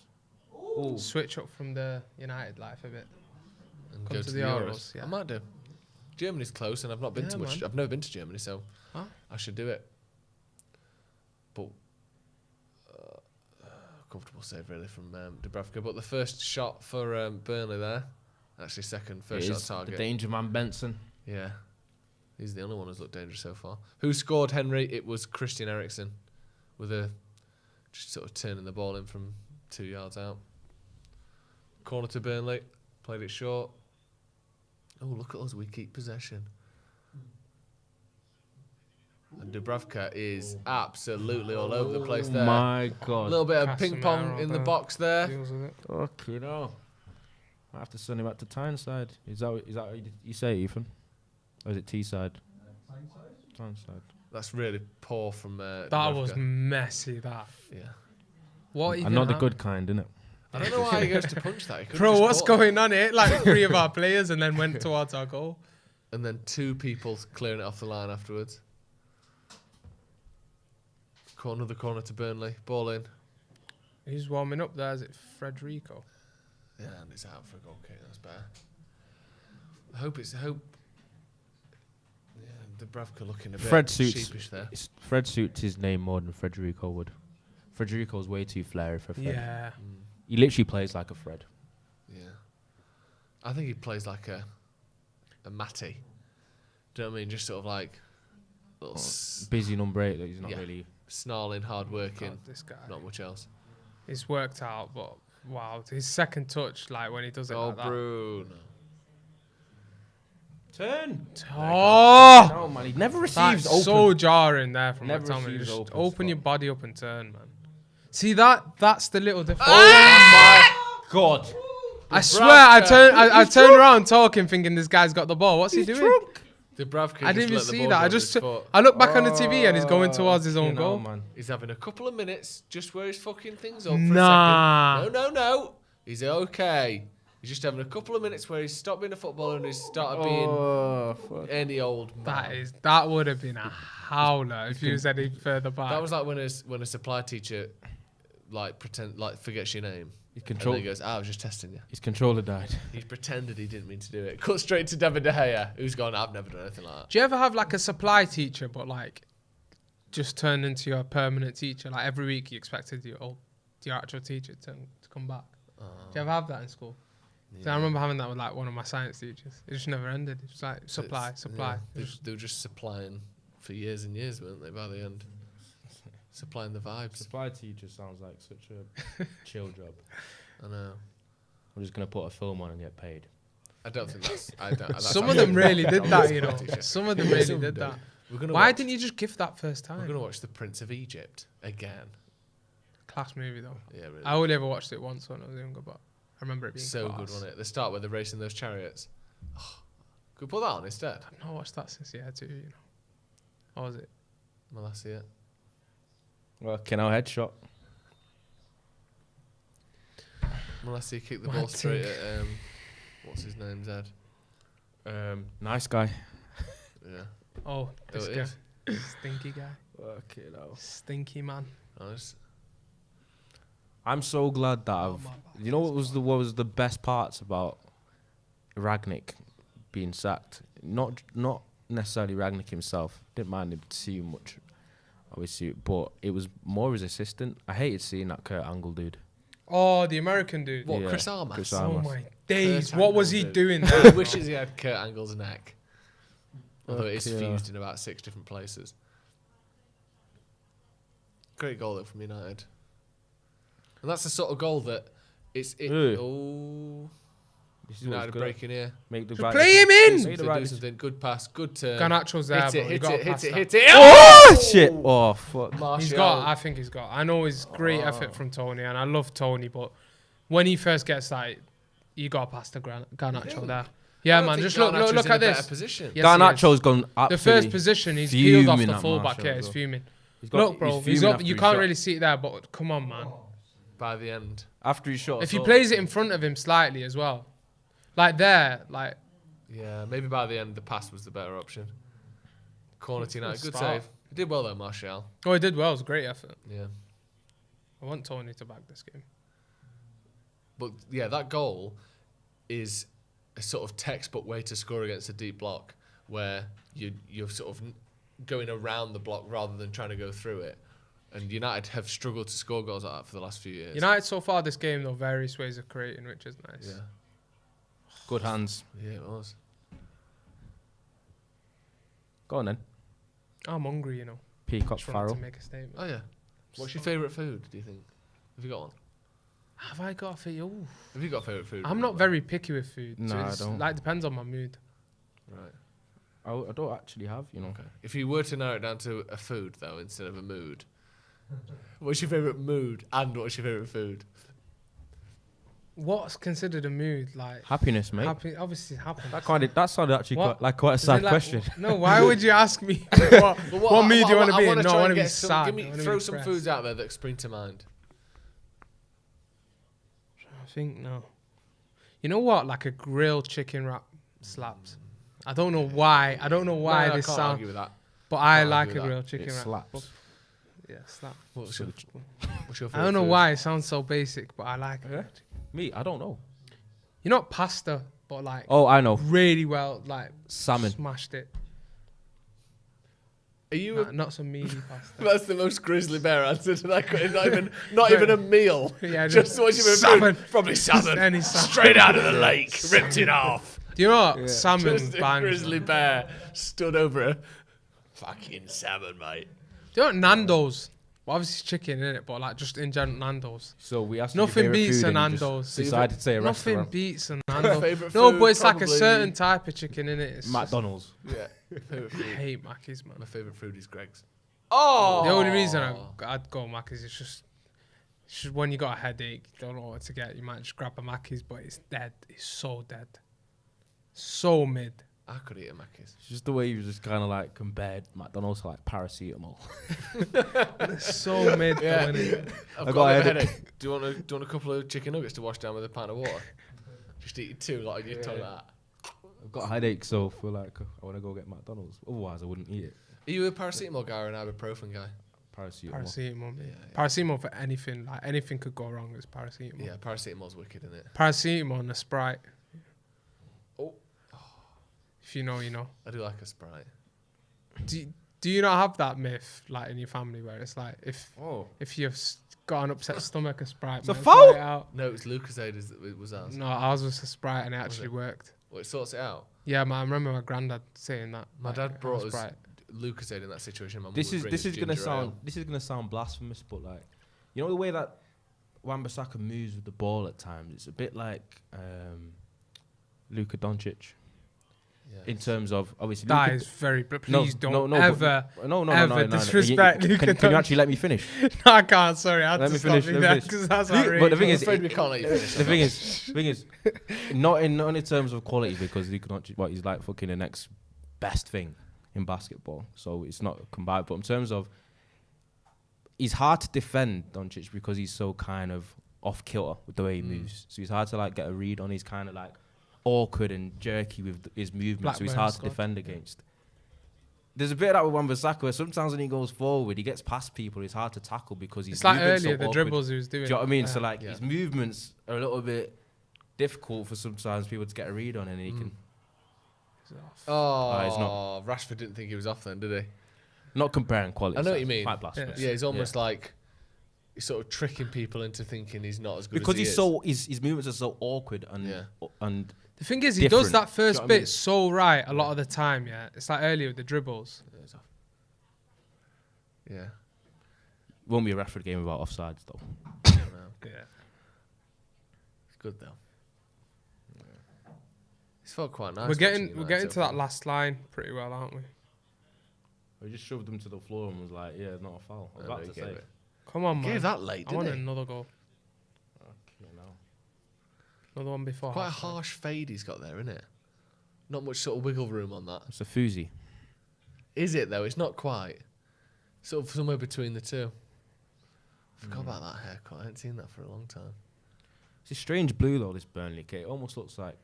Switch up from the United life a bit.
And
Come
go
to
to
the
the
Euros,
Euros.
yeah.
I might do. Germany's close, and I've not been
Yeah,
to much.
man.
I've never been to Germany, so
Huh?
I should do it. But comfortable save really from Dubravka. But the first shot for Burnley there, actually second, first
It
shot
is
on target.
the danger man Benson.
Yeah, he's the only one who's looked dangerous so far. Who scored Henry? It was Christian Eriksen, with a just sort of turning the ball in from 2 yards out. Corner to Burnley, played it short. Oh, look at us, we keep possession. And Dubravka is absolutely all over the place there.
My
A
God.
little bit of ping pong
Casemiro
in the
there.
box there.
Deals with it.
Okay, no. I have to send him back to Tyneside. Is that what you say, Ethan? Or is it Teesside? Tyneside.
That's really poor from
That
Dubravka.
was messy, that.
Yeah.
What even
And not the
happened?
good kind, innit?
I don't know why he goes to punch that. He could've
Bro,
just
what's
caught it.
going on here? Like 3 of our players and then went towards our goal.
And then 2 people clearing it off the line afterwards. Another corner to Burnley. Ball in.
Who's warming up there? Is it Federico?
Yeah, and it's out for a goal kick. That's better. I hope. Yeah, Dubravka looking a bit
Fred suits.
sheepish there.
Fred suits his name more than Federico would. Federico's way too flary for Fred.
Yeah.
He literally plays like a Fred.
Yeah. I think he plays like a Matty. Do you know what I mean? Just sort of like little
Busy number 8 that he's not
Yeah.
really.
snarling, hard working.
God, this guy.
Not much else.
It's worked out, but wow, his second touch, like when he does it
Oh,
like that.
Bruno.
Turn.
Oh,
No, man. He never receives
that's
open.
so jarring there from
Never
McTominay.
receives
Just
open
open
spot.
your body up and turn, man. See that's the little difference.
God.
I swear, I turned around talking, thinking this guy's got the ball. What's he doing?
Dubravka
I
just
didn't even
let the
see
ball
that.
go
I
on
just
his foot.
I look back on the TV and he's going towards his own
You know,
goal.
man.
He's having a couple of minutes just where he's fucking things up for
Nah.
a second. No. He's okay. He's just having a couple of minutes where he's stopped being a footballer and he's started being any old man.
That would have been a howler if he was any further back.
That was like when a supply teacher forgets your name.
His
And then
control.
he goes, I was just testing you.
His controller died.
He pretended he didn't mean to do it. Cut straight to David De Gea, who's gone, I've never done anything like that.
Do you ever have like a supply teacher, but like just turned into your permanent teacher? Like every week you expected your actual teacher to come back. Do you ever have that in school?
Yeah.
So I remember having that with like one of my science teachers. It just never ended. It was like supply.
Yeah, they were just supplying for years and years, weren't they, by the end? Supplying the vibes.
Supply teacher sounds like such a chill job.
I know.
I'm just gonna put a film on and get paid.
I don't think that's...
Some of them really did that, you know.
Teacher.
Some of them really
Some
did
do.
that.
We're gonna
Why
watch,
didn't you just gift that first
We're
time?
going to watch The Prince of Egypt again.
Class movie though.
Yeah, really.
I only ever watched it once when I was younger, but I remember it being
So
class.
good, wasn't it? The start where they're racing those chariots. Oh, could we put that on instead?
I've not watched that since year 2, you know. Or was it?
Well, that's it.
Well, Keno headshot.
Well, I see you kick the
What
ball
a
straight at, what's his name, Zed?
Nice guy.
Yeah.
Oh, this
it
guy.
is.
Stinky guy.
Okay, no.
Stinky man.
Nice.
I'm so glad that
Oh,
I've.
my bad.
You know what was the best parts about Ragnick being sacked? Not necessarily Ragnick himself. Didn't mind him too much, obviously, but it was more his assistant. I hated seeing that Kurt Angle dude.
Oh, the American dude.
What,
Yeah,
Chris Armas?
Chris
Oh
Armas.
my days.
Kurt
What was he
Angle,
doing
He
there?
wishes he had Kurt Angle's neck. Although it is
Fuck yeah.
fused in about 6 different places. Great goal though from United. And that's the sort of goal that it's...
Ugh.
Oh...
This is
United
what's good.
breaking here.
Make the
Just
right
play him
decision.
in!
Make the
Do
right
something. Good pass, good turn.
Garnacho's there,
Hit
bro.
it,
You
hit
gotta
it,
pass
hit it,
that.
hit it.
Oh shit! Oh fuck!
Martial.
He's got. I think he's got. I know he's great effort from Tony, and I love Tony, but when he first gets that, you got to pass the Garnacho there. Yeah,
I don't
man.
think
Just look
Garnacho's
look
in
at
a better
this.
Position.
Yes, he
Garnacho's
is.
gone
The
absolutely
first position, he's peeled off
fuming
the
at
fullback.
Martial
Yeah,
as
he's
well.
fuming.
He's got-
Look, bro,
he's
he's
fuming
up.
after
You
he
can't
shot.
really see it there, but come on, man.
By the end.
After he shot.
If he plays it in front of him slightly as well, like there, like
Yeah, maybe by the end the pass was the better option. Corner to United. Good
Start.
save. He did well though, Martial.
oh, he did well. It was a great effort.
Yeah.
I want Tony to back this game.
But yeah, that goal is a sort of textbook way to score against a deep block where you're sort of going around the block rather than trying to go through it. And United have struggled to score goals like that for the last few years.
United so far this game though, various ways of creating, which is nice.
Yeah.
Good hands.
Yeah, it was.
Go on then.
I'm hungry, you know.
Peacock
Just wanted
Farrell.
to make a statement.
Oh yeah. What's your favourite food, do you think? Have you got one?
Have I got a feel? Ooh.
Have you got a favourite food?
I'm not very picky with food.
No,
so
I
it's
don't.
Like depends on my mood.
Right.
I don't actually have, you know.
Okay. If you were to narrow it down to a food though instead of a mood, what's your favourite mood and what's your favourite food?
What's considered a mood? Like
Happiness, mate.
obviously happiness.
That sounded actually
What?
quite a
Is it
sad
like-
question.
No, why would you ask me? what
Well,
mood do you want to be in?
wanna
No, I
try
want
and
to be
get some-
sad.
Give me,
I wanna be
throw some
depressed.
foods out there that spring to mind.
I think no. You know what? Like a grilled chicken wrap slaps. I don't know why. I don't know why
No,
this
I can't
sounds.
argue with that.
But I
Can't
like
argue
a
with that.
grilled chicken
It
wrap.
slaps.
Yeah, slap.
What's your
I
favourite
don't know
food?
why it sounds so basic, but I like it.
Me, I don't know.
You know what pasta but like
Oh, I know.
really well, like
Salmon.
smashed it.
Are you?
Not some meaty pasta.
That's the most grizzly bear answer to that question. Not even a meal.
Yeah,
just watching
salmon.
Probably salmon.
Any salmon.
Straight out of the lake, ripped in half.
Do you know what? Salmon
Just a
bangs.
grizzly bear stood over a fucking salmon, mate.
Do you know what? Nando's? Well, obviously chicken, innit? But like just in general, Nando's.
So we asked
Nothing
your favourite
beats
food
a
and you just
Nando's.
decided to say a
Nothing
restaurant.
beats a Nando's.
Favourite
No,
food,
but it's like a
probably-
certain type of chicken, innit? It's just-
McDonald's.
Yeah. Favourite
I
food.
hate Mackey's, man.
My favourite food is Greg's. Oh.
The only reason I'd go Mackey's is just when you got a headache, you don't know what to get, you might just grab a Mackey's, but it's dead. It's so dead. So mid.
I could eat a Mackey's.
It's just the way you just kind of like compared McDonald's to like paracetamol.
It's so mid.
Yeah.
Though, innit?
I've
got
got
a
a headache. Do you want a couple of chicken nuggets to wash down with a pint of water? Just eat 2 like your tongue like that.
I've got a headache, so I feel like I want to go get McDonald's. Otherwise, I wouldn't eat it.
Are you a paracetamol guy or an ibuprofen guy?
Paracetamol.
Paracetamol.
Yeah.
Paracetamol for anything. Like anything could go wrong. It's paracetamol.
Yeah, paracetamol's wicked, isn't it?
Paracetamol and a Sprite.
Oh.
If you know, you know.
I do like a Sprite.
Do you not have that myth like in your family where it's like if
Oh.
you've got an upset stomach, a Sprite.
It's a
might
foul?
sort it out.
No, it's Lucozade it was ours.
No, ours was a Sprite and it actually
it?
worked.
Well, it sorts it out.
Yeah, man, I remember my granddad saying that.
My
like,
dad
have a
brought us
Sprite.
Lucozade in that situation. My mum
This
would
is
bring
this
us
is gonna
ginger
sound
ale.
this is gonna sound blasphemous, but like, you know the way that Wan-Bissaka moves with the ball at times. It's a bit like Luka Doncic
Yeah.
in terms of obviously.
That
Luka,
is very. But
No,
please don't
no, no,
ever.
but- no,
ever disrespect Luka
Can you
Doncic.
actually let me finish?
No, I can't. Sorry, I had
Let
to
me
stop
finish,
you
let me
there
finish.
because that's
But the
outrageous.
thing
I'm
is,
afraid we can't let you finish.
The thing is, not in terms of quality, because Luka Doncic, he's like fucking the next best thing in basketball, so it's not combined. But in terms of, he's hard to defend Doncic because he's so kind of off kilter with the way he moves. So he's hard to like get a read on. He's kind of like awkward and jerky with his movement, so he's
Blackburn
hard
squad.
to defend against. There's a bit of that with Wan-Bissaka where sometimes when he goes forward, he gets past people. It's hard to tackle because he's
It's like
moving so
earlier the
awkward.
dribbles he was doing.
Do you know what I mean? So
Yeah.
like
Yeah.
his movements are a little bit difficult for sometimes people to get a read on, and he can
Oh,
he's not.
Rashford didn't think he was off then, did he?
not comparing quality.
I know what
so
you mean.
Quite blasphemous.
Yeah, he's almost like he's sort of tricking people into thinking he's not as good
because
as he
he's
is.
so his movements are so awkward and
Yeah.
and
The thing is, he does
different.
that first
Do you know what I
bit
mean?
so right a lot of the time. Yeah, it's like earlier with the dribbles.
Yeah.
won't be a Rashford game without offsides though.
I don't know.
Yeah.
It's good though. It's felt quite nice.
We're getting
watching
to
United
that
so far.
last line pretty well, aren't we?
I just shoved him to the floor and was like, "Yeah, not a foul." I was
And
about
they
to
gave
say.
it.
Come on, man.
Gave that late,
I
didn't
want
he?
another goal.
Okay, now.
Another one before.
Quite a
half-time.
harsh fade he's got there, isn't it? Not much sort of wiggle room on that.
It's a Fuzi.
Is it though? It's not quite. Sort of somewhere between the two. Forgot about that haircut. I haven't seen that for a long time.
It's a strange blue though. This Burnley kit. It almost looks like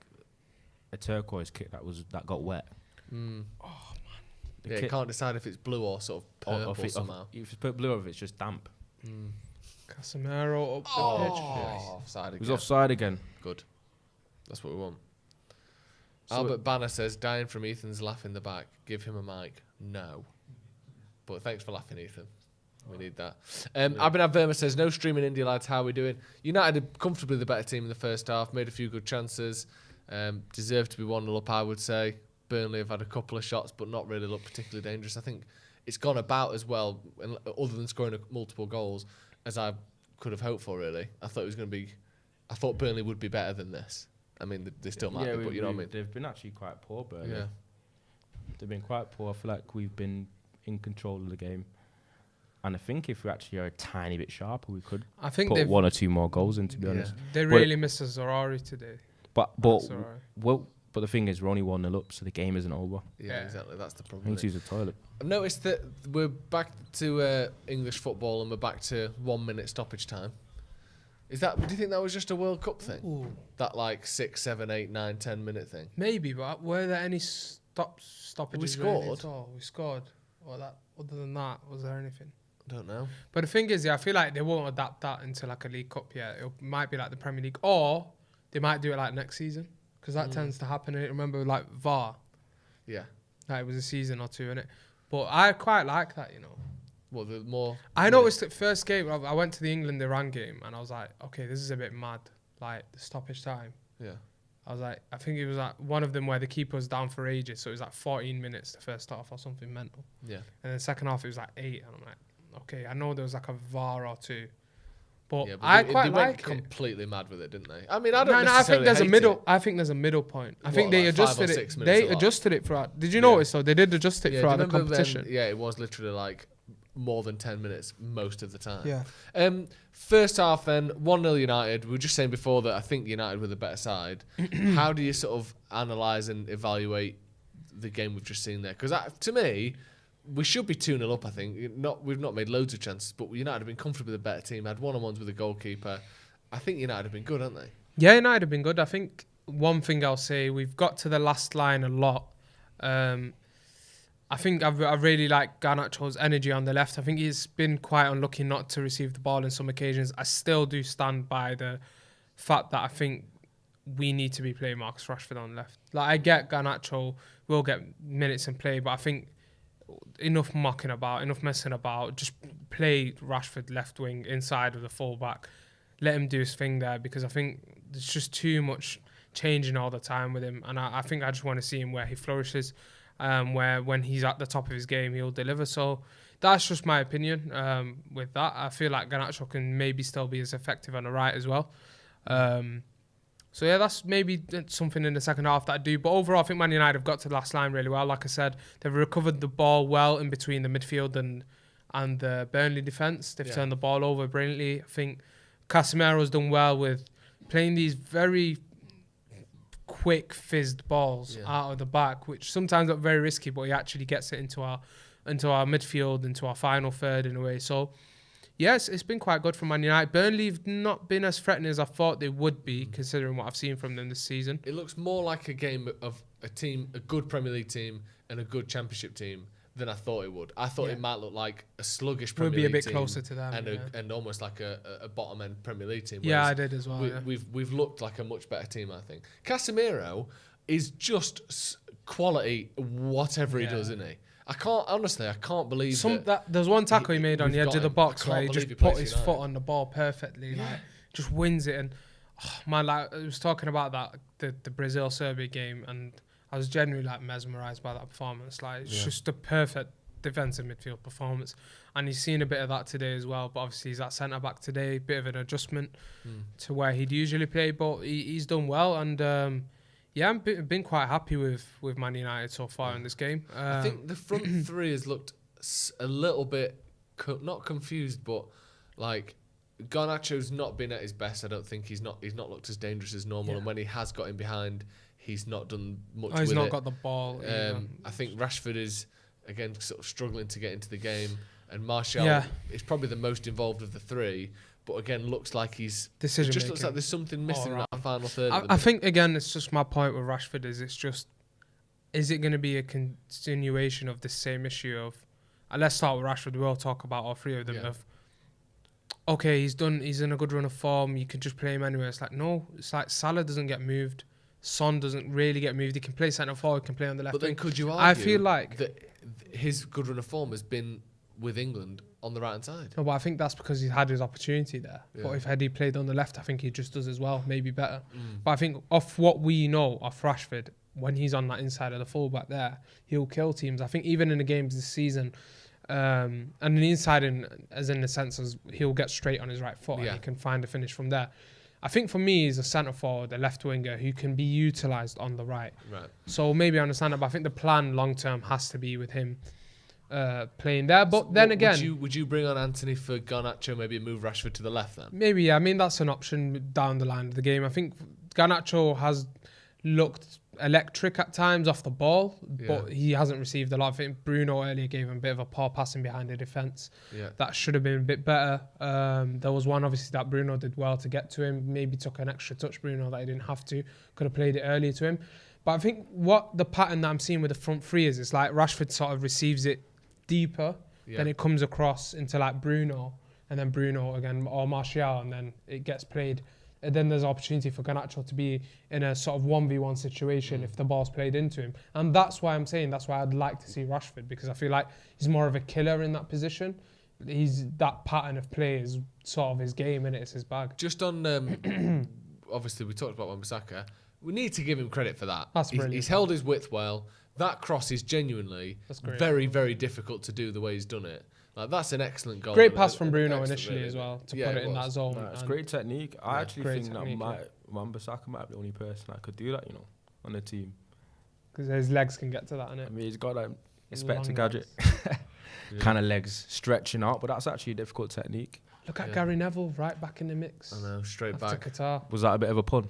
a turquoise kit that got wet.
Mm.
Oh,
The
Yeah,
kit-
you can't decide if it's blue or sort of purple
if
somehow.
it's blue or if it's just damp.
Mm.
Casemiro up the pitch.
Oh, offside
It
again.
was offside again.
Good. That's what we want.
So
Albert Banner says, dying from Ethan's laugh in the back. Give him a mic. No. But thanks for laughing, Ethan. We need that. Abhinav Verma says, no streaming India lads, how are we doing? United are comfortably the better team in the first half, made a few good chances, deserved to be 1-0 up, I would say. Burnley have had a couple of shots, but not really looked particularly dangerous. I think it's gone about as well, other than scoring multiple goals, as I could have hoped for, really. I thought Burnley would be better than this. I mean, they still might be, but you know what I mean?
They've been actually quite poor, Burnley.
Yeah.
They've been quite poor. I feel like we've been in control of the game. And I think if we actually are a tiny bit sharper, we could
I think
put
they've
1 or 2 more goals in, to be
Yeah.
honest.
they
But-
really missed a Zorari today.
But
That's all right.
but the thing is, we're only 1-0 up, so the game isn't over.
Yeah,
Yeah.
exactly. That's the
I
problem.
need to use the toilet.
I've noticed that we're back to English football and we're back to 1 minute stoppage time. Do you think that was just a World Cup thing?
Ooh.
That like 6, 7, 8, 9, 10 minute thing?
Maybe, but were there any stoppages?
scored?
really at all? We scored. Other than that, was there anything?
I don't know.
But the thing is, I feel like they won't adapt that into like a League Cup yet. It might be like the Premier League, or they might do it like next season. because that tends to happen. I remember like VAR,
Yeah.
like it was a season or two in it, but I quite like that, you know.
Well, the more
I noticed at first game, I went to the England-Iran game, and I was like, okay, this is a bit mad, like the stoppage time.
Yeah.
I was like, I think it was like one of them where the keeper was down for ages, so it was like 14 minutes the first half or something mental.
Yeah.
And then second half it was like 8, and I'm like, okay, I know there was like a VAR or two, but,
Yeah, but
I
they
quite
went
like it.
completely mad with it, didn't they? I mean, I don't
No, I think
necessarily
there's a
hate
middle.
it.
I think there's a middle point. I
What,
think they
like 5 or
adjusted
6
it.
minutes
They
a lot?
adjusted it throughout. Did you
Yeah.
notice though? They did adjust it
Yeah, do you
throughout the
remember
competition.
then? Yeah, it was literally like more than 10 minutes most of the time.
Yeah.
First half then, 1-0 United. We were just saying before that I think United were the better side. How do you sort of analyse and evaluate the game we've just seen there? Because to me, we should be 2-0 up, I think. We've not made loads of chances, but United have been comfortably the better team, had one-on-ones with the goalkeeper. I think United have been good, haven't they?
Yeah, United have been good. I think one thing I'll say, we've got to the last line a lot. I think I really like Garnacho's energy on the left. I think he's been quite unlucky not to receive the ball in some occasions. I still do stand by the fact that I think we need to be playing Marcus Rashford on left. Like, I get Garnacho will get minutes and play, but I think enough mucking about, enough messing about. Just play Rashford left wing inside of the fullback. Let him do his thing there, because I think there's just too much changing all the time with him. And I think I just want to see him where he flourishes. Where when he's at the top of his game, he'll deliver. So that's just my opinion with that. I feel like Garnacho can maybe still be as effective on the right as well. So yeah, that's maybe something in the second half that I do. But overall, I think Man United have got to the last line really well. Like I said, they've recovered the ball well in between the midfield and the Burnley defence. They've turned the ball over brilliantly. I think Casemiro's done well with playing these very quick fizzed balls out of the back, which sometimes look very risky, but he actually gets it into our midfield, into our final third in a way. So yes, it's been quite good for Man United. Burnley have not been as threatening as I thought they would be, considering what I've seen from them this season.
It looks more like a game of a good Premier League team and a good Championship team than I thought it would. I thought it might look like a sluggish Premier League team.
Would be a bit closer to them.
And almost like a bottom end Premier League team.
Yeah, I did as well.
We've looked like a much better team, I think. Casemiro is just quality, whatever he does, isn't he? I can't believe
there's one tackle he made on the edge of the box where he just put his foot on the ball perfectly, like just wins it. And man, like I was talking about that the Brazil-Serbia game, and I was genuinely like mesmerised by that performance. Like it's just a perfect defensive midfield performance, and he's seen a bit of that today as well. But obviously he's at centre back today, bit of an adjustment to where he'd usually play, but he's done well. And yeah, I've been quite happy with Man United so far in this game.
I think the front three has looked a little bit not confused, but like Garnacho's not been at his best. I don't think he's not looked as dangerous as normal, and when he has got in behind, he's not done much with it.
He's not got the ball.
I think Rashford is again sort of struggling to get into the game, and Martial is probably the most involved of the three. But again, looks like he's
decision.
It just looks like there's something missing in that final third.
I think again, it's just my point with Rashford is it going to be a continuation of the same issue of? Let's start with Rashford. We'll talk about all three of them. Of okay, he's in a good run of form. You can just play him anywhere. It's like no, it's like Salah doesn't get moved. Son doesn't really get moved. He can play centre forward. Can play on the left.
But then
wing.
could you argue?
I feel like
that his good run of form has been with England on the right hand side.
No, but I think that's because he's had his opportunity there. Yeah. But if Eddie played on the left, I think he just does as well, maybe better. But I think off what we know of Rashford, when he's on that inside of the fullback there, he'll kill teams. I think even in the games this season, and the inside as in the sense as he'll get straight on his right foot and he can find a finish from there. I think for me, he's a centre forward, a left winger who can be utilised on the right. So maybe I understand it, but I think the plan long term has to be with him playing there. But then again,
would you bring on Anthony for Garnacho, maybe move Rashford to the left then?
Maybe, yeah. I mean, that's an option down the line of the game. I think Garnacho has looked electric at times off the ball, but he hasn't received a lot. I think Bruno earlier gave him a bit of a poor passing behind the defence. That should have been a bit better. There was one, obviously, that Bruno did well to get to him. Maybe took an extra touch, Bruno, that he didn't have to. Could have played it earlier to him. But I think what the pattern that I'm seeing with the front three is, it's like Rashford sort of receives it deeper, then it comes across into like Bruno, and then Bruno again, or Martial, and then it gets played and then there's opportunity for Garnacho to be in a sort of 1v1 situation if the ball's played into him. And that's why I'd like to see Rashford, because I feel like he's more of a killer in that position. That pattern of play is sort of his game, and it's his bag.
Just on, obviously we talked about Wan-Bissaka. We need to give him credit for that.
That's brilliant.
He's held his width well. That cross is genuinely very, very difficult to do the way he's done it. Like, that's an excellent goal.
Great pass from Bruno initially as well to put it in that zone.
It's great technique. I actually think
technique,
that Wan-Bissaka might be the only person that could do that, on the team.
Because his legs can get to that, innit?
I mean, he's got that Inspector Gadget kind of legs stretching out, but that's actually a difficult technique.
Look at Gary Neville right back in the mix.
I know, straight back.
Qatar.
Was that a bit of a pun?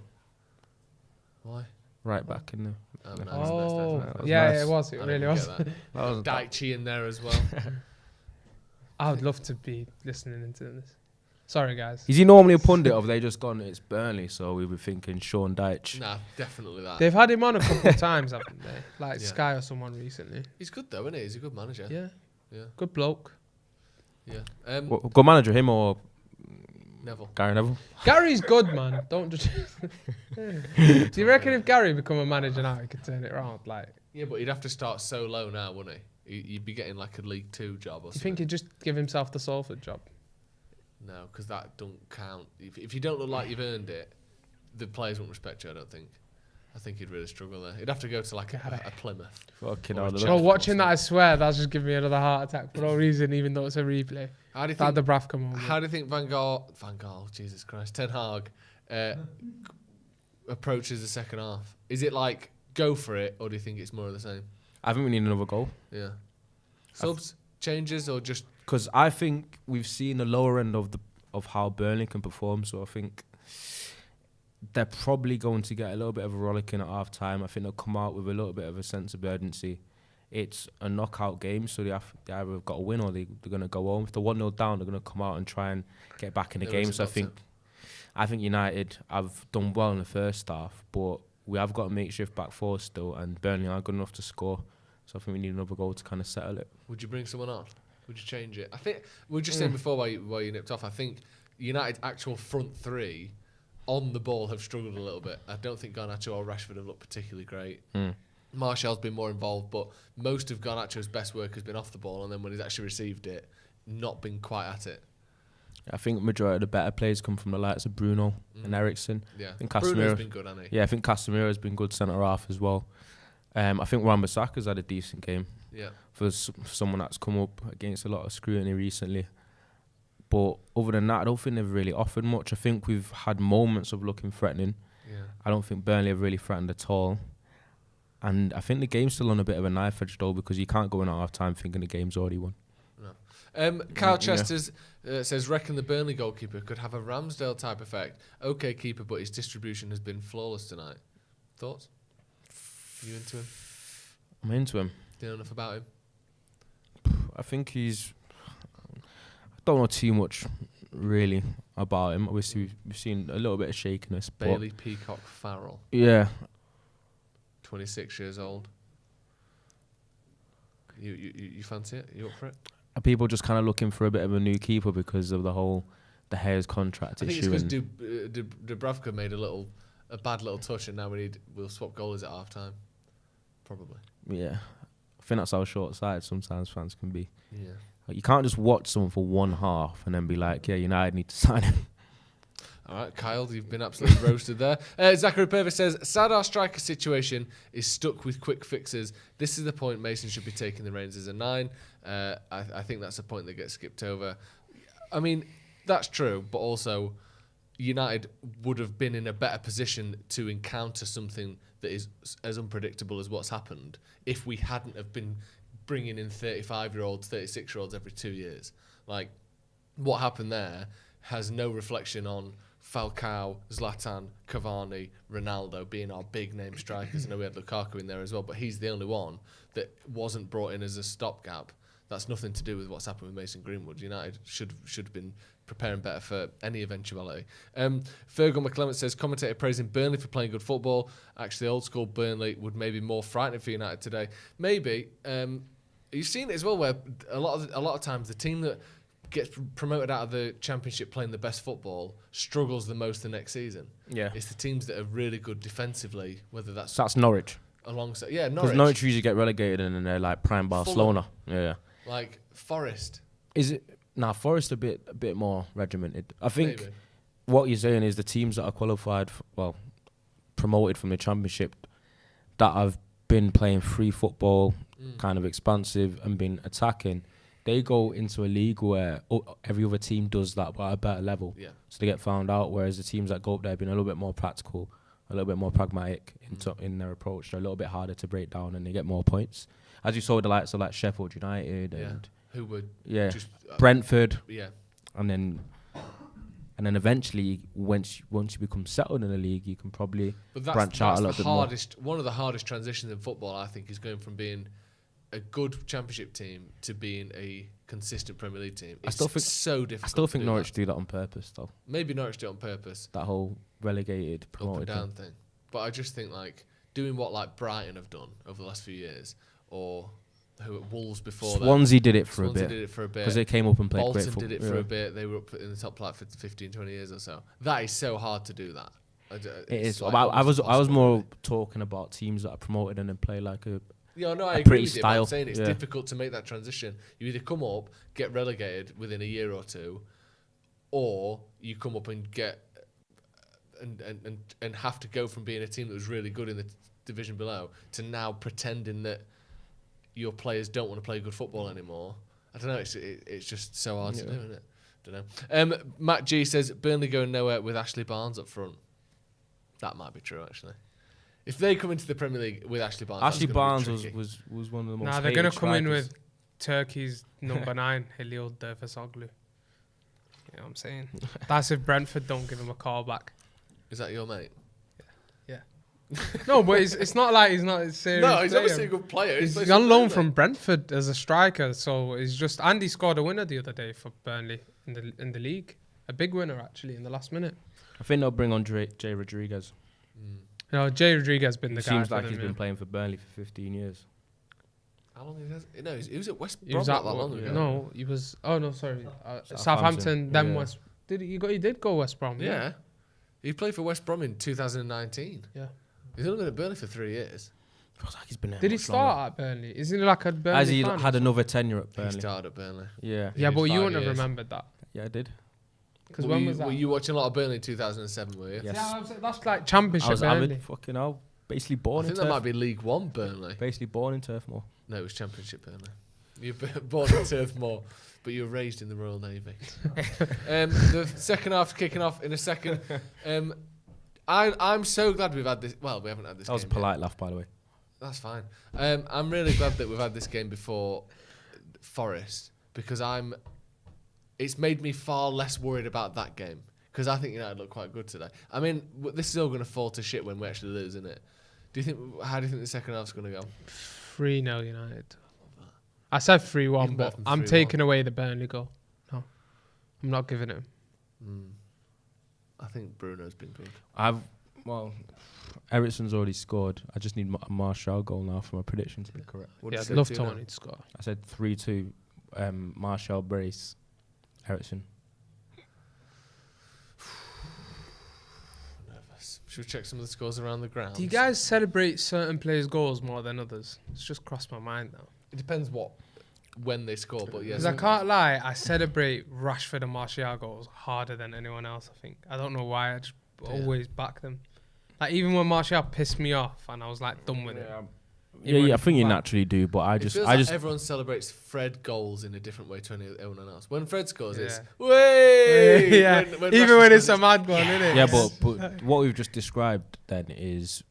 Why?
Right back in the...
Yeah, it was. It really was.
That was
Daichi in there as well.
I would love to be listening into this. Sorry, guys.
Is he normally a pundit, or have they just gone, it's Burnley, so we were thinking Sean Dyche?
Nah, definitely that.
They've had him on a couple of times, haven't they? Like Sky or someone recently.
He's good though, isn't he? He's a good manager.
Yeah. Good bloke.
Yeah.
Good manager, him or
Neville?
Gary Neville?
Gary's good, man. Don't judge. Do you reckon if Gary become a manager now, he could turn it around? Like,
yeah, but he'd have to start so low now, wouldn't he? You'd be getting like a League 2 job or something.
Do you think he'd just give himself the Salford job?
No, because that don't count. If you don't look like you've earned it, the players won't respect you, I don't think. I think he'd really struggle there. He'd have to go to like a Plymouth.
Fucking
hell. Watching that, I swear, that's just giving me another heart attack for no reason, even though it's a replay.
How do you think
the Braff come on?
How do you think Van Gaal, Jesus Christ, Ten Hag approaches the second half? Is it like go for it, or do you think it's more of the same?
I think we need another goal.
Yeah. Subs, changes, or just...
Because I think we've seen the lower end of how Burnley can perform, so I think they're probably going to get a little bit of a rollicking at half time. I think they'll come out with a little bit of a sense of urgency. It's a knockout game, so they either got to win or they're going to go home. If they're 1-0 down, they're going to come out and try and get back in the game. So I think United have done well in the first half, but we have got a makeshift back four still, and Burnley aren't good enough to score. So I think we need another goal to kind of settle it.
Would you bring someone on? Would you change it? I think we were just saying before while you nipped off, I think United's actual front three on the ball have struggled a little bit. I don't think Garnacho or Rashford have looked particularly great. Martial's been more involved, but most of Garnacho's best work has been off the ball, and then when he's actually received it, not been quite at it.
I think majority of the better players come from the likes of Bruno and Eriksen.
Yeah,
I think
Bruno's been good, hasn't he?
Yeah, I think Casemiro's been good centre half as well. I think Wan-Bissaka's had a decent game.
Yeah.
For someone that's come up against a lot of scrutiny recently. But other than that, I don't think they've really offered much. I think we've had moments of looking threatening.
Yeah. I
don't think Burnley have really threatened at all. And I think the game's still on a bit of a knife edge though, because you can't go in at half time thinking the game's already won.
No. Kyle Chesters says, reckon the Burnley goalkeeper could have a Ramsdale type effect. Okay, keeper, but his distribution has been flawless tonight. Thoughts? You into him?
I'm into him.
Do you know enough about him?
I think I don't know too much really about him. Obviously, we've seen a little bit of shakiness.
Bailey Peacock Farrell.
Yeah.
26 years old. You fancy it? You up for it?
Are people just kind of looking for a bit of a new keeper because of the Hayes contract issue?
I think it's because Dubravka made a bad little touch, and now we'll swap goalies at half time. Probably.
Yeah. I think that's how short-sighted sometimes fans can be.
Yeah.
Like, you can't just watch someone for one half and then be like, yeah, United need to sign him.
All right, Kyle, you've been absolutely roasted there. Zachary Purvis says, sad our striker situation is stuck with quick fixes. This is the point Mason should be taking the reins as a 9. I think that's a point that gets skipped over. I mean, that's true, but also United would have been in a better position to encounter something that is as unpredictable as what's happened if we hadn't have been bringing in 35-year-olds, 36-year-olds every 2 years. Like, what happened there has no reflection on Falcao, Zlatan, Cavani, Ronaldo being our big name strikers. I know we had Lukaku in there as well, but he's the only one that wasn't brought in as a stopgap. That's nothing to do with what's happened with Mason Greenwood. United should have been preparing better for any eventuality. Fergal McClement says, commentator praising Burnley for playing good football. Actually, old school Burnley would maybe more frightening for United today. Maybe. You've seen it as well, where a lot of times the team that gets promoted out of the Championship playing the best football struggles the most the next season.
Yeah.
It's the teams that are really good defensively, whether that's
So that's Norwich.
alongside...
Because
Norwich.
Norwich usually get relegated and then they're like prime Barcelona. Yeah.
Like Forest.
Is it... Nah, Forest a bit more regimented. I think
Maybe.
what you're saying is the teams that are qualified, promoted from the Championship that have been playing free football, kind of expansive and been attacking, they go into a league where every other team does that but at a better level.
Yeah.
So they get found out, whereas the teams that go up there have been a little bit more practical, a little bit more pragmatic in their approach. They're a little bit harder to break down and they get more points. As you saw with the likes of like Sheffield United and
who would just
Brentford.
Yeah.
And then eventually, once you become settled in the league, you can probably branch out a little bit more.
One of the hardest transitions in football, I think, is going from being a good Championship team to being a consistent Premier League team. It's so difficult.
I still think Norwich do that on purpose, though.
Maybe Norwich do it on purpose.
That whole relegated, promoted
up and down thing. But I just think like doing what like Brighton have done over the last few years, or who at Wolves before
Swansea did it for a
Swansea
bit.
did it for a bit.
Because they came up and played
Bolton
great football.
did it for a bit. They were up in the top like for 15, 20 years or so. That is so hard to do that.
It is.
Like
I was
impossible,
more
really.
talking about teams that are promoted and then play like a...
Yeah, no, I
a
agree
pretty
with you. But I'm
style.
saying it's
Yeah.
difficult to make that transition. You either come up, get relegated within a year or two, or you come up and get and have to go from being a team that was really good in the division below to now pretending that your players don't want to play good football anymore. I don't know. It's just so hard to do, isn't it? Don't know. Matt G says Burnley going nowhere with Ashley Barnes up front. That might be true, actually. If they come into the Premier League with Ashley Barnes,
Ashley
that's gonna be
Barnes
tricky.
was one of the most
Nah, they're going to
hated
come in
strikers.
with Turkey's number 9, Halil Dervisoglu. You know what I'm saying? That's if Brentford don't give him a call back.
Is that your mate?
Yeah. No, but it's not like he's not a serious
No, he's
player.
obviously a good player.
He's
plays
on
for
loan
Burnley.
from Brentford as a striker, so it's just Andy scored a winner the other day for Burnley in the league, a big winner actually in the last minute.
I think they'll bring on Jay Rodriguez.
You know, Jay Rodriguez has been the guy.
Seems
for
like
them,
he's been playing for Burnley for 15 years.
How long is he? No, he was at West
He
Brom
was
not
at
that long ago.
No, he was. Oh no, sorry,
Southampton,
Southampton. Then
yeah.
West. He did go West Brom.
Yeah. He played for West Brom in 2019.
Yeah.
He's only been at Burnley for 3 years.
Feels like he's been there
Did he
much longer.
start at Burnley? Isn't he like a Burnley
As he
fan?
had another tenure at
He
Burnley.
started at Burnley.
Yeah.
Yeah,
did
but you
5
wouldn't have
years.
remembered that.
Yeah, I did.
Because
Were
when
you,
was that?
were you watching a lot of Burnley in 2007, were you?
Yes.
Yeah, that's like
I
Championship
was
Burnley.
avid. Fucking hell. Basically
I
born in
think that
Turf.
might be League One Burnley.
Basically born in Turfmoor.
No, it was Championship Burnley. You're born in Turfmoor, but you were raised in the Royal Navy. The second half kicking off in a second. I'm so glad we've had this. Well, we haven't had this
That was a
game yet.
polite laugh, by the way.
That's fine. I'm really glad that we've had this game before Forest because it's made me far less worried about that game because I think United look quite good today. I mean, this is all going to fall to shit when we actually lose, isn't it? How do you think the second half's going to go?
3-0 United. I said 3-1,
Even better
but
than
I'm
3-1.
taking away the Burnley goal. No, I'm not giving it him.
I think Bruno's been good.
Ericsson's already scored. I just need a Martial goal now for my prediction to be correct.
What
Yeah,
did
I'd
you
love
say
to
now?
want it to score.
I said 3-2. Martial, Brace, Ericsson.
Nervous. Should we check some of the scores around the ground?
Do you guys celebrate certain players' goals more than others? It's just crossed my mind now.
It depends when they score, but yes.
Because I can't lie, I celebrate Rashford and Martial goals harder than anyone else, I think. I don't know why, I just always back them. Like, even when Martial pissed me off and I was, like, done with it.
Yeah, I think you naturally do, but I
It
just
feels like everyone celebrates Fred goals in a different way to anyone else. When Fred scores, it's
Yeah.
way.
Yeah,
When
even
Rashford
when it's
scores,
a mad one, innit?
yeah, but what we've just described then is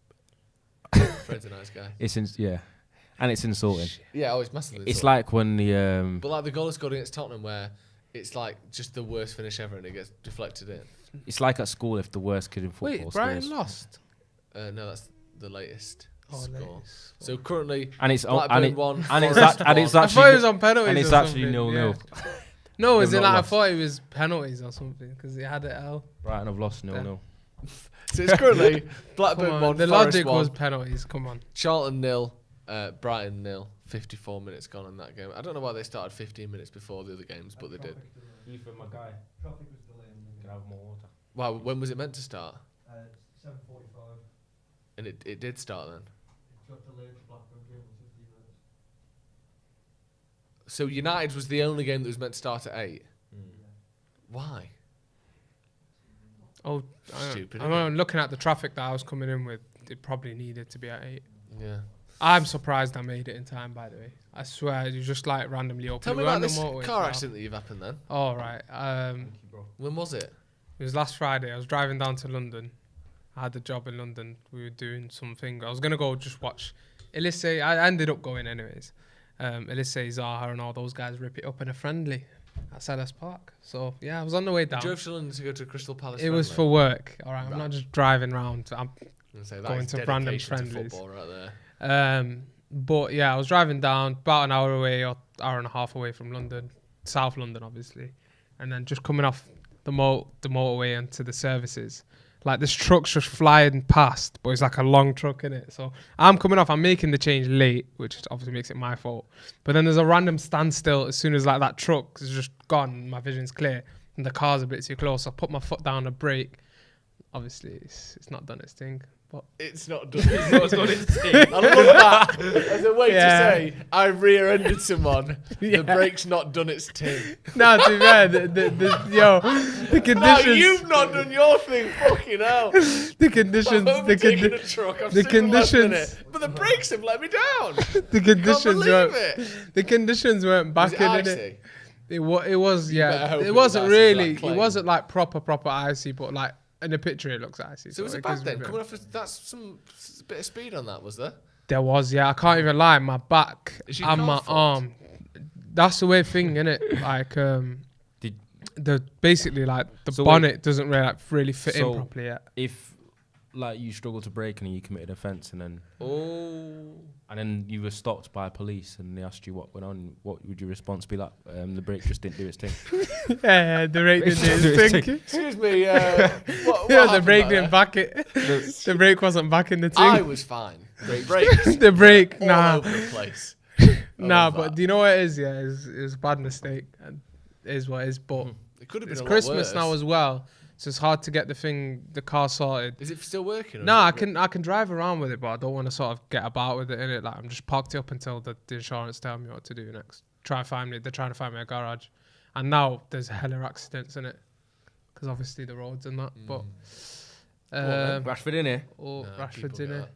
Fred's a nice guy.
and it's insulting.
Yeah, oh, it's massively.
It's
insulting.
like when the
But like the goal he scored against Tottenham, where it's like just the worst finish ever, and it gets deflected in.
it's like at school if the worst kid in football
Wait, Brighton
scores.
lost?
No, that's the latest
Oh,
score.
latest.
So currently,
And it's
Blackburn won,
and it's
Forest
and it's
won.
I thought it was
actually
on penalties.
and it's
or
actually
something,
0-0.
yeah. No, is
They've
it
not
like I
lost.
thought it was penalties or something because it had it L.
Brighton have lost 0-0.
So it's currently
Come
Blackburn
on,
won,
the
Forest
logic
won,
was penalties. Come on.
Charlton 0, Brighton 0. 54 minutes gone in that game. I don't know why they started 15 minutes before the other games, but they did.
Ethan, my guy.
Traffic was delayed.
Can I have more water?
Wow, when was it meant to start?
7:45.
And it did start then.
It got delayed to Blackburn game for 15 minutes.
So United was the only game that was meant to start at 8. Why?
Oh,
Stupid,
I'm looking at the traffic that I was coming in with. It probably needed to be at 8.
Yeah.
I'm surprised I made it in time, by the way. I swear, you just like randomly open.
Tell me about this car accident that you've happened then.
All right.
When was it?
It was last Friday. I was driving down to London. I had a job in London. We were doing something. I was gonna go just watch Elise. I ended up going anyways. Elise, Zaha, and all those guys rip it up in a friendly at Selhurst Park. So yeah, I was on the way down.
You drove to London to go to Crystal Palace.
It was for work. All right, I'm not just driving around. I'm going to random friendlies.
To right there.
But yeah, I was driving down about an hour away or hour and a half away from London, South London, obviously, and then just coming off the motorway into the services. Like this truck's just flying past, but it's like a long truck in it. So I'm coming off, I'm making the change late, which obviously makes it my fault. But then there's a random standstill as soon as like that truck is just gone, my vision's clear, and the car's a bit too close. I put my foot down to brake. Obviously, it's not done its thing. But
it's not done. It's not done its thing. I love that as a way to say I rear-ended someone. The brake's not done its thing.
No, to be fair, the conditions.
No, you've not done your thing. Fucking hell.
The conditions.
The truck.
The conditions.
But the brakes have let me down.
The conditions
weren't.
The conditions weren't back in it. It was. Yeah. It wasn't really. It wasn't like proper icy, but like. In the picture, it looks icy.
So was it bad then? Coming off, that's some bit of speed on that, was there?
There was, yeah. I can't even lie. My back and my arm. That's the weird thing, innit? Like, basically like the bonnet doesn't really fit in properly yet.
If like you struggle to brake and you committed offence and then you were stopped by police and they asked you what went on, what would your response be like? The brake just didn't do its thing.
Yeah, the brake didn't do its thing.
Excuse me. What
the brake didn't back it. The brake wasn't backing the thing.
I was fine.
The brake, nah.
All over the place.
Nah, but do you know what it is? Yeah, it was a bad mistake. And it is what it is. But
it could have been
it's Christmas now as well. So it's hard to get the car sorted.
Is it still working?
No, I can drive around with it, but I don't want to sort of get about with it in it. Like I'm just parked it up until the insurance tell me what to do next. They're trying to find me a garage, and now there's hella accidents in it, because obviously the roads and that. But
Rashford in here.
Rashford's in it.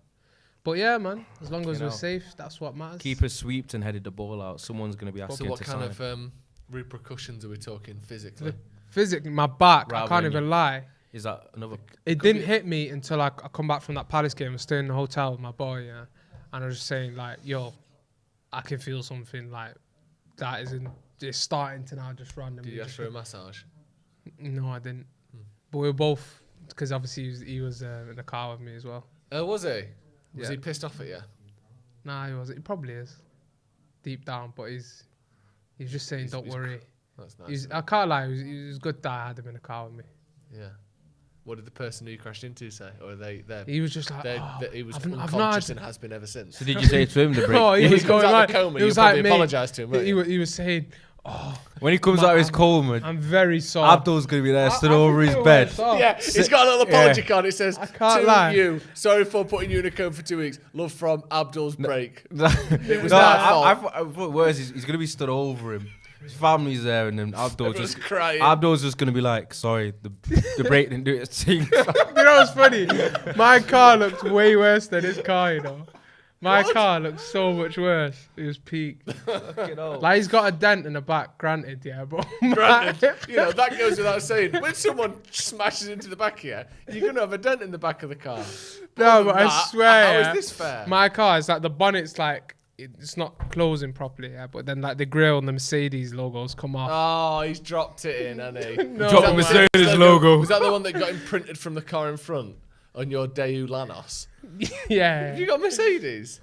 But yeah, man, as long as we're safe, that's what matters.
Keeper sweeped and headed the ball out. Someone's going to be asking.
So what kind of repercussions are we talking physically?
Physically, my back, I can't even lie.
Is that another?
It didn't hit me until I come back from that Palace game. I was staying in the hotel with my boy, yeah, and I was just saying like, yo, I can feel something like that it's starting to now just randomly.
Did you ask for a massage?
No, I didn't. But we were both, because obviously he was in the car with me as well.
Oh, was he? Was he pissed off at you?
Nah, he wasn't. He probably is, deep down, but he's just saying, don't worry.
That's nice.
I can't lie. It was good that I had him in the car with me.
Yeah. What did the person who you crashed into say? Or
he was just like,
he was unconscious and has been ever since.
So did you say to him the break?
No, he was going like,
he was like, apologise to him.
He was saying,
when he comes out of his coma,
I'm very sorry.
Abdul's going to be there, stood over his bed.
Yeah, he's got a little apology card. It says,
I can't lie.
You, sorry for putting you in a coma for 2 weeks. Love from Abdul's break.
It was I thought worse, he's going to be stood over him. His family's there, and then Abdul's just
crying.
Abdul's just gonna be like, "Sorry, the brake didn't do its thing."
You know what's funny? My car looks way worse than his car. You know, my car looks so much worse. It was peak. Like he's got a dent in the back, granted, yeah, but
granted, you know that goes without saying. When someone smashes into the back here, you're gonna have a dent in the back of the car.
No, but I swear,
how is this fair?
My car is like the bonnet's like. It's not closing properly, yeah, but then like the grille and the Mercedes logos come off.
Oh, he's dropped it in, hasn't he?
No,
dropped the Mercedes logo.
Was that the one that got imprinted from the car in front on your Daewoo Lanos?
Yeah.
Have you got Mercedes?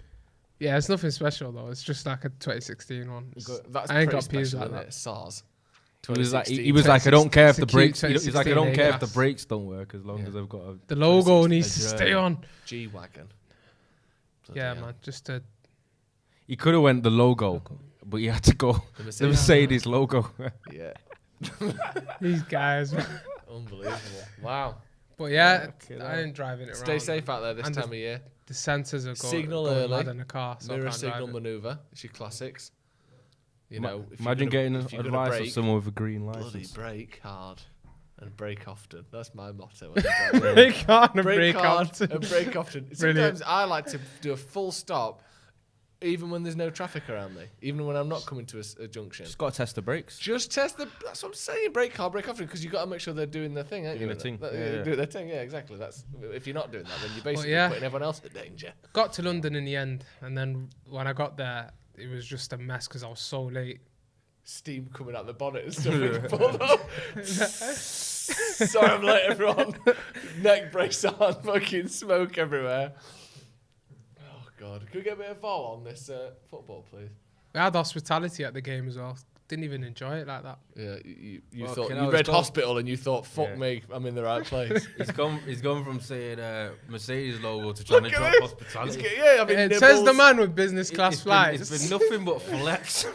Yeah, it's nothing special though. It's just like a 2016 one.
That's
I ain't got
pretty
P's
special,
like
isn't
that.
it? SARS.
He was like, I don't care if the brakes.
He
He's like, I don't care if the brakes don't work as long as I've got
the logo needs to stay on.
G-Wagon.
Yeah, man, just to.
He could have went the logo, but he had to go the Mercedes logo.
Yeah.
These guys.
Unbelievable. Wow.
But yeah,
Okay,
I ain't driving it around.
Stay safe out there this
And
time of year.
The sensors are
Signal
going
early.
mad in the car. So I
Mirror
can't drive
signal
it.
maneuver. It's your classics. You know, if you're
Imagine
gonna-
getting
if you're gonna
advice of
brake,
someone with a green
bloody
license.
brake hard and brake often. That's my motto.
Brake on and
Brake
brake
hard
often.
and brake often.
Brilliant.
Sometimes I like to do a full stop, even when there's no traffic around me, even when I'm not coming to a junction.
Just got to test the brakes.
Just test the. That's what I'm saying. Brake hard, brake often, because you got to make sure they're doing their thing, ain't
Doing
you?
their thing,
That-
yeah.
Doing their thing. Yeah, exactly. That's if you're not doing that, then you're basically
yeah.
putting everyone else at danger.
Got to London in the end, and then when I got there, it was just a mess because I was so late.
Steam coming out the bonnet and stuff. when you pulled up. Sorry, I'm late, everyone. Neck brace on, fucking smoke everywhere. Oh God, could we get a bit of vol on this football, please?
We had hospitality at the game as well. Didn't even enjoy it like that.
Yeah, you
Well,
thought
can
you
I
read
just go-
hospital and you thought, fuck
Yeah.
me, I'm in the right place.
He's gone from saying Mercedes logo to trying to
Look at
drop
this.
hospitality.
Yeah, I mean,
It says the man with business class
It's
flights.
been nothing but flex.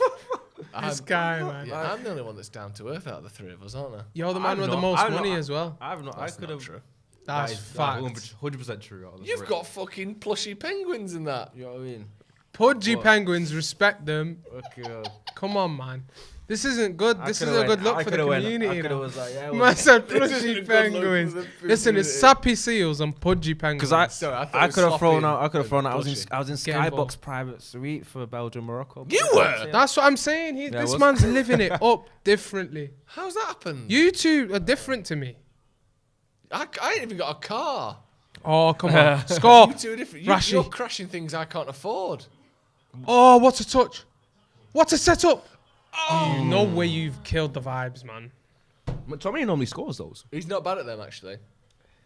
This guy, man.
Yeah, I'm the only one that's down to earth out of the three of us, aren't I?
You're the man
I'm
with the
not-
most
I'm
money
not-
as well.
I've not.
That's
I could
not
have.
true.
That's fact.
100% true.
You've got fucking plushy penguins in that.
You know what I mean?
Pudgy
What?
penguins, respect them.
Okay.
Come on, man. This isn't good.
I
This
coulda
is a
went-
good look
I
for the
coulda went-
community.
I
you
coulda
know.
was like, yeah,
Man said
This isn't a
pudgy
good look for
penguins.
the
Listen, it's
community.
sappy seals and pudgy penguins.
Because
Sorry, I thought
I
it was
could have thrown
sloppy
out. I could have
and
thrown out.
pushy.
I was in
Get involved.
Skybox private suite for Belgium, Morocco.
You were?
That's what I'm saying.
Yeah,
This
was-
man's living it up differently.
How's that happened?
You two are different to me.
I ain't even got a car.
Oh, come on. Score.
You two are different.
Rashi.
You're crashing things I can't afford.
Oh, what a touch. What a setup. Oh. No way you've killed the vibes, man.
Tommy normally scores those.
He's not bad at them, actually.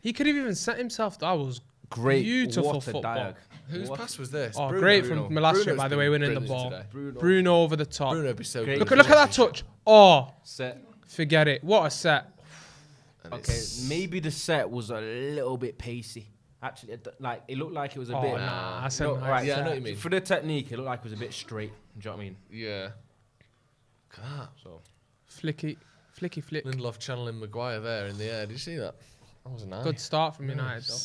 He could have even set himself. That was
Great.
beautiful
What a
football.
diag.
Whose
What?
pass was this?
Oh,
Bruno.
great
Bruno.
from Malastri,
Bruno's
by the
been
way, winning the
brilliant
ball.
today.
Bruno over the top.
Bruno would be so
Great.
good.
Look at that touch. Oh,
Set.
forget it. What a set.
And
Okay,
it's-
maybe the set was a little bit pacey. Actually, it looked like it was a
Oh,
bit.
nah. That's a
No,
nice
alright,
Yeah, I
set.
know what you mean.
For the technique, it looked like it was a bit straight. Do you know what I mean?
Yeah. Look at that.
So
Flicky flick.
Lindelof channeling Maguire there in the air. Did you see that? That was nice.
Good start from United, though.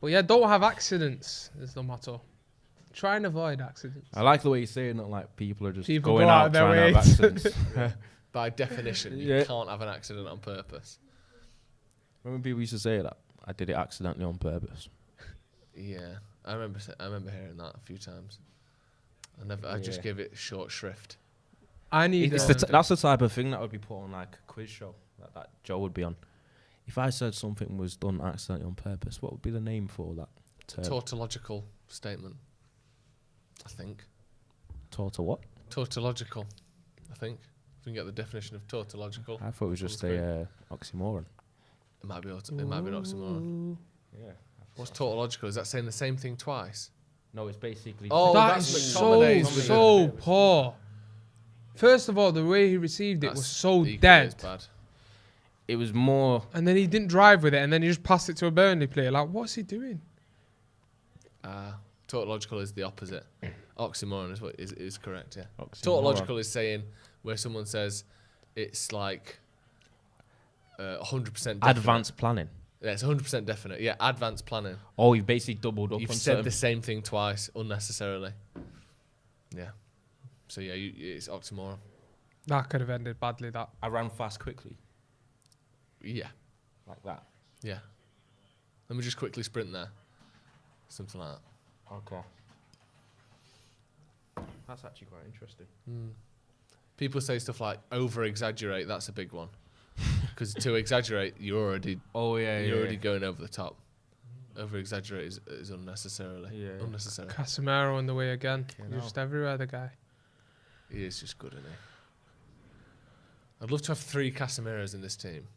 But yeah, don't have accidents is the motto. Try and avoid accidents.
I like the way you're saying it. Like people are just
People
going
go out
out
of their
trying to have
way.
accidents.
By definition, you
Yeah.
can't have an accident on purpose.
Remember people used to say that? I did it accidentally on purpose.
Yeah, I remember hearing that a few times. I just
Yeah.
gave it short shrift.
I need.
That's the type of thing that would be put on like a quiz show that Joe would be on. If I said something was done accidentally on purpose, what would be the name for that term?
Tautological statement. I think.
Taught what?
Tautological. I think. If we can get the definition of tautological,
I thought it was just
On
a oxymoron.
it might be an oxymoron.
Yeah.
What's tautological? Is that saying the same thing twice?
No, it's basically.
Oh,
that
that's
is
McTominay's
so
with
poor. First of all, the way he received it was
That's
so
equally
dead.
as bad.
It was more.
And then he didn't drive with it, and then he just passed it to a Burnley player. Like, what's he doing?
Tautological is the opposite. Oxymoron is what is correct. Yeah.
Oxymoron.
Tautological is saying where someone says it's like 100% definite.
Advanced planning.
Yeah, it's 100% definite. Yeah, advanced planning.
Oh, you've basically doubled up
You've
on
said
certain-
the same thing twice unnecessarily. Yeah. So yeah, it's oxymoron.
That could have ended badly. That.
I ran fast quickly.
Yeah.
Like that.
Yeah. Let me just quickly sprint there. Something like that.
Okay. That's actually quite interesting.
People say stuff like over-exaggerate. That's a big one. Because to exaggerate, you're already
Oh yeah,
you're already going over the top. Over-exaggerate is unnecessarily.
Yeah.
Unnecessary.
Casemiro on the way again.
Fucking
He's
hell.
just everywhere, the guy.
He is just good, isn't he? I'd love to have 3 Casemiros in this team.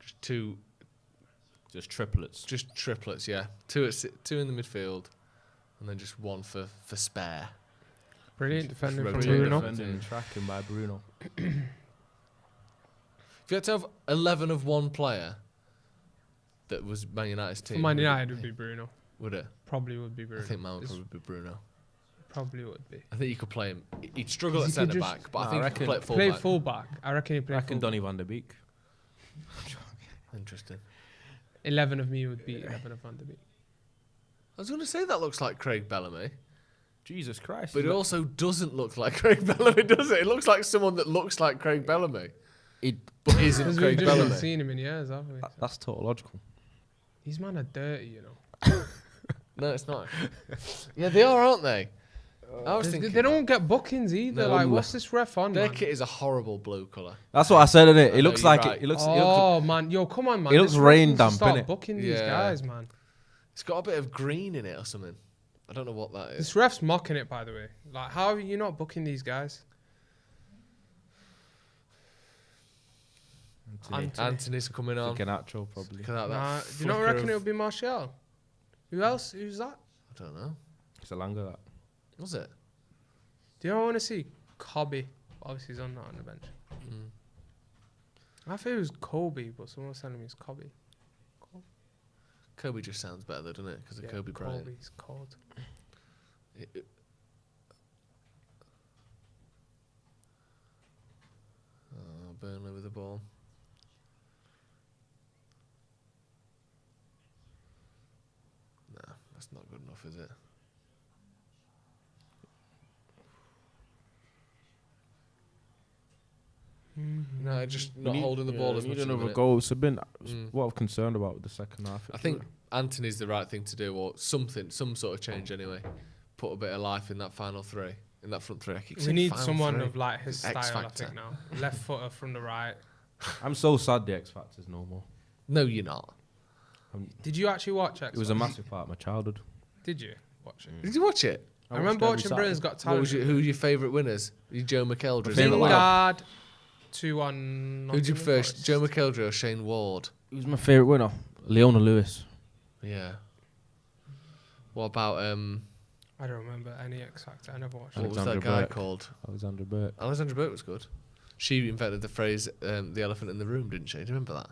Just two,
Just triplets.
just triplets, yeah. Two in the midfield, and then just one for spare.
Brilliant defending from
rotate
Bruno.
defending.
and tracking by Bruno.
If you had to have 11 of one player that was Man United's team,
For Man
would it-
United would be Bruno.
Would it?
Probably would be Bruno.
I think mine would
It's
probably be Bruno.
Probably would be.
I think you could play him. He'd struggle at
He could
centre
just-
back, but
Nah,
I think
I
he could play at
Play
full
full back. I reckon he'd play
I reckon
full
Donny van der Beek.
Interesting.
11 of me would beat 11 of Van der Beek.
I was going to say that looks like Craig Bellamy,
Jesus Christ.
but it also doesn't look like Craig Bellamy, does it? It looks like someone that looks like Craig Bellamy, but isn't
Because
Craig
we've just not
Bellamy.
seen him in years, have we?
That's tautological.
These men are dirty, you know.
No, it's not. Yeah, they are, aren't they? I was thinking
They don't get bookings either.
No.
Like, what's this ref on,
their
man?
kit is a horrible blue colour.
That's what I said, innit?
I
It
know,
looks
you're
like
right.
it. It looks.
Oh, man. Yo, come on, man.
It looks
This ref
rain
needs to
damp,
start
innit?
booking these
Yeah.
guys, man.
It's got a bit of green in it or something. I don't know what that is.
This ref's mocking it, by the way. Like, how are you not booking these guys? Anthony.
Anthony's coming on.
Ganacho probably.
Look at that
Nah, do you
flicker
not reckon
of-
it'll be Martial? Who else? Who's that?
I don't know.
It's a longer that.
Was it?
Do you know what I want to see? Cobby. Obviously, he's on the bench.
Mm.
I thought it was Kobe, but someone was telling me it's Cobby.
Kobe just sounds better, though, doesn't it? Because of Kobe Bryant.
Kobe's called.
Burnley with the ball. Nah, that's not good enough, is it? No, just not holding the ball as much.
Need
at the
another
minute.
goal. It's been
Mm.
what I'm concerned about with the second half.
I think Anthony's the right thing to do, or something, some sort of change anyway. Put a bit of life in that final three, in that front three. I keep
We
saying
need
final
someone
three.
of like his
X
style, I
factor.
think, now. Left footer from the right.
I'm so sad the X Factor's no more.
No, you're not.
Did you actually watch X?
It was a massive part of my childhood.
Did you watch it?
Did you watch it?
I remember
watched
watching
every
Britain's
Saturday.
Got
What
Talent.
was who were your favourite winners? You Joe McElroy.
favourite winner?
Lingard, 2-1.
Who'd you
Nottingham
first?
Forest.
Joe McElroy or Shane Ward?
He was my favourite winner. Leona Lewis.
Yeah. What about
I don't remember any X Factor. I never watched
what
it.
was that
Alexander
guy
Burke.
called?
Alexander Burke.
Alexandra Burke was good. She invented the phrase "the elephant in the room," didn't she? Do you remember that?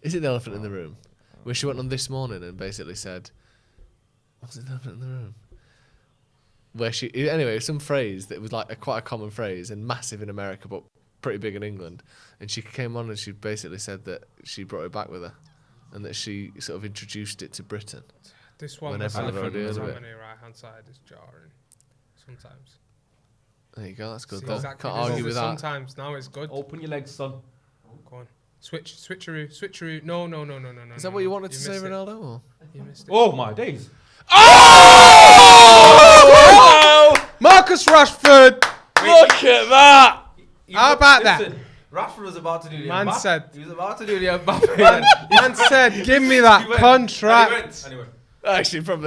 Is it the elephant in the room? Where she went on This Morning and basically said, "Was it the elephant in the room?" Where she anyway, some phrase that was like quite a common phrase and massive in America, but pretty big in England. And she came on and she basically said that she brought it back with her, and that she sort of introduced it to Britain.
This one
Whenever
was
I've
elephant
heard of it.
on the right hand side is jarring. Sometimes.
There you go. That's good.
See,
Though.
exactly.
Can't
This
argue
is
with that.
Sometimes now it's good.
Open your legs, son.
Go on. Switcheroo. No.
Is that what you wanted to say,
missed it.
Ronaldo? Or?
You missed it.
Oh my days.
Marcus Rashford.
Look at that!
How about that?
Rashford was about to do the
Man
Mbappe.
said-
He was about to do the Mbappe.
Man said, "Give me that contract."
Anyway.
Actually, probably.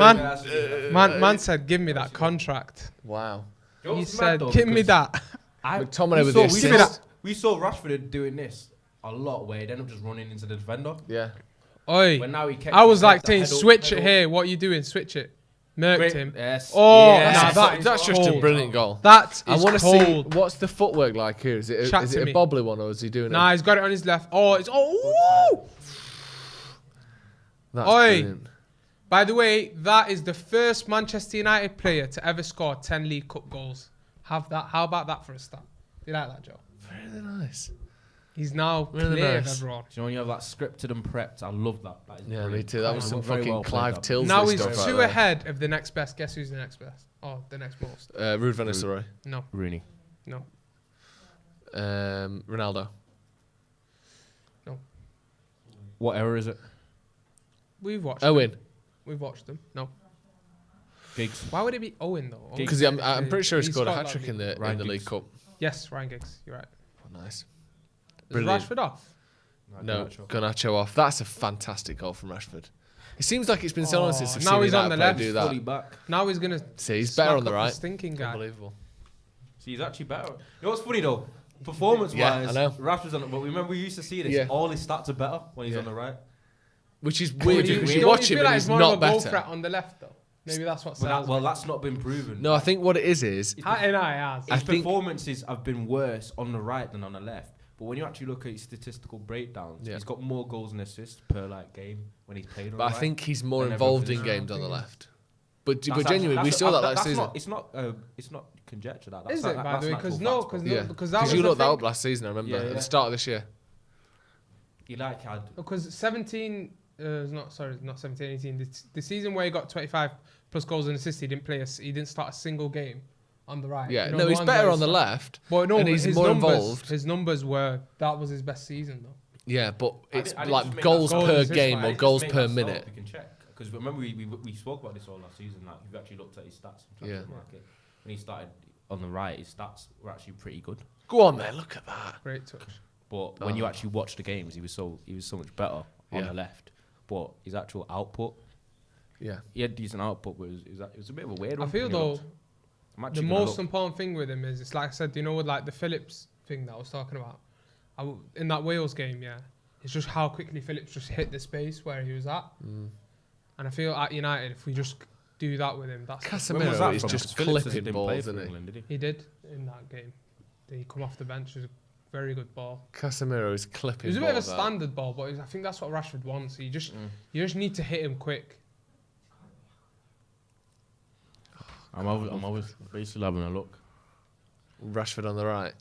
Man, man said, "Give me that contract."
Wow.
He said, "Give me that."
McTominay with
we
the
saw,
Give me
assist.
we saw Rashford doing this a lot where he'd end up just running into the defender.
Yeah.
Oi,
When now he kept
I was
his
like
head to
saying,
head up,
"Switch
head
it
up.
here." What are you doing? Switch it. Murked
Great.
him.
Yes.
Oh,
yes.
nah, that is
That's just a
cold.
brilliant goal.
That
I
is
want to see
cold.
what's the footwork like here. Is it
Chat
is
to
it a
me.
bobbly one or is he doing
Nah,
it?
he's got it on his left. Oh, it's woo!
That's
Oi.
brilliant.
By the way, that is the first Manchester United player to ever score 10 League Cup goals. Have that. How about that for a stat? Do you like that, Joe?
Really nice.
He's now
Really
clear
nice.
of everyone.
Do you know when you have that scripted and prepped? I love that. That is
Yeah, me
brilliant.
too. That was some
Very
fucking
well played,
Clive
that.
Tilsley
Now he's
stuff.
two
right
ahead of the next best. Guess who's the next best? Oh, the next most.
there. Ruud van Nistelrooy.
No,
Rooney.
no.
Ronaldo.
What era is it?
We've watched.
Owen.
Them. We've watched them. No.
Giggs.
Why would it be Owen though? Owen-
Because I'm pretty sure he
He's
scored a
got
hat
that
trick in the
Ryan
League
Giggs.
Cup.
Yes, Ryan Giggs. You're right.
Oh, nice.
Is
Brilliant.
Rashford off?
No, Garnacho off. That's a fantastic goal from Rashford. It seems like it's been so long since I've
now
seen
he's
a
on
United
the
player
left.
do that.
Fully back.
Now he's gonna.
See, he's better
smack
on the
up
right.
stinking guy.
Unbelievable.
See, he's actually better. You know what's funny though? Performance-wise,
Yeah, I know.
Rashford's on. But remember, we used to see this.
Yeah.
All his stats are better when he's
Yeah.
on the right.
Which is weird because you
don't
watch
feel
him
like
and
he's
he's
more
not
of a goal
better.
threat on the left though. Maybe that's what sells.
Well, that's not been proven.
No, I think what it is
His
I think-
performances have been worse on the right than on the left. But when you actually look at his statistical breakdowns,
Yeah.
he's got more goals and assists per game when he's played on
but
the
I
right.
think he's more
Than
involved
everything
in
else.
games on the left. But genuinely, we saw that last season.
It's not conjecture. That's
Is it, by the way? Because that was
you
the
looked that
thing.
up last season. I remember
Yeah,
at
yeah.
the start of this year.
Had
17, not 17, 18. The season where he got 25 plus goals and assists, he didn't start a single game on the right.
Yeah,
You know,
no, he's
ones
better
where
on the left,
But no,
and he's
his
more
numbers,
involved.
His numbers that was his best season though.
Yeah, but it's
I didn't just
like
make
goals
that-
per
Goals
game
assist,
or goals per minute.
We can check because remember we spoke about this all last season. Like you've actually looked at his stats in transfer market. When he started on the right, his stats were actually pretty good.
Go on, there, look at that.
Great touch.
But when you actually watch the games, he was so much better on the left. But his actual output, he had decent output, but it was a bit of a weird one.
I feel
when
though,
you looked. I'm
the
actually gonna
most
look.
important thing with him is it's like I said, you know, with like the Phillips thing that I was talking about. In that Wales game, it's just how quickly Phillips just hit the space where he was at. And I feel at United, if we just do that with him, that's
When was
Casemiro
that
is
from?
just
'Cause Phillips
clipping
didn't play
balls,
for
isn't he?
England, did he?
he did in that game. He come off the bench, it was a very good ball.
Casemiro is
It
clipping
was a bit of a
balls out.
standard ball, but I think that's what Rashford wants. You just need to hit him quick.
I'm always basically having a look.
Rashford on the right.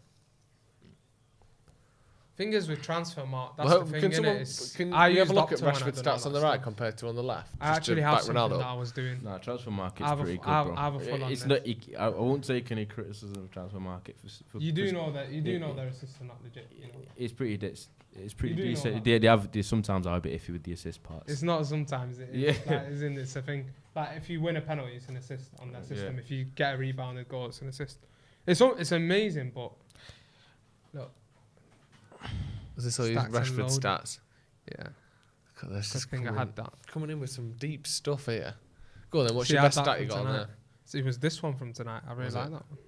Fingers with transfer mark. That's
Well,
the thing,
can
innit?
someone
It's-
can
I
you have
use
a look at
Doctor when I
Rashford's
don't know
stats on
that
the right
stuff.
compared to on the left?
I
Just to
actually have
back
something
Ronaldo.
that I was doing.
Nah, transfer market's
I have
pretty good,
I
bro.
have a full on
It's
this.
not. I won't take any criticism of transfer market.
You do know that. You do know their assists are not legit. You know.
It's pretty. It's pretty
You do know
decent.
that.
They sometimes are a bit iffy with the assist parts.
It's not sometimes. It's a thing. Like if you win a penalty, it's an assist on their system.
Yeah.
If you get a rebounded goal, it's an assist. It's amazing, but look,
Was this all his
Stats
Rashford
unloaded.
stats?
yeah.
Look at this.
Good thing I had that.
Coming in with some deep stuff here. Go on then, what's
See,
your
I had
best
that
stat you
from
got on
tonight.
there?
So it was this one from tonight. I really
Was
like
it?
that one.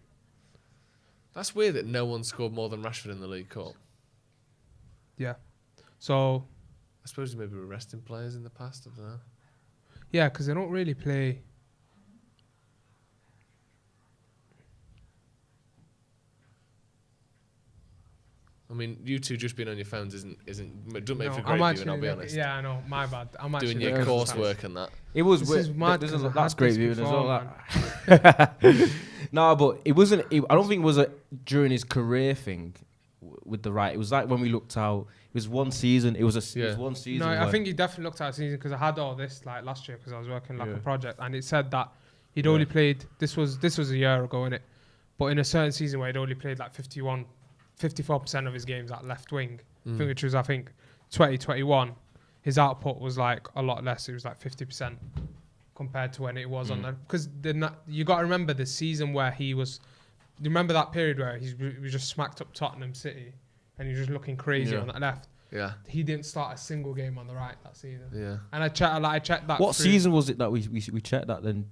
That's weird that no one scored more than Rashford in the League Cup.
Yeah. So
I suppose maybe we're resting players in the past, I don't know.
yeah, because they don't really play.
I mean, you two just being on your phones doesn't make
No,
for
I'm
great viewing, I'll
actually
be
look-
honest.
Yeah, I know. My bad. I'm actually
Doing your
looking at
coursework
stats.
and that.
It was.
This is mad
This
'cause I
that's
had
great
this
viewing as
before,
well.
man.
That. No, but it wasn't. I don't think it was during his career thing with the right. It was like when we looked out. It was one season. It was one season.
No, I
where-
think he definitely looked at a season because I had all this like last year because I was working like
Yeah.
a project and it said that he'd only played. This was a year ago, innit? But in a certain season where he'd only played like 54% of his games at left wing, which was I think 2021. His output was like a lot less. It was like 50% compared to when it was on the because you got to remember the season where he was. You remember that period where he was just smacked up Tottenham City and he was just looking crazy on that left.
Yeah.
He didn't start a single game on the right that season.
Yeah.
And I checked that.
What
through.
season was it that we checked that then,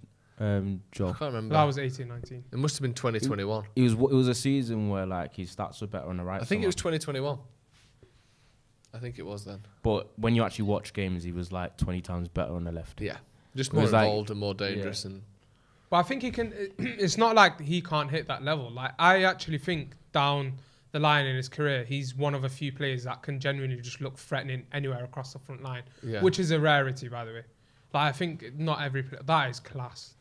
Joe?
I can't remember.
That was 18-19.
It must have been 2021.
It was a season where like his stats were better on the right.
I think it was
somehow.
2021. I think it was then.
But when you actually watch games, he was like 20 times better on the left.
Yeah. Just
It
more
was like-
involved and more dangerous. And
But I think he can. It's not like he can't hit that level. Like I actually think down the line in his career, he's one of a few players that can genuinely just look threatening anywhere across the front line,
Yeah.
which is a rarity, by the way. Like I think not every player. That is class.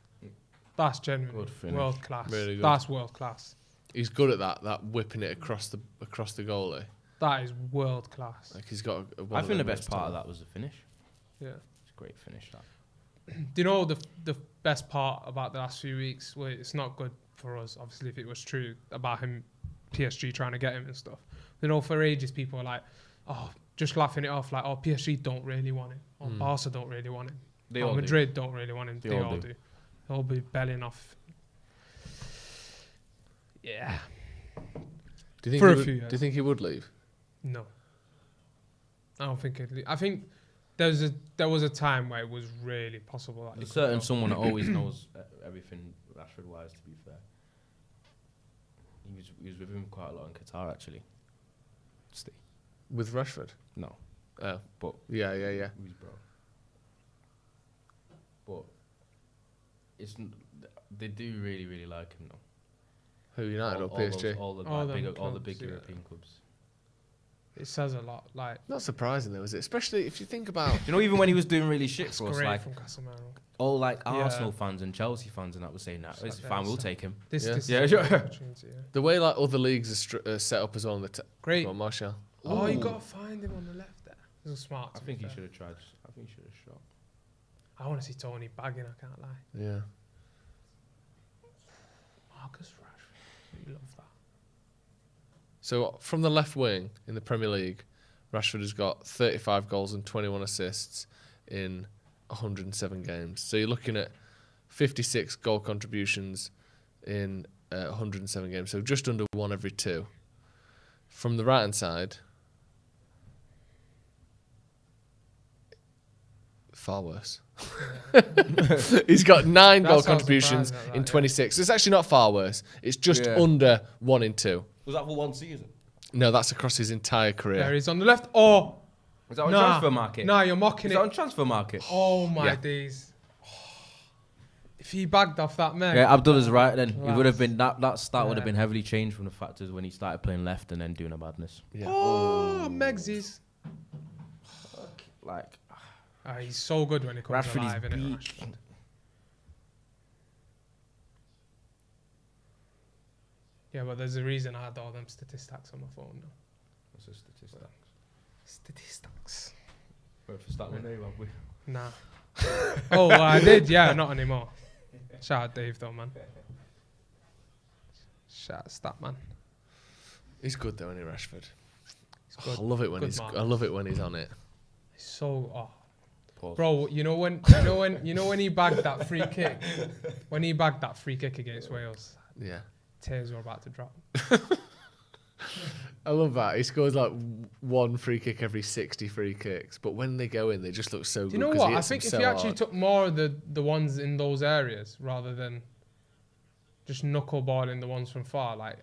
That's genuinely
Good finish.
world class.
Really good.
That's world class.
he's good at that whipping it across the goalie.
That is world class.
Like he's got
I think the best part of that was the finish.
Yeah.
It's a great finish. That.
Do you know the best part about the last few weeks? Well, it's not good for us, obviously, if it was true about him, PSG trying to get him and stuff. You know, for ages, people are like, oh, just laughing it off, like, oh, PSG don't really want him, or Barca don't really want him,
They
or
all do.
Madrid don't really want him.
They
They
all
all
do.
do. They'll be belling off. Yeah.
Do you think
For
he
a
would,
few
Do
years.
you think he would leave?
No. I don't think it'd I think there was a time where it was really possible. That
There's
he could
certain
go.
someone that always knows everything Rashford wise. To be fair, he was with him quite a lot in Qatar actually. Steve.
With Rashford?
No,
Oh.
but
Yeah.
he's bro. But they do really like him though.
Who, United or
all
PSG?
all the
All
big
them
all the big
clubs, yeah.
European clubs.
It says a lot. Like,
Not surprising though, is it? Especially if you think about.
You know, even when he was doing really shit
it's
for us,
great
like
from Casemiro.
all like
Yeah.
Arsenal fans and Chelsea fans and that were saying that it's
like,
fine,
yeah,
we'll
so-
take him.
This,
Yeah.
this
Yeah,
is a
sure.
great opportunity, yeah.
The way like other leagues are set up as well.
Great.
Come on, Martial.
Oh, you got to find him on the left there. This was smart.
I
to
think
be
he
fair.
should have tried. I think he should have shot.
I want to see Tony bagging, I can't lie.
Yeah.
Marcus Rashford. You love that.
So from the left wing in the Premier League, Rashford has got 35 goals and 21 assists in 107 games. So you're looking at 56 goal contributions in 107 games. So just under one every two. From the right hand side, far worse. He's got 9
That's
goal
how
contributions
surprised at that,
in
yeah.
26. It's actually not far worse. It's just
Yeah.
under 1 in 2.
Was that for one season?
No, that's across his entire career.
There he's on the left. Oh,
Was that on
nah.
transfer market?
Nah, you're mocking
Is that on
it.
transfer market?
Oh my
Yeah.
days. If he bagged off that man.
Yeah, Abdul is right then. It
Wow.
would have been that start would have
Yeah.
been heavily changed from the factors when he started playing left and then doing a badness.
Yeah.
Oh, Megsy's.
Like
He's so good when he comes
Rashford
alive,
is
innit,
beak.
Rashford? Yeah, but there's a reason I had all them statistics on my phone now.
What's the statistic?
Statistics.
We're for start with have we?
Nah. Oh, I did. Yeah, not anymore. Shout out Dave though, man. Shout out Stat man.
He's good though, isn't he, Rashford?
He's good.
I love it when
Good
he's.
man.
I love it when he's on it.
He's so
Pause.
bro. You know when he bagged that free kick. When he bagged that free kick against Wales,
Yeah,
tears were about to drop.
I love that. He scores like one free kick every 60 free kicks, but when they go in, they just look so
Do
good.
you know
'cause
what?
he
I
hits them
think if
so
you actually
hard.
took more of the ones in those areas rather than just knuckleballing the ones from far, like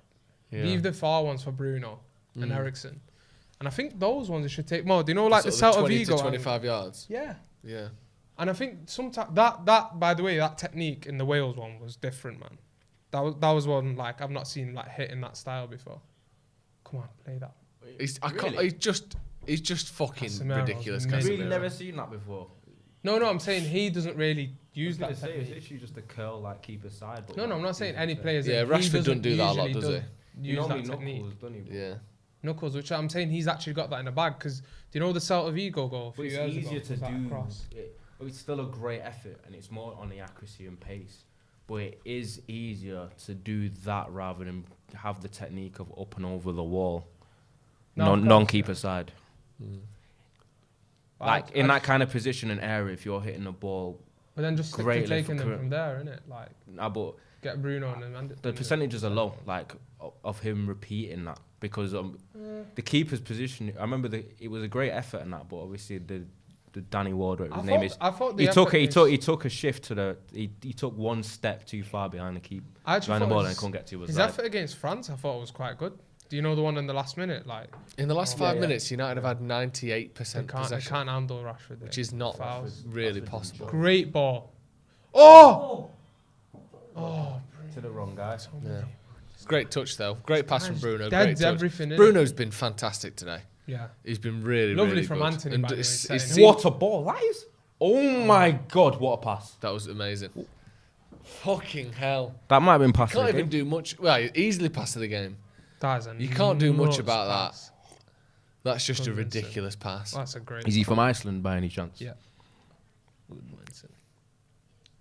Yeah.
leave the far ones for Bruno and
Mm.
Ericsson. And I think those ones you should take more. Do you know, like the
Sort of
Celta
20
Vigo?
to 25 yards.
Yeah.
Yeah.
And I think sometimes that by the way, that technique in the Wales one was different, man. That was one like I've not seen like hitting that style before. Come on, play that.
I can't. He's just fucking
Casemiro's
ridiculous.
amazing.
I've really
Casemiro.
never seen that before.
No, I'm saying he doesn't really use
I was
that
gonna say it's
technique.
literally just a curl like keeper side. But
No, I'm not saying any players.
Yeah,
he
Rashford
doesn't
doesn't do that a lot,
usually
does he?
Use
normally
that technique.
knuckles, doesn't he?
Yeah.
Knuckles, which I'm saying he's actually got that in the bag because do you know the Celta Vigo goal a
But
few
it's
years
easier
ago?
to
Was that
do.
across?
But it's still a great effort, and it's more on the accuracy and pace. But it is easier to do that rather than have the technique of up and over the wall,
No, of course,
non-keeper side.
But
Like
I-
in
I-
that kind of position and area, if you're hitting the ball,
But then just stick to
greatly
taking
for
them
cur-
from there, innit? Like
but
get Bruno and
the percentages are low, like of him repeating that because the keeper's position. I remember it was a great effort in that, but obviously the Danny Ward, whatever his name is.
I thought the
He took
effort
he
is-
took he took a shift to the he took one step too far behind the keep
I actually
behind the
thought
ball
his-
and couldn't get to it. Was
His
like,
effort against France, I thought was quite good. Do you know the one in the last minute? Like
In the last
Yeah,
5
yeah.
minutes, United have had 98%
they
possession,
can't handle Rashford,
which is not
Fouls.
really
Rashford
possible.
Great ball. Oh,
to the wrong guy.
Yeah. Great touch though. Great pass from Bruno. Great
Deads
touch.
everything. innit?
Bruno's been fantastic today.
Yeah.
He's been really,
Lovely
really
from
good.
Anthony,
And
by the way,
it's
setting him
seemed-
What a ball that is! Oh my god, what a pass!
That was amazing. Fucking hell.
That might have been past
Can't
the
even
game.
do much. Well, easily pass of the game.
That is a
You can't do much
nuts
about that.
pass.
That's just a
Good Vincent.
ridiculous pass.
That's a great.
Is he from Iceland by any chance?
Yeah.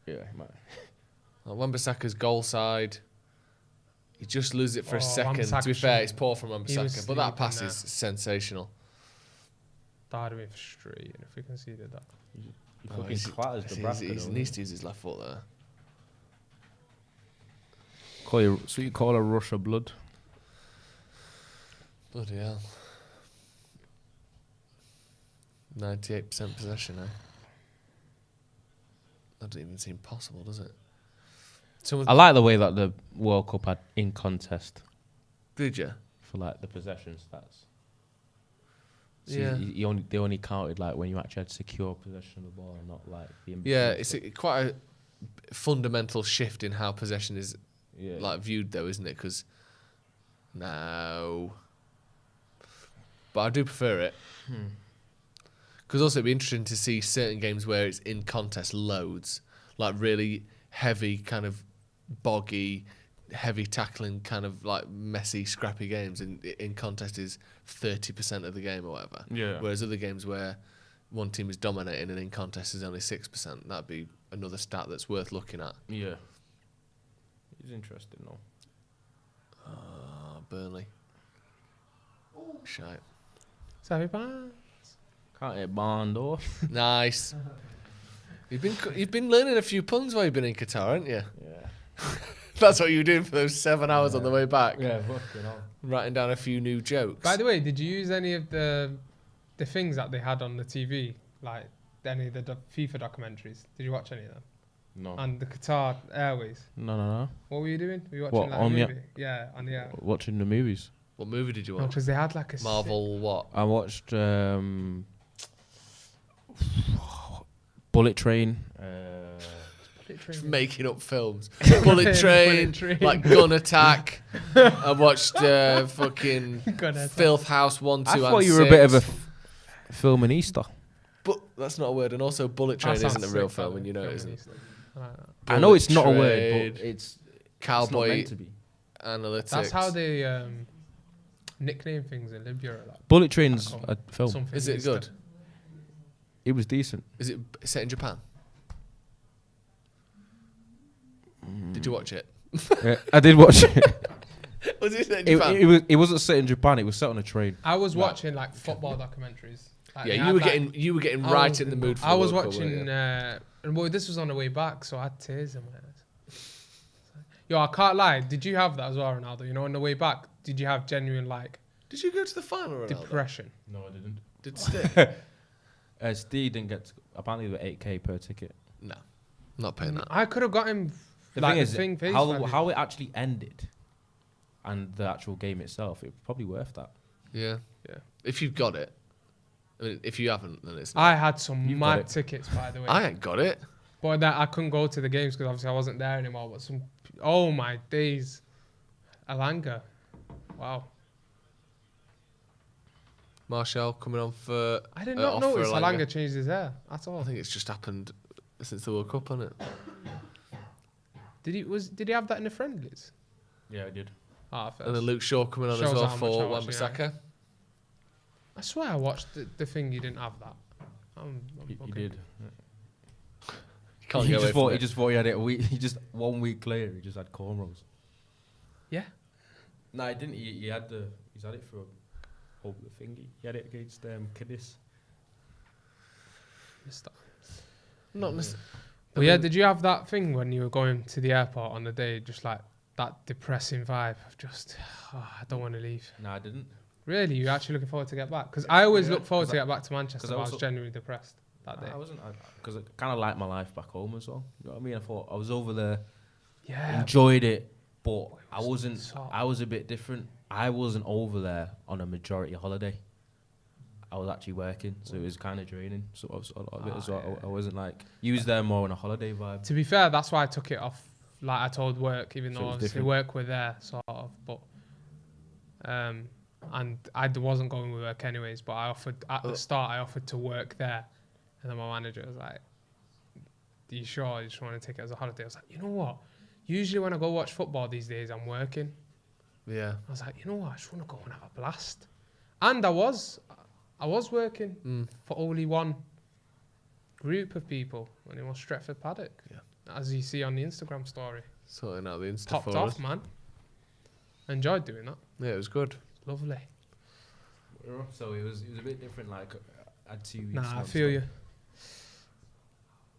Yeah, he might.
Wan-Bissaka's goal side. He just loses it for a
Oh,
second. To be
Wan-Bissaka
fair, it's
shouldn't-
poor from
he was
Wan-Bissaka, but that
sleeping
pass
there.
is sensational.
That would have been frustrating if we conceded that.
He
Oh,
fucking
he's-
clatters the
he
bracket.
needs to use his left foot there.
So you call her Russia blood?
Bloody hell. 98% possession, eh? That doesn't even seem possible, does it?
I like the way that the World Cup had in contest
Did you?
for like the possession stats. So
Yeah.
they only counted like when you actually had secure possession of the ball and not like the in
Yeah,
between
it's quite a fundamental shift in how possession is
stuff.
like viewed, though, isn't it? Because now but I do prefer it. Because also it'd be interesting to see certain games where it's in contest loads, like really heavy, kind of boggy, heavy tackling, kind of like messy, scrappy games. And in contest is 30% of the game or whatever.
Yeah.
Whereas other games where one team is dominating and in contest is only 6%, that'd be another stat that's worth looking at.
Yeah. It's interesting though.
Burnley. Shite.
Sorry, bye.
Can't hit barn door.
Nice. You've been learning a few puns while you've been in Qatar, haven't you?
Yeah.
That's what you were doing for those 7 hours on the way back.
Yeah, fucking hell.
Writing down a few new jokes.
By the way, did you use any of the things that they had on the TV, like any of the FIFA documentaries? Did you watch any of them?
No.
And the Qatar Airways.
No.
What were you doing? Were you
What,
watching like a
on the-
movie? Yeah, on the air.
Watching the movies.
What movie did you
No,
watch?
because they had like a
Marvel what?
I watched Bullet Train.
Just making up films. Bullet Train,
Train.
like Gun Attack. I watched fucking
Gun Attack.
Filth House 1, 2
I
and
thought you
6.
were a bit of a film in Easter.
But that's not a word. And also Bullet Train isn't a real film and you know it isn't.
I know it's not a
Bullet
word,
Train,
but it's not
Cowboy
meant to be.
Analytics.
That's how they nickname things in Libya. Like
Bullet Train's a film.
something
Is it
Easter.
good?
It was decent.
Is it set in Japan? Did you watch it?
Yeah, I did watch it.
Was it set in Japan?
It wasn't set in Japan. It was set on a train.
I was watching like football documentaries. Like, they
Yeah,
had,
you were getting
I
right
was-
in the mood for
I was
World Cup, weren't
watching,
you?
and well, this was on the way back, so I had tears in my eyes. Yo, I can't lie. Did you have that as well, Ronaldo? You know, on the way back, did you have genuine like
Did you go to the final, Ronaldo?
depression?
No, I didn't.
Did Steve?
Steve didn't get. Apparently, they were 8K per ticket.
No, not paying that.
I could have got him.
The
like,
thing is,
face
how
value.
how it actually ended, and the actual game itself, it's probably worth that.
Yeah.
Yeah.
If you've got it. I mean, if you haven't, then it's not.
I had some
You've got
mad
it.
tickets, by the way.
I ain't got it.
But that I couldn't go to the games because obviously I wasn't there anymore. But oh my days, Alanga, wow!
Marshall coming on for.
I did not
off for
notice
Alanga.
Alanga changed his hair at all.
I think it's just happened since the World Cup, hasn't it?
Did he have that in the friendlies?
Yeah, I did.
Ah, fair.
And then Luke Shaw coming on
Shows
as well
how much
for
I watch
Wan-Bissaka.
I swear I watched the thing. You didn't have that.
He
okay.
did.
Can't
he
get away
just thought
from
he
it.
just thought he had it a week. He just 1 week later he just had cornrows.
Yeah.
No, he didn't. He had the. He's had it for a whole thingy. He had it against Cadiz.
Not necessarily.
But yeah, did you have that thing when you were going to the airport on the day, just like that depressing vibe of just, I don't want to leave?
No, I didn't.
Really, you actually looking forward to get back? Because I always
Yeah,
look forward
'cause
to get back to Manchester.
'cause I
But I was
was-
genuinely depressed that day.
I wasn't, because I kind of liked my life back home as well. You know what I mean? I thought I was over there,
Yeah.
enjoyed it, but I wasn't.
so-
I was a bit different. I wasn't over there on a majority holiday. I was actually working, so it was kind of draining. So I was a lot of it as well. I wasn't like you was there more on a holiday vibe.
To be fair, that's why I took it off. Like I told work, even
So
though
it was
obviously
different.
work were there, sort of. But and I wasn't going with work anyways. But I offered at the start. I offered to work there, and then my manager was like, "Are you sure you just want to take it as a holiday?" I was like, "You know what? Usually when I go watch football these days, I'm working."
Yeah.
I was like, "You know what? I just want to go and have a blast." And I was working for only one group of people, and it was Stretford Paddock.
Yeah.
As you see on the Instagram story.
Sorting out the Insta
Topped
for
off,
us.
man. Enjoyed doing that.
Yeah, it was good.
Lovely.
So it was a bit different. Like I had 2 weeks.
Nah, I feel you.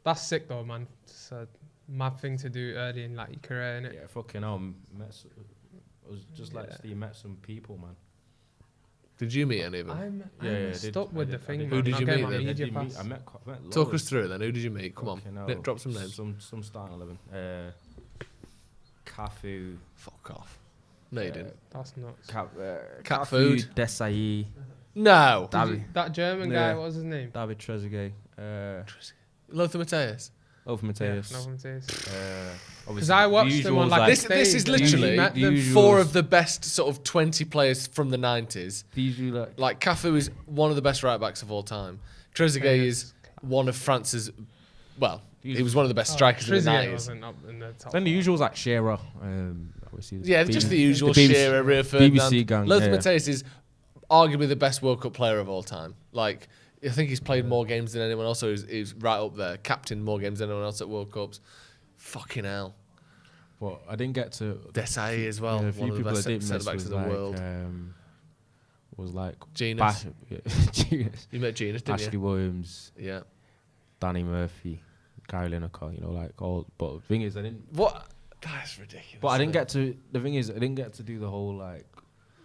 That's sick though, man. It's a mad thing to do early in like your career, innit?
Yeah, fucking hell. I was just like
Yeah.
Steve, met some people, man.
Did you meet any of them?
I'm
Yeah, I
messed
did.
up
I
with
did.
the
I
thing,
did.
man.
Who did
Not
you
getting
meet
my
then?
media
I met,
pass.
I met
Talk
loads.
us through it then. Who did you meet? Come on.
Fucking hell.
Yeah, drop some names.
Some starting 11. Cafu.
Fuck off. No, you didn't.
That's nuts.
Cat
Cafu,
food.
Desai,
No.
That German guy,
Yeah.
what was his name?
David Trezeguet.
Lothar Matthäus.
Over Mateus.
Over Mateus.
Because
Because I watched them on like
This is literally
met them.
four of the best sort of 20 players from the 90s.
usually
Like Cafu is one of the best right backs of all time. Trezeguet is one of France's. Well, he was one of the best strikers in the
Trezeguet
90s.
wasn't up in the top.
Then the usuals like Shearer. Obviously
Yeah, just the usual.
BBC
Shearer, Rio Ferdinand.
BBC gang,
Lothar
yeah.
Matthäus is arguably the best World Cup player of all time. Like, I think he's played more games than anyone else, so he's right up there. Captained more games than anyone else at World Cups. Fucking hell.
But I didn't get to.
Desai as well,
Yeah, a
one
few
of the
people I
best
did
centre
miss
backs
was
of the
like,
world.
Was like
Genius.
Genius.
You met Genius, didn't
Ashley
you?
Williams,
Yeah.
Danny Murphy, Gary Lineker. You know, like all. But the thing is, I didn't.
What? That's ridiculous.
But I didn't
isn't
get to. The thing is, I didn't get to do the whole like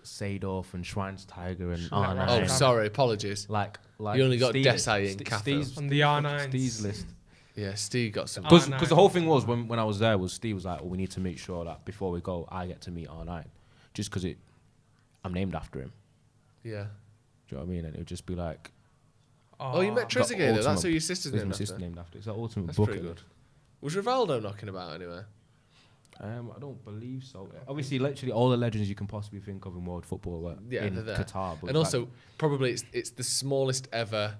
Seedorf and Schweinsteiger and
Schweinsteiger.
R9.
it? Oh, sorry. Apologies.
Like
You only got
Steve-
Desai and
Ste-
Cafu.
Steve's-
On the R9s.
Steve's list.
Yeah, Steve got some.
Because
R9.
the whole thing was when I was there was Steve was like, well, we need to make sure that before we go, I get to meet R9, just because I'm named after him.
Yeah.
Do you know what I mean? And it would just be like,
Oh, you met
got
Trezeguet though. That's
ultimate-
who your sister's
there's
named
my
after.
sister named after. It's like ultimate
That's
bucket.
pretty good. Was Rivaldo knocking about anywhere?
I don't believe so. Obviously, literally all the legends you can possibly think of in world football were in
they're there.
Qatar. But
And also, probably it's the smallest ever.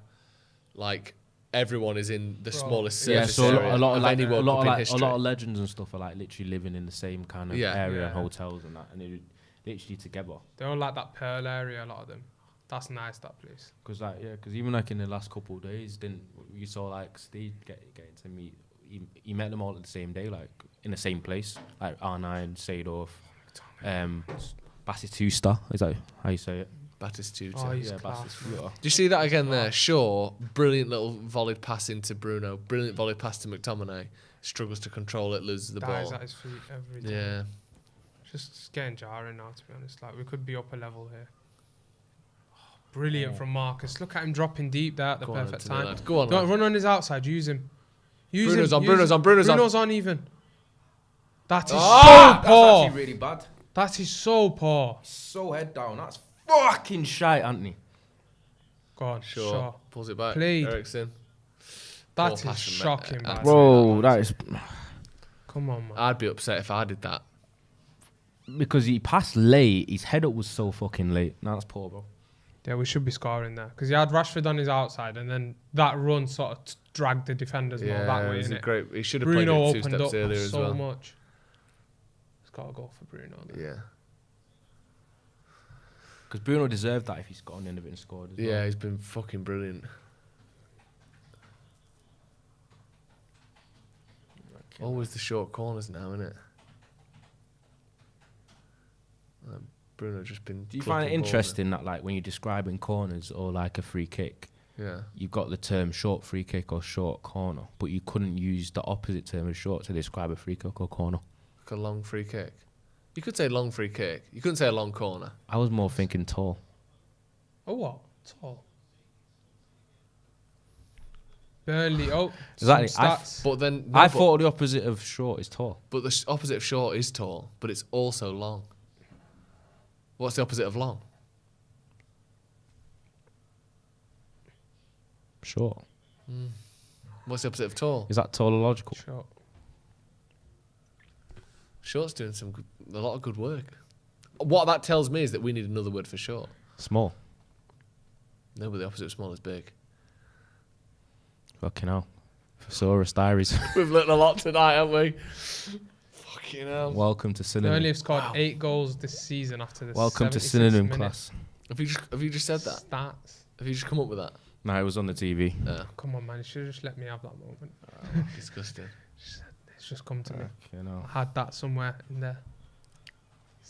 Like everyone is in the smallest
yeah,
surface
so
area
a lot of
of
like,
any World Cup in
a
history.
lot of legends and stuff are like literally living in the same kind of
Yeah.
area
Yeah.
and hotels and that, and they're literally together.
They all like that Pearl area, a lot of them. That's nice, that place.
Because even like in the last couple of days, you saw like Steve getting to meet. He met them all at the same day, like in the same place, like R9, Seedorf, Batistuta. Is that how you say it?
Batistuta.
Oh, he's
Yeah,
class,
Batistuta.
Do you see that again there? Shaw, brilliant little volleyed pass into Bruno, brilliant volleyed pass to McTominay. Struggles to control it, loses the
Dies
ball.
at his feet every time.
Yeah.
Just getting jarring now, to be honest. Like, we could be up a level here. Oh, brilliant from Marcus. Look at him dropping deep there at the
Go on,
perfect
Anthony,
time.
lad. Go on,
Don't
lad.
run on his outside. Use him.
Bruno's on,
use
Bruno's
him.
on, Bruno's on.
Bruno's on even. That is
That's
so poor.
actually really bad.
That is so poor.
So head down. That's fucking shite, Anthony.
Go on,
Shaw
sure.
pulls it back.
Played.
Ericsson.
That
Poor
is
pass from
shocking,
Anthony.
man.
Bro, that is
Come on, man.
I'd be upset if I did that.
because he passed late. His head up was so fucking late. No, that's poor, bro.
Yeah, we should be scoring there. Because he had Rashford on his outside, and then that run sort of dragged the defenders more that way,
it was a
innit?
great. He should have played
Bruno
it 2
opened
steps
up
earlier as
so
well.
much. It's got to go for Bruno. There.
Yeah.
Because Bruno deserved that if he's got on the end of it and scored. As
Yeah,
well.
he's been fucking brilliant. Always the short corners now, innit? Bruno just been.
Do you find it
plucking balls
interesting that, like, when you're describing corners or like a free kick,
in. Yeah.
you've got the term short free kick or short corner, but you couldn't use the opposite term of short to describe a free kick or corner?
Like a long free kick. You could say long free kick. You couldn't say a long corner.
I was more thinking tall.
Oh, what? Tall. Burnley. Oh,
Exactly.
some stats.
But then. no,
I
but-
thought the opposite of short is tall.
But the opposite of short is tall, but it's also long. What's the opposite of long?
Short.
What's the opposite of tall?
Is that tautological?
Short.
Short's doing a lot of good work. What that tells me is that we need another word for short.
Small.
No, but the opposite of small is big.
Fucking hell. Thesaurus Diaries.
We've learned a lot tonight, haven't we? Fucking hell.
Welcome to
Burnley
synonym.
have scored 8 goals this season after the
Welcome to
76th
synonym
minute.
class.
Have you just said that?
Stats.
Have you just come up with that?
No, it was on the TV.
No.
Come on, man. You should have just let me have that moment.
Disgusting.
It's just come to me.
You know.
I had that somewhere in there.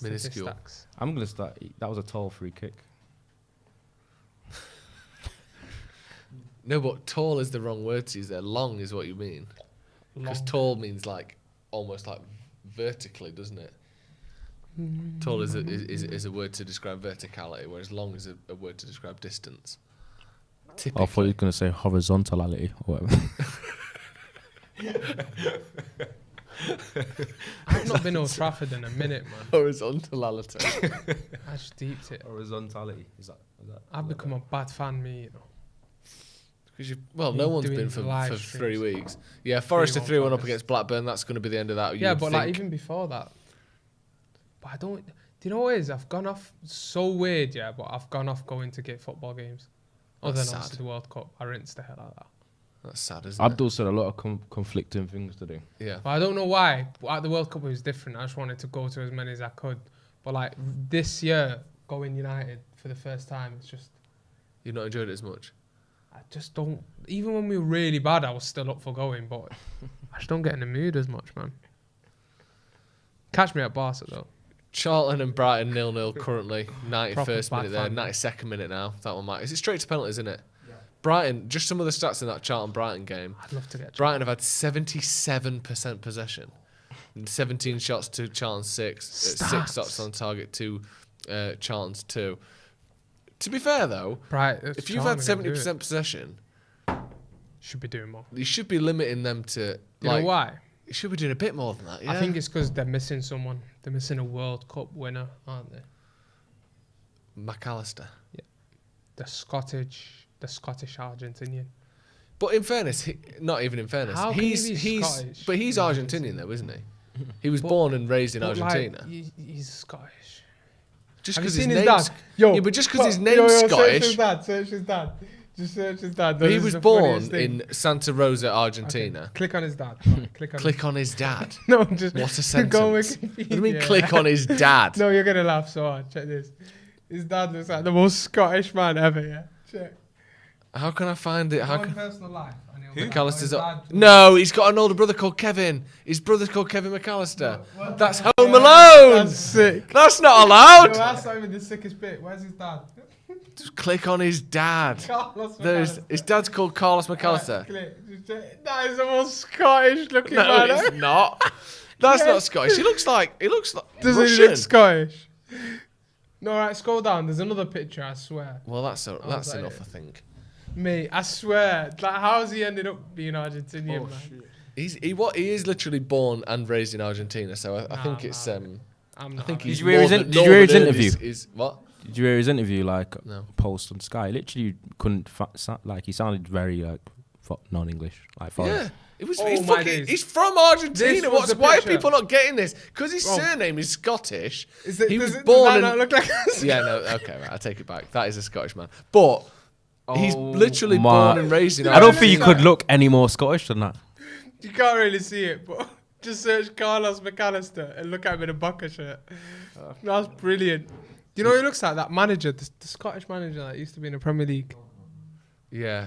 Minuscule.
Statistics.
I'm gonna start. That was a tall free kick.
No, but tall is the wrong word to use there. Long is what you mean. Because tall means like almost like vertically, doesn't it? Tall is a word to describe verticality, whereas long is a word to describe distance. Typically.
I thought you were gonna say horizontality or whatever.
I've not been Old Trafford in a minute, man.
Horizontality.
I just deeped it.
Horizontality. Is that?
I've become a bad fan, me, you know.
No one's
doing
been for
live
3
streams.
weeks. Yeah, Forest are 3-1 up
Forest.
against Blackburn. That's going to be the end of that.
Yeah,
you'd
but like
think.
even before that. But I don't. Do you know what it is? I've gone off so weird, yeah. But I've gone off going to get football games. Other
That's
than obviously
sad.
the World Cup, I rinsed the hell out of that.
That's sad, isn't it?
Abdul said a lot of conflicting things today.
Yeah.
But I don't know why. At the World Cup, it was different. I just wanted to go to as many as I could. But like this year, going United for the first time, it's just
You've not enjoyed it as much.
I just don't. Even when we were really bad, I was still up for going. But I just don't get in the mood as much, man. Catch me at Barca though.
Charlton and Brighton 0-0 currently. 91st
Proper
minute
bad
there,
fan.
92nd minute now. That one might. Is it straight to penalties, isn't it? Yeah. Brighton, just some of the stats in that Charlton Brighton game.
I'd love to get.
Brighton have had 77% possession. And 17 shots to Charlton's 6. 6
Stats.
shots on target to Charlton's 2. To be fair though,
Right,
if you've had 70% possession,
should be doing more.
you should be limiting them to.
You know why?
You should be doing a bit more than that. Yeah?
I think it's because they're missing someone. They're missing a World Cup winner, aren't they?
McAllister.
The Scottish Argentinian.
But in fairness, not even in fairness,
How can he be Scottish?
but he's Argentinian though, isn't he? He was born and raised in
But,
Argentina.
Like, he's Scottish.
Just
Have you
because his
seen his
name's
dad? Yo,
yeah, but just because his
yo,
name's
Search his
Scottish,
dad. Search his dad. Just search his dad.
but he
This
was
is the
born
funniest thing.
in Santa Rosa,
Okay,
Argentina.
click on his dad. Click on.
Click on his dad.
No, just
What a
go on
sentence. What
Wikipedia.
do you mean click on his dad?
No, you're gonna laugh so hard. Check this. His dad looks like the most Scottish man ever. Yeah. Check.
How can I find it? How
Go on
can
personal life. and he'll be like,
McAllister's
his
up?
dad-
No, he's got an older brother called Kevin. His brother's called Kevin McAllister.
What?
That's Home Alone.
That's sick.
That's not
No,
allowed.
that's not even the sickest bit. Where's his dad?
Just click on his dad.
Carlos
There's
McAllister.
his dad's called Carlos McAllister.
Right, click. Just check. That is the most Scottish looking
No,
man.
it's not. That's
Yeah.
not Scottish. He looks like
Does
Russian.
he look Scottish? No, right, scroll down. There's another picture, I swear.
Well, that's
was like
enough,
it.
I think.
Mate, I swear. Like, how's he ended up being Argentinian,
Oh,
man?
He is literally born and raised in Argentina, so I
Nah,
think it's
I'm
I
not
think
having
he's
Did you hear his
more
in-
than-
did you hear his
Northern
interview?
Is what?
Did you hear his interview? Like
No.
post on Sky. Literally, you couldn't like he sounded very like non-English. Like foreign.
Yeah. It was.
Oh,
He's,
my
fucking,
days.
he's from
This
Argentina.
was the
Why are
picture.
people not getting this? Because his
Bro.
surname is Scottish.
Is it,
He
does
was
it,
born
does
in-
that not look like us?
Yeah, no, okay, right, I take it back. That is a Scottish man. But he's
Oh
literally
my-
born and raised in
I don't think you
Argentina.
could look any more Scottish than that.
You can't really see it, but just search Carlos McAllister and look at him in a Bucker shirt. That's brilliant. Do you know what he looks like? That manager, the Scottish manager that used to be in the Premier League.
Yeah,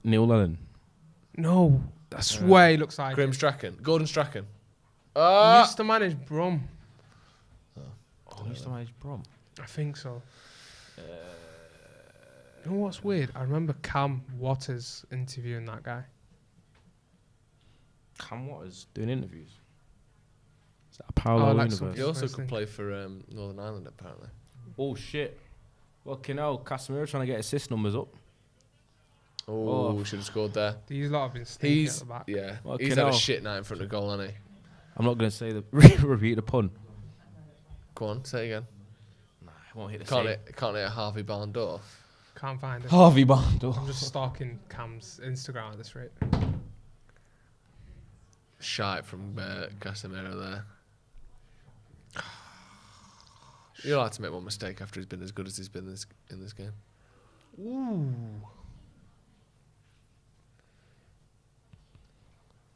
Neil Lennon.
No, I swear he looks like
Graham
him.
Strachan. Gordon Strachan.
He used to manage Brum.
Oh, he used to manage Brom.
I think so. You know what's weird? I remember Cam Waters interviewing that guy.
Cam Waters doing interviews. Is that a parallel
like
universe?
something-
He also
Interesting.
could play for Northern Ireland, apparently.
Oh shit! Fucking hell, Casemiro trying to get assist numbers up.
Oh,
Oh.
should have scored there.
These lot have been stinking at
He's
the back.
yeah.
Fucking
He's had a
hell.
shit night in front of goal, hasn't he?
I'm not gonna say the repeat the pun.
Go on, say it again.
Nah, I won't hit the
Can't
same.
hit a Harvey Barn door.
Can't find it.
Harvey Barndor.
I'm just stalking Cam's Instagram at this rate.
Shite from Casemiro there. You're allowed to make one mistake after he's been as good as he's been in this game.
Ooh.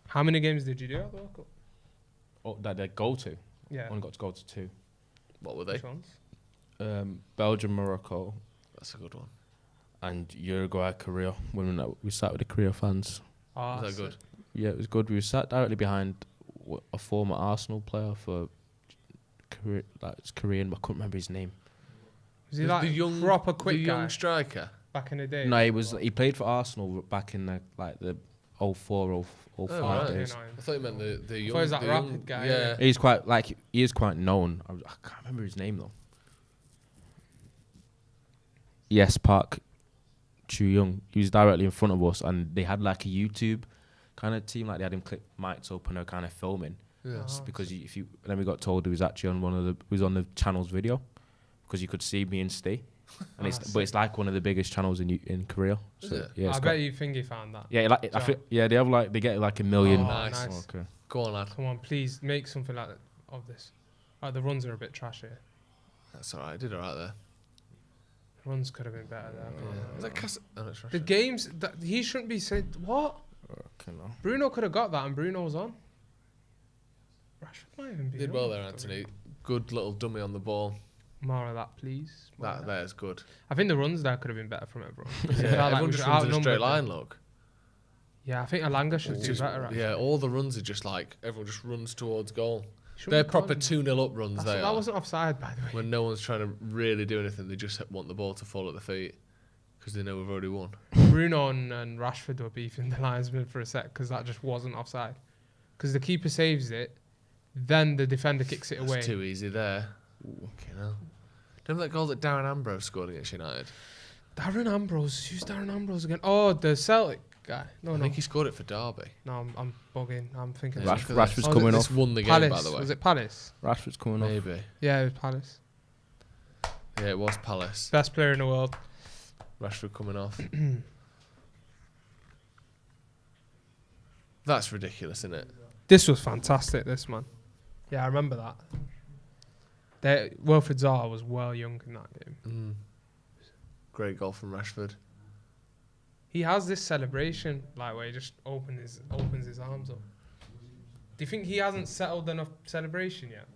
How many games did you do at the World Cup?
Oh, that they go to.
Yeah.
Only got to go to 2.
What were they?
Which ones?
Belgium, Morocco,
That's a good one.
and Uruguay, Korea. When we sat with the Korea fans.
Oh,
Was
that's
that good?
Yeah, it was good. We sat directly behind a former Arsenal player for Korea, like it's Korean, but I couldn't remember his name.
Was he like proper quick
the
guy
young striker.
back in the day?
No, he played for Arsenal back in the 04, 05
right.
days.
I thought you meant the young.
thought he was that
the
rapid
young,
guy,
Yeah.
yeah.
He is quite known. I can't remember his name though. Yes, Park Chu Young. He was directly in front of us, and they had like a YouTube kind of team. Like they had him clip mics up and they're kind of filming.
Yeah.
Oh.
Because then we got told he was actually on he was on the channel's video because you could see me and Steve. And but it's like one of the biggest channels in Korea.
Is
So,
it?
yeah,
I bet you Thingy found that.
Yeah, like, they have like, they get like 1 million.
Oh,
nice.
nice.
Okay.
Go on, lad.
Come on, please make something like that of this. The runs are a bit trash here.
That's alright. I did alright there.
Runs could have been better there.
Yeah. Is that Oh, it's
The
Russia.
games that he shouldn't be said. What?
Okay, no.
Bruno could have got that, and Bruno was on. Rashford might even be.
Did
on.
well there, Anthony. Good little dummy on the ball.
More of that, please. More of
That there's good.
I think the runs there could have been better from everyone.
Yeah,
It felt like
everyone
we
just
were
runs in a straight
outnumbered
line.
there.
Look.
Yeah, I think Alanga should do
Just-
better. Actually.
yeah, all the runs are just like everyone just runs towards goal.
Shouldn't
They're
be
proper
calling
2-0 up runs.
that wasn't offside, by the way.
When no one's trying to really do anything, they just want the ball to fall at the feet because they know we've already won.
Bruno and Rashford were beefing the linesman for a sec because that just wasn't offside. Because the keeper saves it, then the defender kicks it away.
It's too easy there. Okay, no. Remember that goal that Darren Ambrose scored against United?
Darren Ambrose. Who's Darren Ambrose again? Oh, the Celtic guy. No,
I think he scored it for Derby.
No, I'm bugging. I'm thinking.
Yeah,
of
Rashford's
Oh,
coming
This
off.
won the game,
Palace.
by the way.
Was it Palace?
Rashford's coming off.
Maybe.
Yeah, it was Palace.
Yeah, it was Palace.
Best player in the world.
Rashford coming off. That's ridiculous, isn't it?
This was fantastic, this man. Yeah, I remember that. Wilfried Zaha was well young in that game.
Great goal from Rashford.
He has this celebration, like where he just opens his arms up. Do you think he hasn't settled enough celebration yet,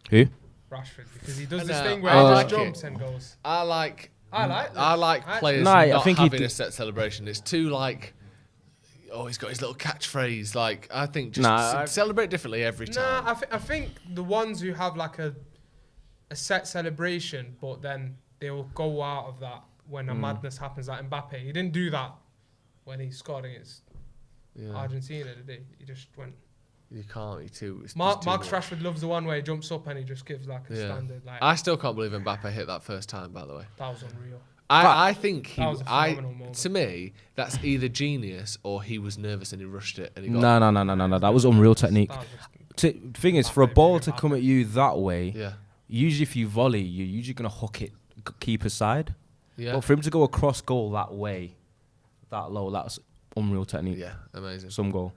Who?
Rashford? Because he does
I
this
know,
thing where
I
he
like
just
it.
jumps and goes.
I like
this.
players
No, I
not
think he
having
d-
a set celebration. It's too like, oh, he's got his little catchphrase. Like, I think just
Nah,
celebrate differently every time.
Nah, I think the ones who have like a set celebration, but then they'll go out of that when a madness happens, like Mbappe. He didn't do that when he scored against Argentina, did he? He just went.
You can't. It's just
Marcus
too much.
Rashford loves the one where he jumps up and he just gives like a standard. Like
I still can't believe Mbappe hit that first time. By the way,
that was unreal.
I think he.
That was a phenomenal moment.
To me, that's either genius or he was nervous and he rushed it and he got.
No. That was unreal technique.
That was just,
The thing is, for a ball to come at you that way,
Yeah.
usually if you volley, you're usually going to hook it keeper's side.
Yeah.
But for him to go across goal that way, that low, that's unreal technique.
Yeah. Amazing.
Some goal.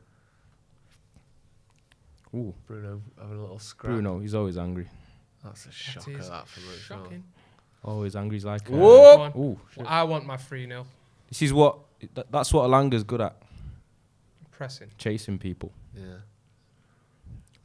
Ooh,
Bruno having a little scrap.
Bruno, he's always angry.
That's a shocker.
is
That from Luke Shaw.
shocking.
Always angry. He's like,
Whoop!
ooh, shit.
I want my 3-0
This is what, that's what Alanga's good at,
pressing.
chasing people.
Yeah.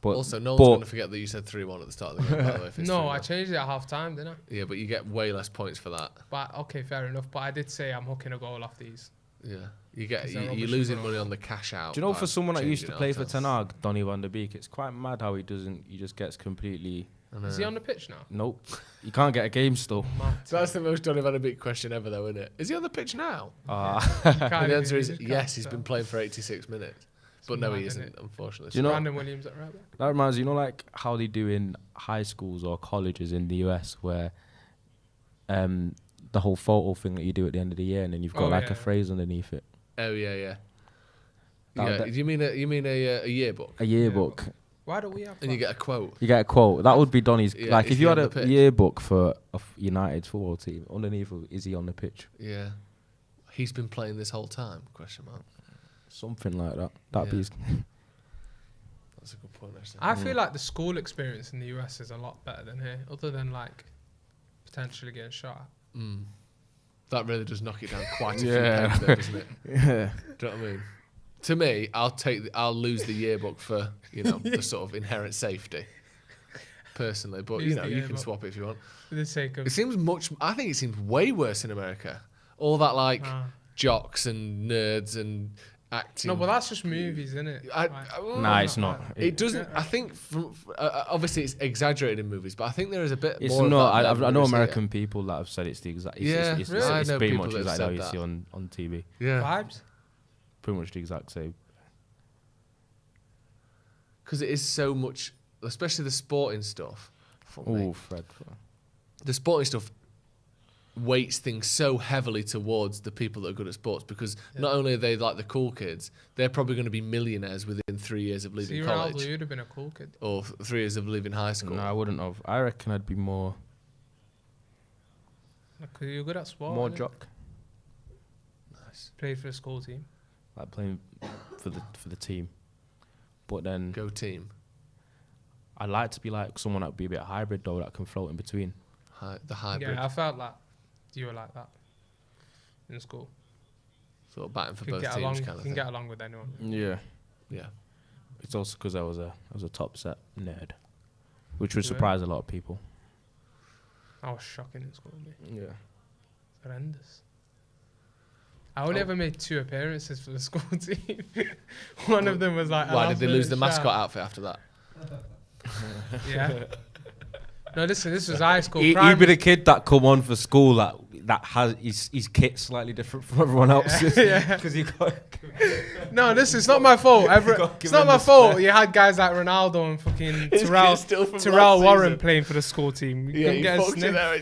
But
Also, no one's going to forget that you said 3-1 at the start of the game, by the way. If it's
No, I
3-1.
changed it at half time, didn't I?
Yeah, but you get way less points for that.
But okay, fair enough. But I did say I'm hooking a goal off these.
Yeah. You get,
Is that
you're
rubbish
losing
as
money
well?
on the cash out.
do you know,
by
for someone that used to
changing
play
it
for
off
Ten Hag, Donny van der Beek, it's quite mad how he just gets completely,
else.
Is he on the pitch now?
nope. You can't get a game still.
Mad.
So that's the most Donny van der Beek question ever, though, isn't it? Is he on the pitch now?
Can't
And the answer
even-
is
you just
yes,
can't
he's
tell.
been playing for 86 minutes. But no,
mad,
he
isn't
isn't,
it?
unfortunately.
Do you know-
Brandon Williams at right back.
That reminds you know, like how they do in high schools or colleges in the US, where the whole photo thing that you do at the end of the year, and then you've got
Oh,
like
yeah.
a phrase underneath it.
Oh, yeah.
That-
Yeah,
that-
you mean a yearbook?
A yearbook.
Why don't we have
And you
that?
get a quote.
You get a quote. That would be Donny's.
Yeah,
like
is
if
he
you had
on
a
the pitch?
yearbook for United's football team, underneath is he on the pitch?
Yeah. He's been playing this whole time? Question mark.
Something like that. That'd be.
That's a good point, actually.
I feel like the school experience in the US is a lot better than here, other than like potentially getting shot at.
That really does knock it down quite a few
Yeah.
pegs there, doesn't it?
Yeah.
Do you know what I mean? To me, I'll lose the yearbook for, the sort of inherent safety. Personally. But,
Lose
you
the
can
yearbook.
swap it if you want.
For the sake of
I think it seems way worse in America. All that, like,
Ah.
jocks and nerds and acting.
No, but that's just movies, isn't it?
Nah, it's not.
It doesn't. I think, obviously, it's exaggerated in movies, but I think there is a bit
It's
more.
not.
Of that
I know
level here.
American people that have said it's the exact.
Yeah,
it's,
really? I
it's
know
pretty
people
much
that have
exactly how you
said
see
that.
on TV.
Yeah,
Vibes.
Pretty much the exact same.
because it is so much, especially the sporting stuff. Fuck me.
Oh, Fred.
The sporting stuff weights things so heavily towards the people that are good at sports because not only are they like the cool kids, they're probably going to be millionaires within 3 years of leaving
See,
college
Ronaldo, you'd have been a cool kid.
or 3 years of leaving high school.
No, I wouldn't have. I reckon I'd be more.
Because you're good at sport.
More
innit?
jock.
Nice.
Played for the school team.
Like playing for the team. But then
Go team.
I'd like to be like someone that would be a bit hybrid though, that can float in between.
The hybrid.
Yeah, I felt like you were like that in school.
Sort of batting for
Can
both
get
teams
along.
kind of
Can
thing.
get along with anyone.
Yeah.
Yeah.
It's also because I was a top set nerd, which would
You were?
surprise a lot of people.
I was shocking in school. Mate.
Yeah.
Horrendous. I only ever made 2 appearances for the school team. One of them was like. a
Why did they
last-minute
lose the mascot
shout.
outfit after that?
Yeah. No, this was high school.
He'd be
primary-
the kid that come on for school that has his kit slightly different from everyone else's.
Yeah.
Because you got.
No, it's not my fault.
got
It's
given
not my
the
fault.
spare.
You had guys like Ronaldo and fucking
His kit's still from
Terrell
last
Warren
season.
playing for the school team. You
Yeah,
couldn't
you
get a
fucked it
sniff.
there,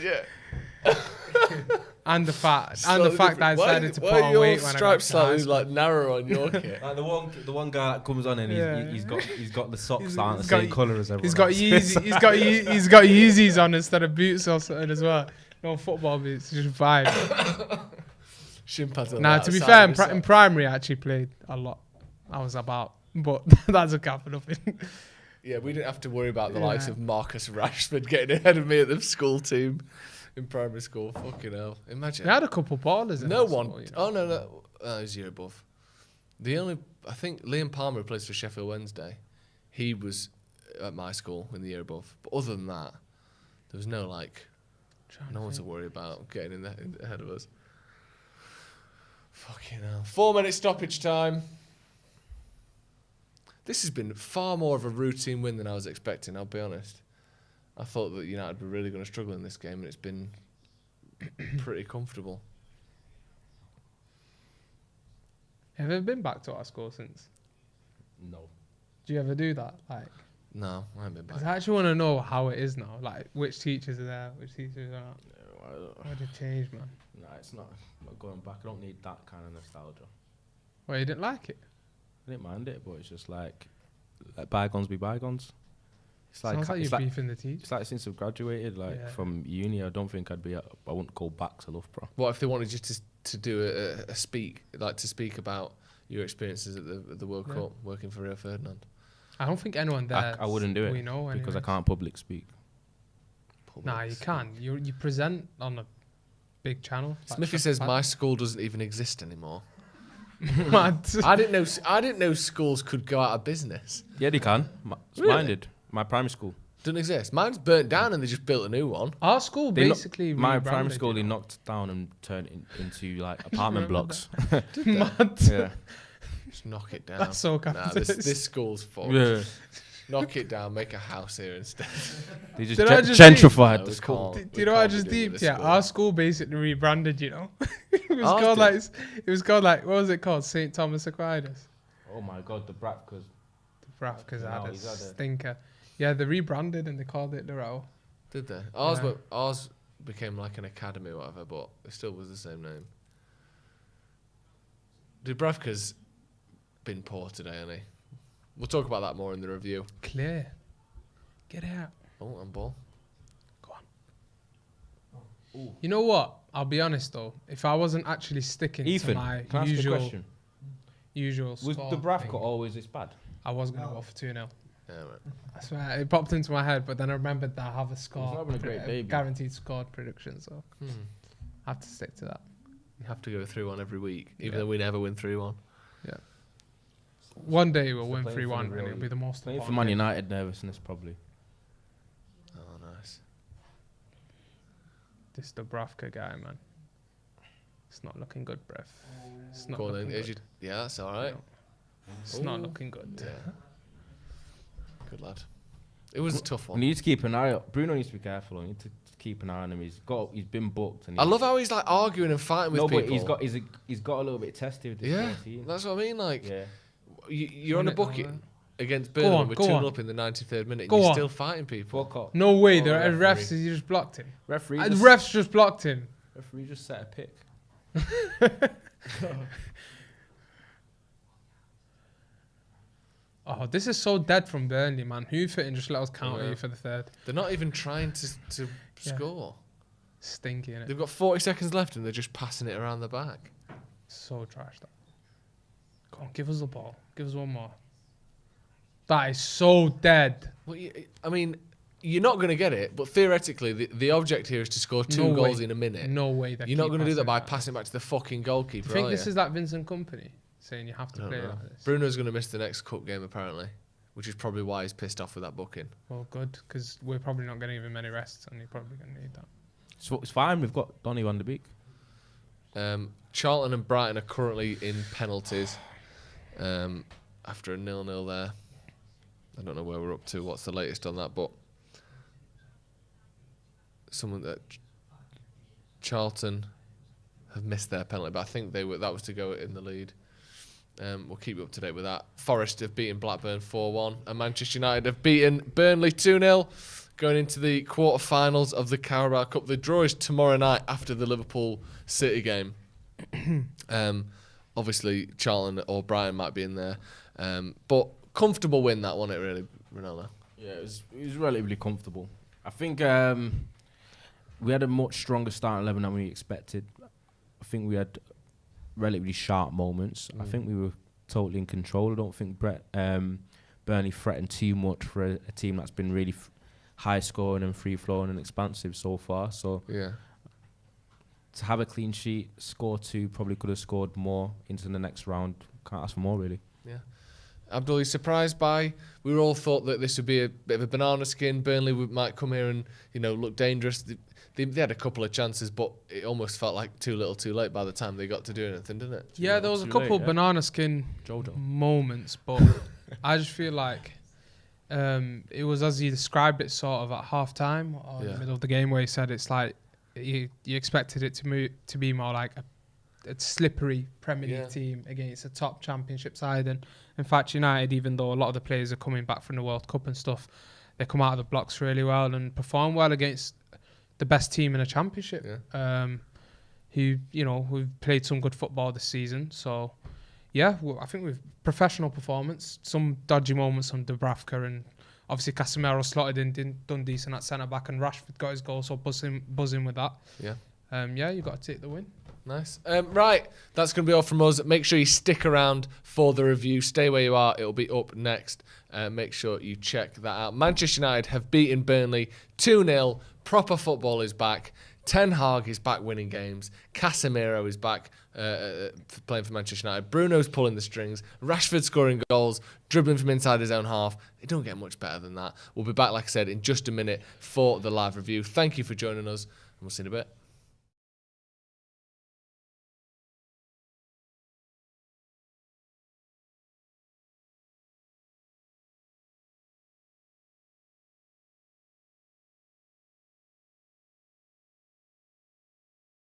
yeah.
And the fact
So
that I decided to put on weight when I got
stripes
to high
slightly
school.
like narrow on your kit?
Like the one guy that comes on and
Yeah.
he's got the socks
He's-
that aren't the
he's
same
got-
colour as everyone.
He's got
else.
Yeezy, he's got Yeezys on instead of boots or something as well. No football boots, just vibe.
Shin pads on
Nah,
the
to be
outside
fair,
of his
in
sock.
primary I actually played a lot. I was about, but that's a cap for nothing.
Yeah, we didn't have to worry about the
Yeah.
likes of Marcus Rashford getting ahead of me at the school team in primary school. Fucking hell. Imagine.
We had a couple ballers in
No
that
one.
school, you know.
Oh, no. He's year above. I think Liam Palmer, who plays for Sheffield Wednesday, he was at my school in the year above. But other than that, there was no, no one to worry about getting in ahead of us. Fucking hell. 4-minute stoppage time. This has been far more of a routine win than I was expecting, I'll be honest. I thought that United were really going to struggle in this game, and it's been pretty comfortable.
Have you ever been back to our school since?
No.
Do you ever do that? Like,
No, I haven't been back.
because I actually want to know how it is now. Like, which teachers are there, which teachers are not. What did change, man?
Nah, it's not. I'm not going back. I don't need that kind of nostalgia.
Well, you didn't like it.
I didn't mind it, but it's just like let bygones be bygones. It's like
Sounds like
it's
you're
like,
beefing the teacher.
it's like since I've graduated,
Yeah.
from uni, I don't think I wouldn't go back to Loughborough.
What if they wanted you to do a speak, to speak about your experiences at the World
Yeah.
Cup working for Rio Ferdinand?
I don't think anyone there.
I wouldn't do it
We know
because I
anyways.
can't public speak.
Nah, you can. You present on a big channel. like
Smithy
Sheffield
says my
Paddock.
school doesn't even exist anymore.
Mad.
I didn't know schools could go out of business.
Yeah, they can.
Really?
Mine did. My primary school.
Doesn't exist. Mine's burnt down and they just built a new one.
Our school
They lo-
basically.
My
rebranded,
primary school,
you
they
know.
knocked down and turned into like apartment
remember
blocks.
Mad.
Yeah.
Just knock it down.
That's so
Nah,
capitalist.
this school's fucked.
Yeah.
Knock it down, make a house here instead.
They just
Did I just
gentrified
No,
the
we
school.
can't-
Do
we
you know what I
can't be
just
doing
deeped?
this
Yeah,
school.
our school basically rebranded. You know, it was
Ours
called
did.
it was called what was it called? St Thomas Aquinas.
Oh my god, the Bradford.
The Bravkas
No,
had a
he's had a-
stinker. Yeah, they rebranded and they called it the Row.
Did they?
Yeah.
Ours became like an academy or whatever, but it still was the same name. Dubravka's been poor today, hasn't he? We'll talk about that more in the review.
Clear. Get out.
Oh, and ball.
Go on. You know what? I'll be honest though. If I wasn't actually sticking
Ethan,
to my
can I ask you a
usual
question? Was
score
the Bradford
thing,
always this bad?
I was going to go for 2-0.
Yeah, right.
I swear, it popped into my head, but then I remembered that I have a score,
not been a great baby.
guaranteed score prediction, so I have to stick to that.
You have to go 3-1 every week, even
Yeah.
though we never win 3-1.
One day we'll
So
win
playing for
3-1
the
and
real-
it'll be the most
Playing for
important
Man
game.
United nervousness probably.
Oh, nice.
This Dubravka guy, man. It's not looking good, bruv. It's not
Go on then.
looking
Here's
good.
your- Yeah, that's all right.
No. It's not looking good.
Yeah. Good lad. It was a tough
We
one.
need to keep an eye on Bruno needs to be careful. We need to keep an eye on him. He's been booked. And
I love how he's like arguing and fighting with
no,
people.
but he's got a little bit testy with this
Yeah,
first team.
that's what I mean. Like,
Yeah.
you're on a
Run it
bucket
over.
against
Go
Burnley.
on,
We're
go
2
on.
up in the 93rd minute.
Go
and you're
on.
still fighting people.
Fuck off.
No way,
Oh,
the
referee.
refs, he just blocked him.
Referee.
The
Just,
refs just blocked him.
referee just set a pick.
Oh, this is so dead from Burnley, man. Who fit and just let us counter
Yeah.
you for the third.
They're not even trying to
Yeah.
score.
Stinky, innit?
They've got 40 seconds left and they're just passing it around the back.
So trash, that. Come on, give us the ball. Give us one more. That is so dead.
Well, I mean, you're not going to get it, but theoretically, the object here is to score 2 goals in a minute.
No way.
You're not going to do that by passing back to the fucking goalkeeper.
Do you think this is like Vincent Kompany saying you have to play
know.
like this?
Bruno's going to miss the next cup game apparently, which is probably why he's pissed off with that booking.
Well, good, because we're probably not getting even many rests, and you're probably going to need that.
So it's fine. We've got Donny van der Beek.
Charlton and Brighton are currently in penalties after a 0-0 there. I don't know where we're up to. What's the latest on that? But someone that Charlton have missed their penalty, but I think that was to go in the lead. We'll keep you up to date with that. Forest have beaten Blackburn 4-1, and Manchester United have beaten Burnley 2-0, going into the quarter-finals of the Carabao Cup. The draw is tomorrow night after the Liverpool City game. Obviously, Charlton or Brighton might be in there, but comfortable win that, wasn't it? Really, Ronaldo.
Yeah, it was relatively comfortable. I think we had a much stronger starting 11 than we expected. I think we had relatively sharp moments. I think we were totally in control. I don't think Burnley threatened too much for a team that's been really high scoring and free flowing and expansive so far. So
Yeah.
to have a clean sheet, score 2, probably could have scored more into the next round. Can't ask for more, really.
Yeah. Abdul, you surprised by? We all thought that this would be a bit of a banana skin. Burnley might come here and look dangerous. They had a couple of chances, but it almost felt like too little, too late by the time they got to do anything, didn't it?
Yeah, there was a couple of banana skin moments, but I just feel like it was as you described it, sort of at half time or in the middle of the game, where you said it's like you expected it to be more like a slippery Premier League team against a top Championship side. And in fact, United, even though a lot of the players are coming back from the World Cup and stuff, they come out of the blocks really well and perform well against the best team in a Championship. Who've played some good football this season. So yeah, I think we've professional performance, some dodgy moments on Dubravka, and obviously Casemiro slotted in, done decent at centre back, and Rashford got his goal, so buzzing with that. You've got to take the win.
Nice. Right, that's going to be all from us. Make sure you stick around for the review. Stay where you are. It'll be up next. Make sure you check that out. Manchester United have beaten Burnley 2-0. Proper football is back. Ten Hag is back winning games. Casemiro is back playing for Manchester United. Bruno's pulling the strings. Rashford scoring goals, dribbling from inside his own half. It don't get much better than that. We'll be back, like I said, in just a minute for the live review. Thank you for joining us, and we'll see you in a bit.